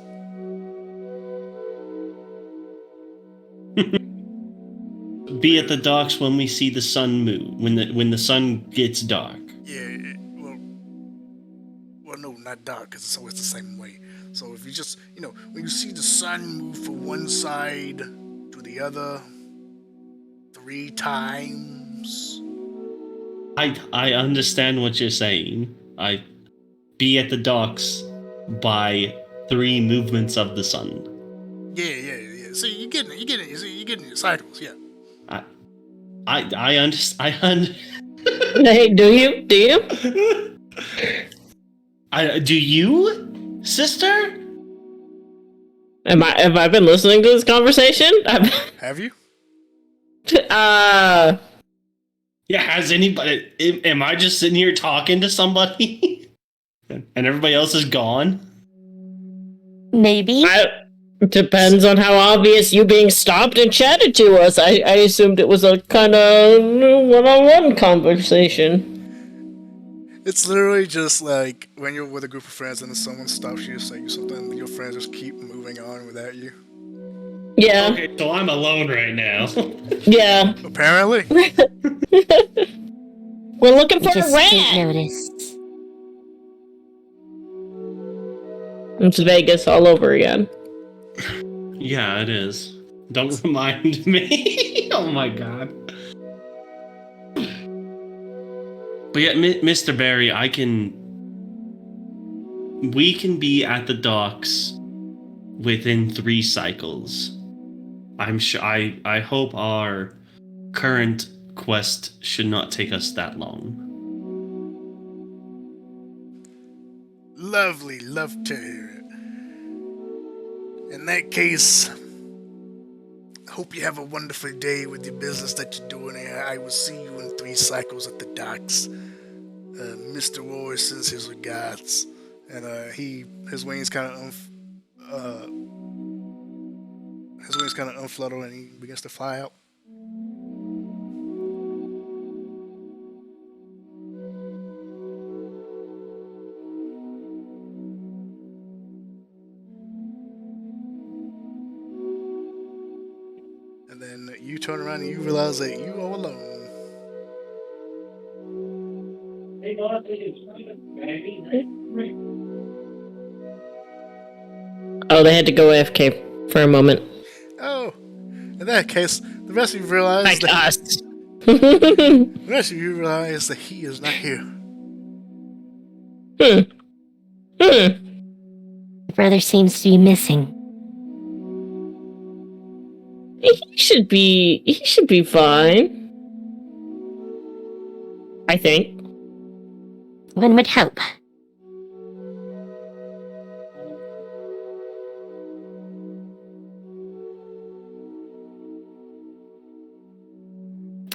Be at the docks when we see the sun move, when the sun gets dark. Yeah, well, no, not dark, because it's always the same way. So if you just, when you see the sun move from one side to the other 3 times. I understand what you're saying. I be at the docks by 3 movements of the sun. Yeah. See, you're getting it. You're getting your cycles, yeah. I understand. Hey, do you? Do you, sister? Have I been listening to this conversation? Have you? Yeah, has anybody... Am I just sitting here talking to somebody? And everybody else is gone? Maybe. Depends on how obvious you being stopped and chatted to us. I assumed it was a kind of one-on-one conversation. It's literally just like when you're with a group of friends and then someone stops you to say you something, and your friends just keep moving on without you. Yeah. Okay, so I'm alone right now. Yeah. Apparently. We're looking for Just a rat. take notice. It's Vegas all over again. Yeah, it is. Don't remind me. Oh my god. But yeah, Mr. Barry, we can be at the docks within 3 cycles. I'm sure. I hope our current quest should not take us that long. Lovely, love to hear it. In that case, I hope you have a wonderful day with your business that you're doing here. I will see you in 3 cycles at the docks. Mr. Roy sends his regards, and his wings kind of unflutter, and he begins to fly out. And then you turn around and you realize that you are alone. Oh, they had to go AFK for a moment. Oh, in that case, The rest of you realize Like that us. the rest of you realize that he is not here. My brother seems to be missing. He should be fine. I think. One would hope.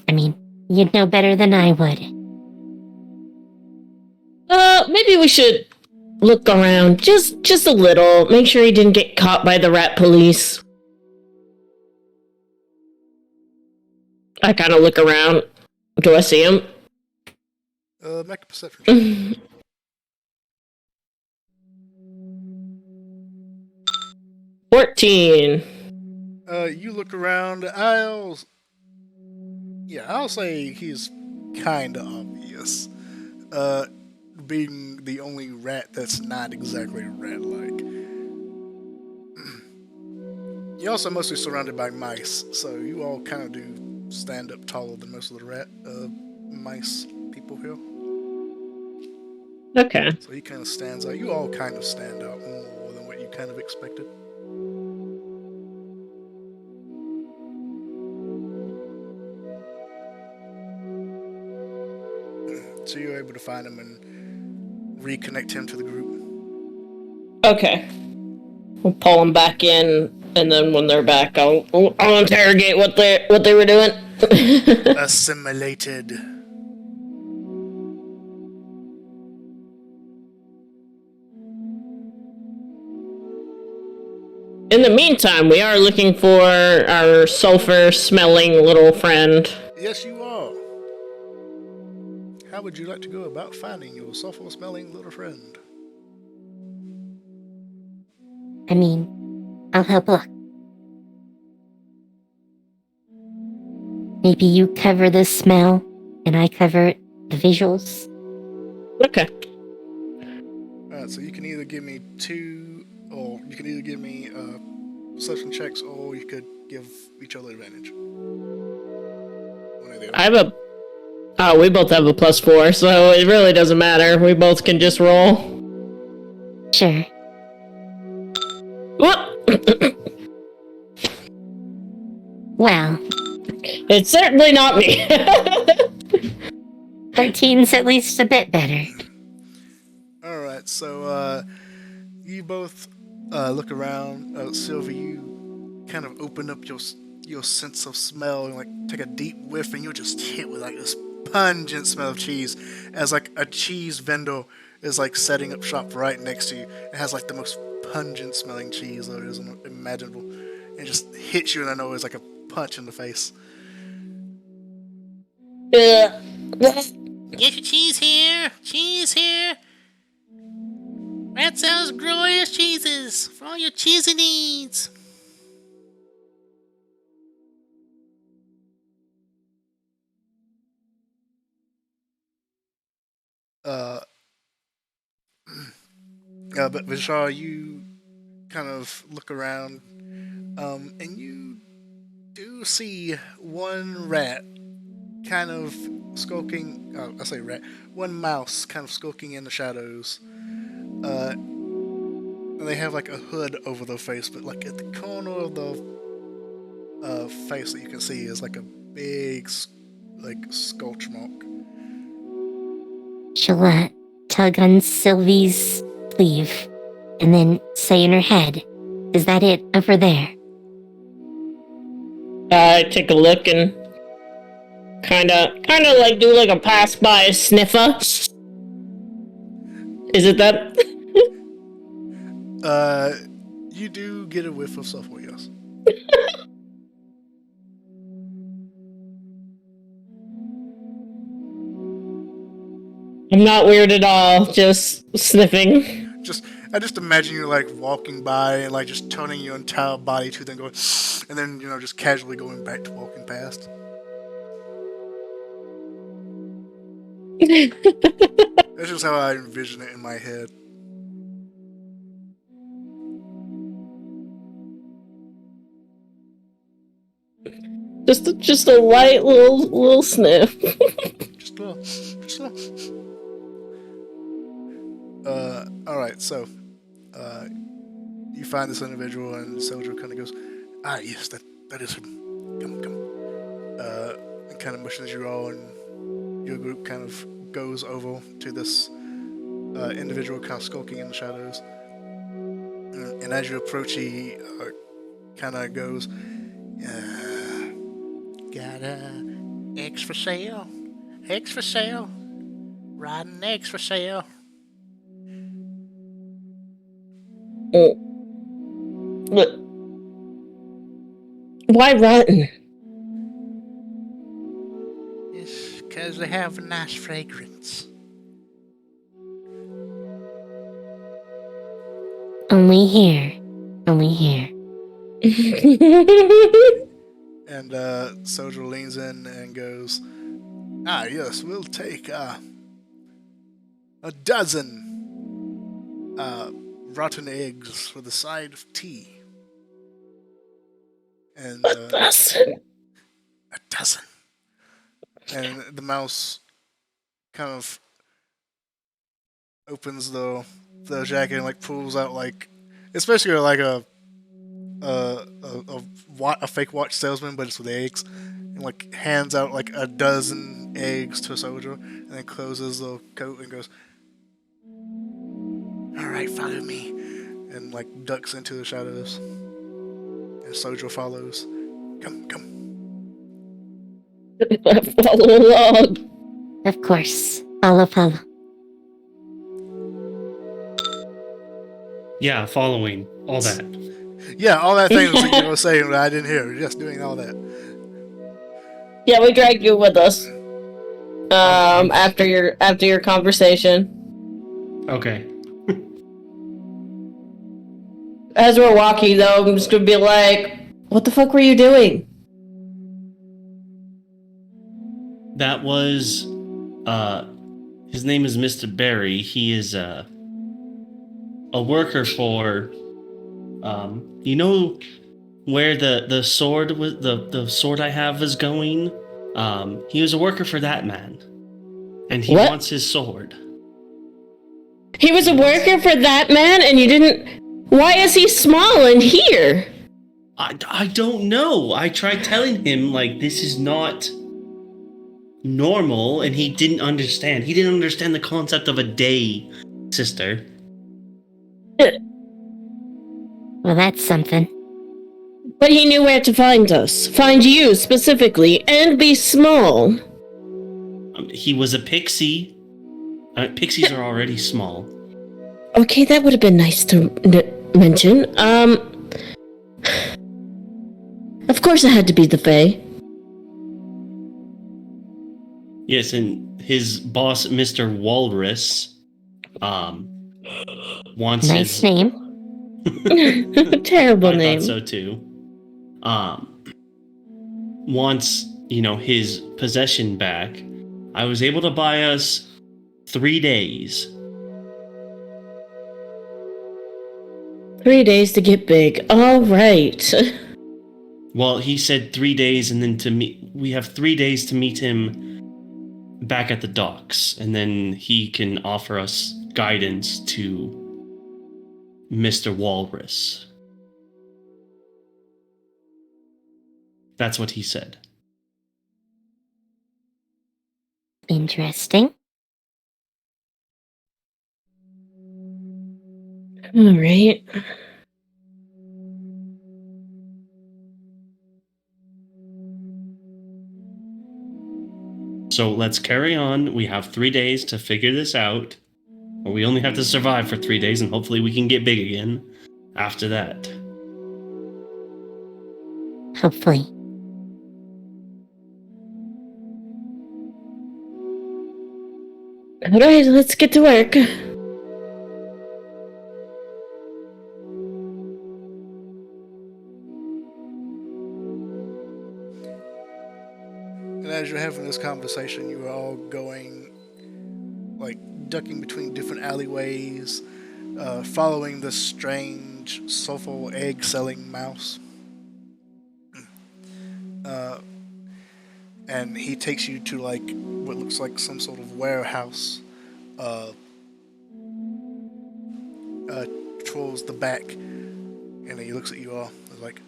I mean, you'd know better than I would. Maybe we should look around just a little. Make sure he didn't get caught by the rat police. I kind of look around. Do I see him? Make a perception check. 14. You look around. I'll say he's kind of obvious. Being the only rat that's not exactly rat-like. You're also mostly surrounded by mice, so you all kind of do stand up taller than most of the mice people here. Okay. So he kind of stands out. You all kind of stand out more than what you kind of expected. So you're able to find him and reconnect him to the group. Okay. We'll pull them back in, and then when they're back, I'll interrogate what they were doing. Assimilated. In the meantime, we are looking for our sulfur-smelling little friend. Yes, you are. How would you like to go about finding your sulfur-smelling little friend? I mean, I'll help look. Maybe you cover the smell, and I cover the visuals. Okay. Alright, so you can either give me perception checks, or you could give each other advantage. One or the other. I have we both have a +4, so it really doesn't matter. We both can just roll. Sure. Whoop! Well, It's certainly not me. 13's at least a bit better. Alright, so you both look around. Sylvie, you kind of open up your sense of smell and like take a deep whiff, and you're just hit with like this pungent smell of cheese as like a cheese vendor is like setting up shop right next to you. It has like the most pungent smelling cheese there is imaginable. It just hits you in the nose like a punch in the face. Yeah. Get your cheese here! Cheese here! Rat sells glorious cheeses for all your cheesy needs! But Vishal, you kind of look around, and you do see one rat kind of skulking. I say rat. One mouse kind of skulking in the shadows. And they have like a hood over their face, but like at the corner of the face that you can see is like a big like scorch mark. She'll tug on Sylvie's sleeve, and then say in her head, "Is that it over there?" I take a look and kind of like do like a pass by sniffer. Is it that? You do get a whiff of sulfur, yes. I'm not weird at all, just sniffing. I just imagine you like walking by and like just toning your entire body to then going, and then just casually going back to walking past. That's just how I envision it in my head. Just a light little sniff. Just a little. Just a little. Alright, so, you find this individual, and the soldier kind of goes, "Ah, yes, that is him. Come. And kind of motions you all, and your group kind of goes over to this individual kind of skulking in the shadows. And as you approach, he kind of goes, Got eggs for sale. Eggs for sale. Rotten eggs for sale. What? Why rotten? It's because they have a nice fragrance. Only here. Only here. and soldier leans in and goes, "Ah, yes, we'll take a dozen rotten eggs with a side of tea." And A dozen. a dozen. And the mouse kind of opens the jacket and like pulls out like it's basically like a fake watch salesman, but it's with eggs, and like hands out like a dozen eggs to a soldier, and then closes the coat and goes, "All right, follow me," and like ducks into the shadows. And soldier follows. Come. Follow along. Of course. Follow. Yeah, following all that. Yeah, all that thing was you were saying that I didn't hear. You're just doing all that. Yeah, we dragged you with us. After your conversation. Okay. As we're walking, though, I'm just gonna be like, "What the fuck were you doing?" That was, his name is Mr. Barry. He is a worker for, you know where the sword was, the sword I have is going? He was a worker for that man. And he What? wants his sword. He was a worker for that man, and you didn't. Why is he small and here? I don't know. I tried telling him, like, this is not normal, and he didn't understand. He didn't understand the concept of a day, sister. Well, that's something. But he knew where to find us. Find you, specifically, and be small. He was a pixie. Pixies are already small. Okay, that would have been nice to mention. Of course it had to be the Fae. Yes, and his boss, Mr. Walrus, wants Nice his... name. Terrible I name. thought so too. Wants, his possession back. I was able to buy us 3 days. 3 days to get big. All right. Well, he said 3 days, and then we have 3 days to meet him back at the docks, and then he can offer us guidance to Mr. Walrus. That's what he said. Interesting. All right. So let's carry on. We have 3 days to figure this out. Or we only have to survive for 3 days, and hopefully we can get big again after that. Hopefully. All right, let's get to work. And as you're having this conversation, you are all going, like, ducking between different alleyways, following this strange, soulful egg-selling mouse. and he takes you to like what looks like some sort of warehouse. Towards the back, and then he looks at you all. He's like,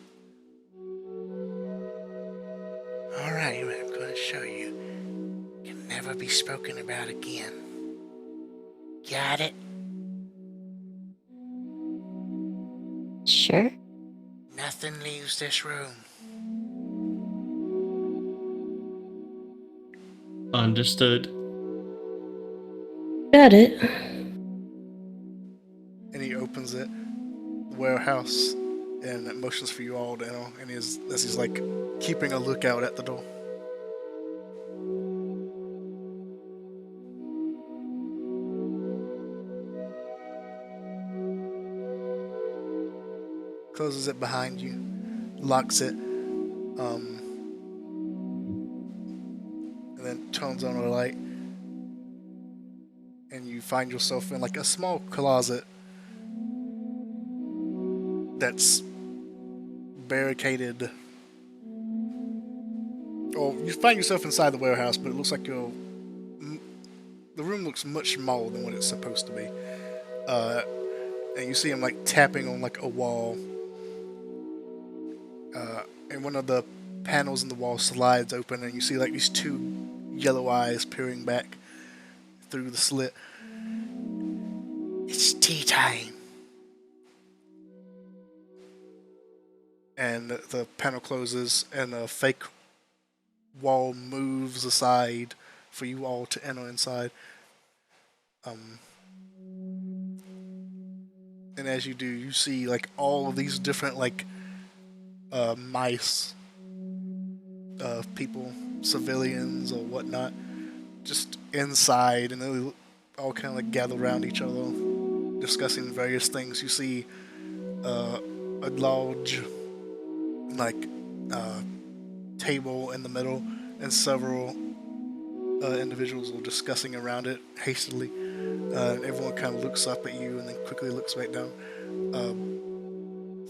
"All right, what I'm going to show you can never be spoken about again. Got it? Sure. Nothing leaves this room." Understood. Got it. And he opens it, the warehouse, and it motions for you all to enter. And as he's like keeping a lookout at the door. Closes it behind you, locks it, and then turns on a light. And you find yourself in like a small closet that's barricaded. Or you find yourself inside the warehouse, but it looks like the room looks much smaller than what it's supposed to be. And you see him like tapping on like a wall. And one of the panels in the wall slides open, and you see like these two yellow eyes peering back through the slit. "It's tea time." And the panel closes, and a fake wall moves aside for you all to enter inside. And as you do, you see like all of these different like mice, people, civilians or whatnot, just inside, and they all kind of like gather around each other, discussing various things. You see a large like table in the middle, and several individuals are discussing around it hastily. Everyone kind of looks up at you and then quickly looks back down.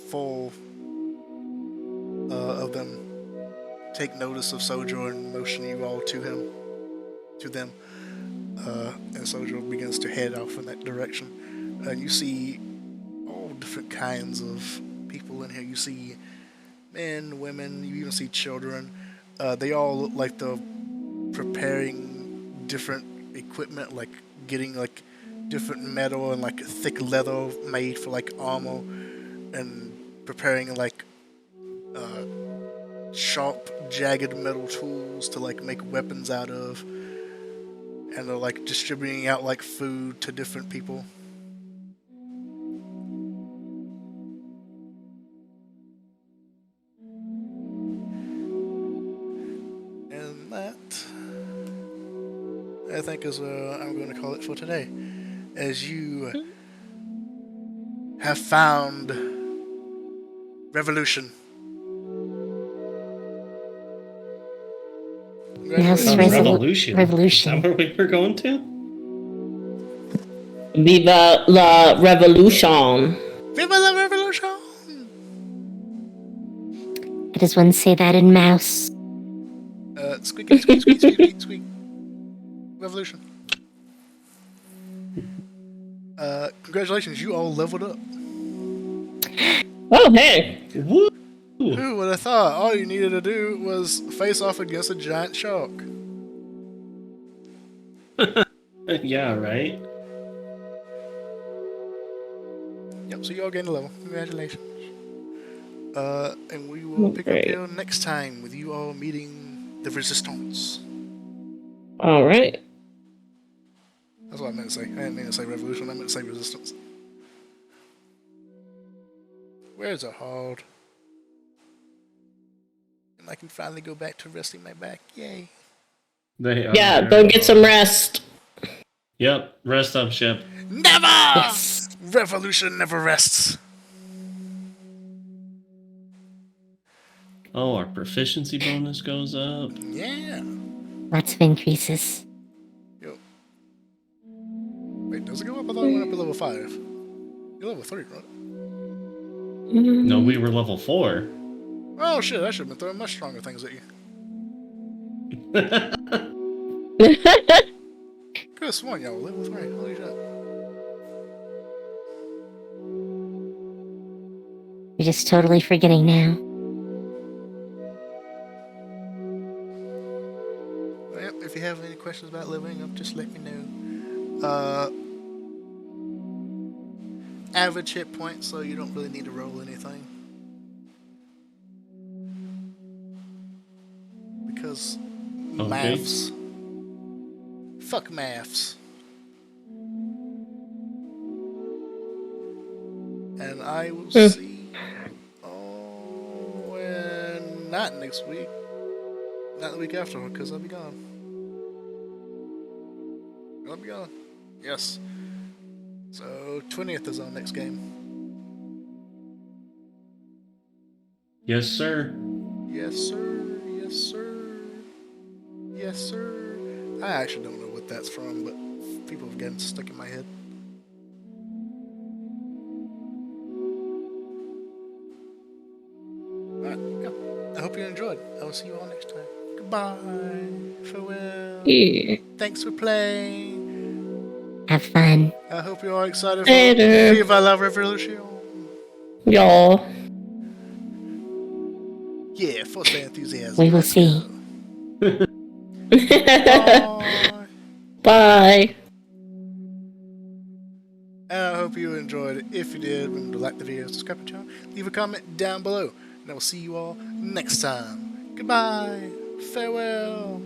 Four of them take notice of Sojo and motion you all to them. And Sojo begins to head off in that direction. And you see all different kinds of people in here. You see men, women, you even see children. They all look like they're preparing different equipment, like getting like different metal and like thick leather made for like armor, and preparing like sharp, jagged metal tools to like make weapons out of. And they're like distributing out like food to different people. And that, I think, is where I'm going to call it for today. As you have found Revolution. Yes, Revolution. Revolution. Is that where we were going to? Viva la revolution. Viva la Revolution! Does one say that in mouse? Squeak, squeak, squeak, squeak, squeak. Revolution. Congratulations, you all leveled up. Oh, hey. Woo! Who would have thought all you needed to do was face off against a giant shark? Yeah, right? Yep, so you all gained a level. Congratulations. And we will pick up Great. here next time with you all meeting the Resistance. All right. That's what I meant to say. I didn't mean to say Revolution, I meant to say Resistance. Where's a hard? And I can finally go back to resting my back. Yay. They are Yeah, very go get some rest. Yep, rest up, ship. Never! Yes. Revolution never rests. Oh, our proficiency bonus goes up. Yeah. Lots of increases. Yep. Wait, does it go up? I thought it went up to level 5. You're level 3, right? No, we were level 4. Oh shit, I should have been throwing much stronger things at you. Could have sworn y'all live with Ray. Holy shit. You're just totally forgetting now. Well, if you have any questions about living up, just let me know. Average hit points, so you don't really need to roll anything. Because Okay. maths. Fuck maths. And I will see. Oh, and not next week. Not the week after, because I'll be gone. I'll be gone. Yes. So 20th is our next game. Yes, sir. Yes, sir. Yes, sir. Yes, sir. I actually don't know what that's from, but people have gotten stuck in my head. Alright, yeah. I hope you enjoyed. I will see you all next time. Goodbye. Farewell. Yeah. Thanks for playing. Have fun. I hope you are excited for Later. Viva la Revolution. Y'all. Yeah, force the enthusiasm. We will Let's see. go. Bye. Bye. And I hope you enjoyed it. If you did, remember to like the video, subscribe to the channel, leave a comment down below. And I will see you all next time. Goodbye. Farewell.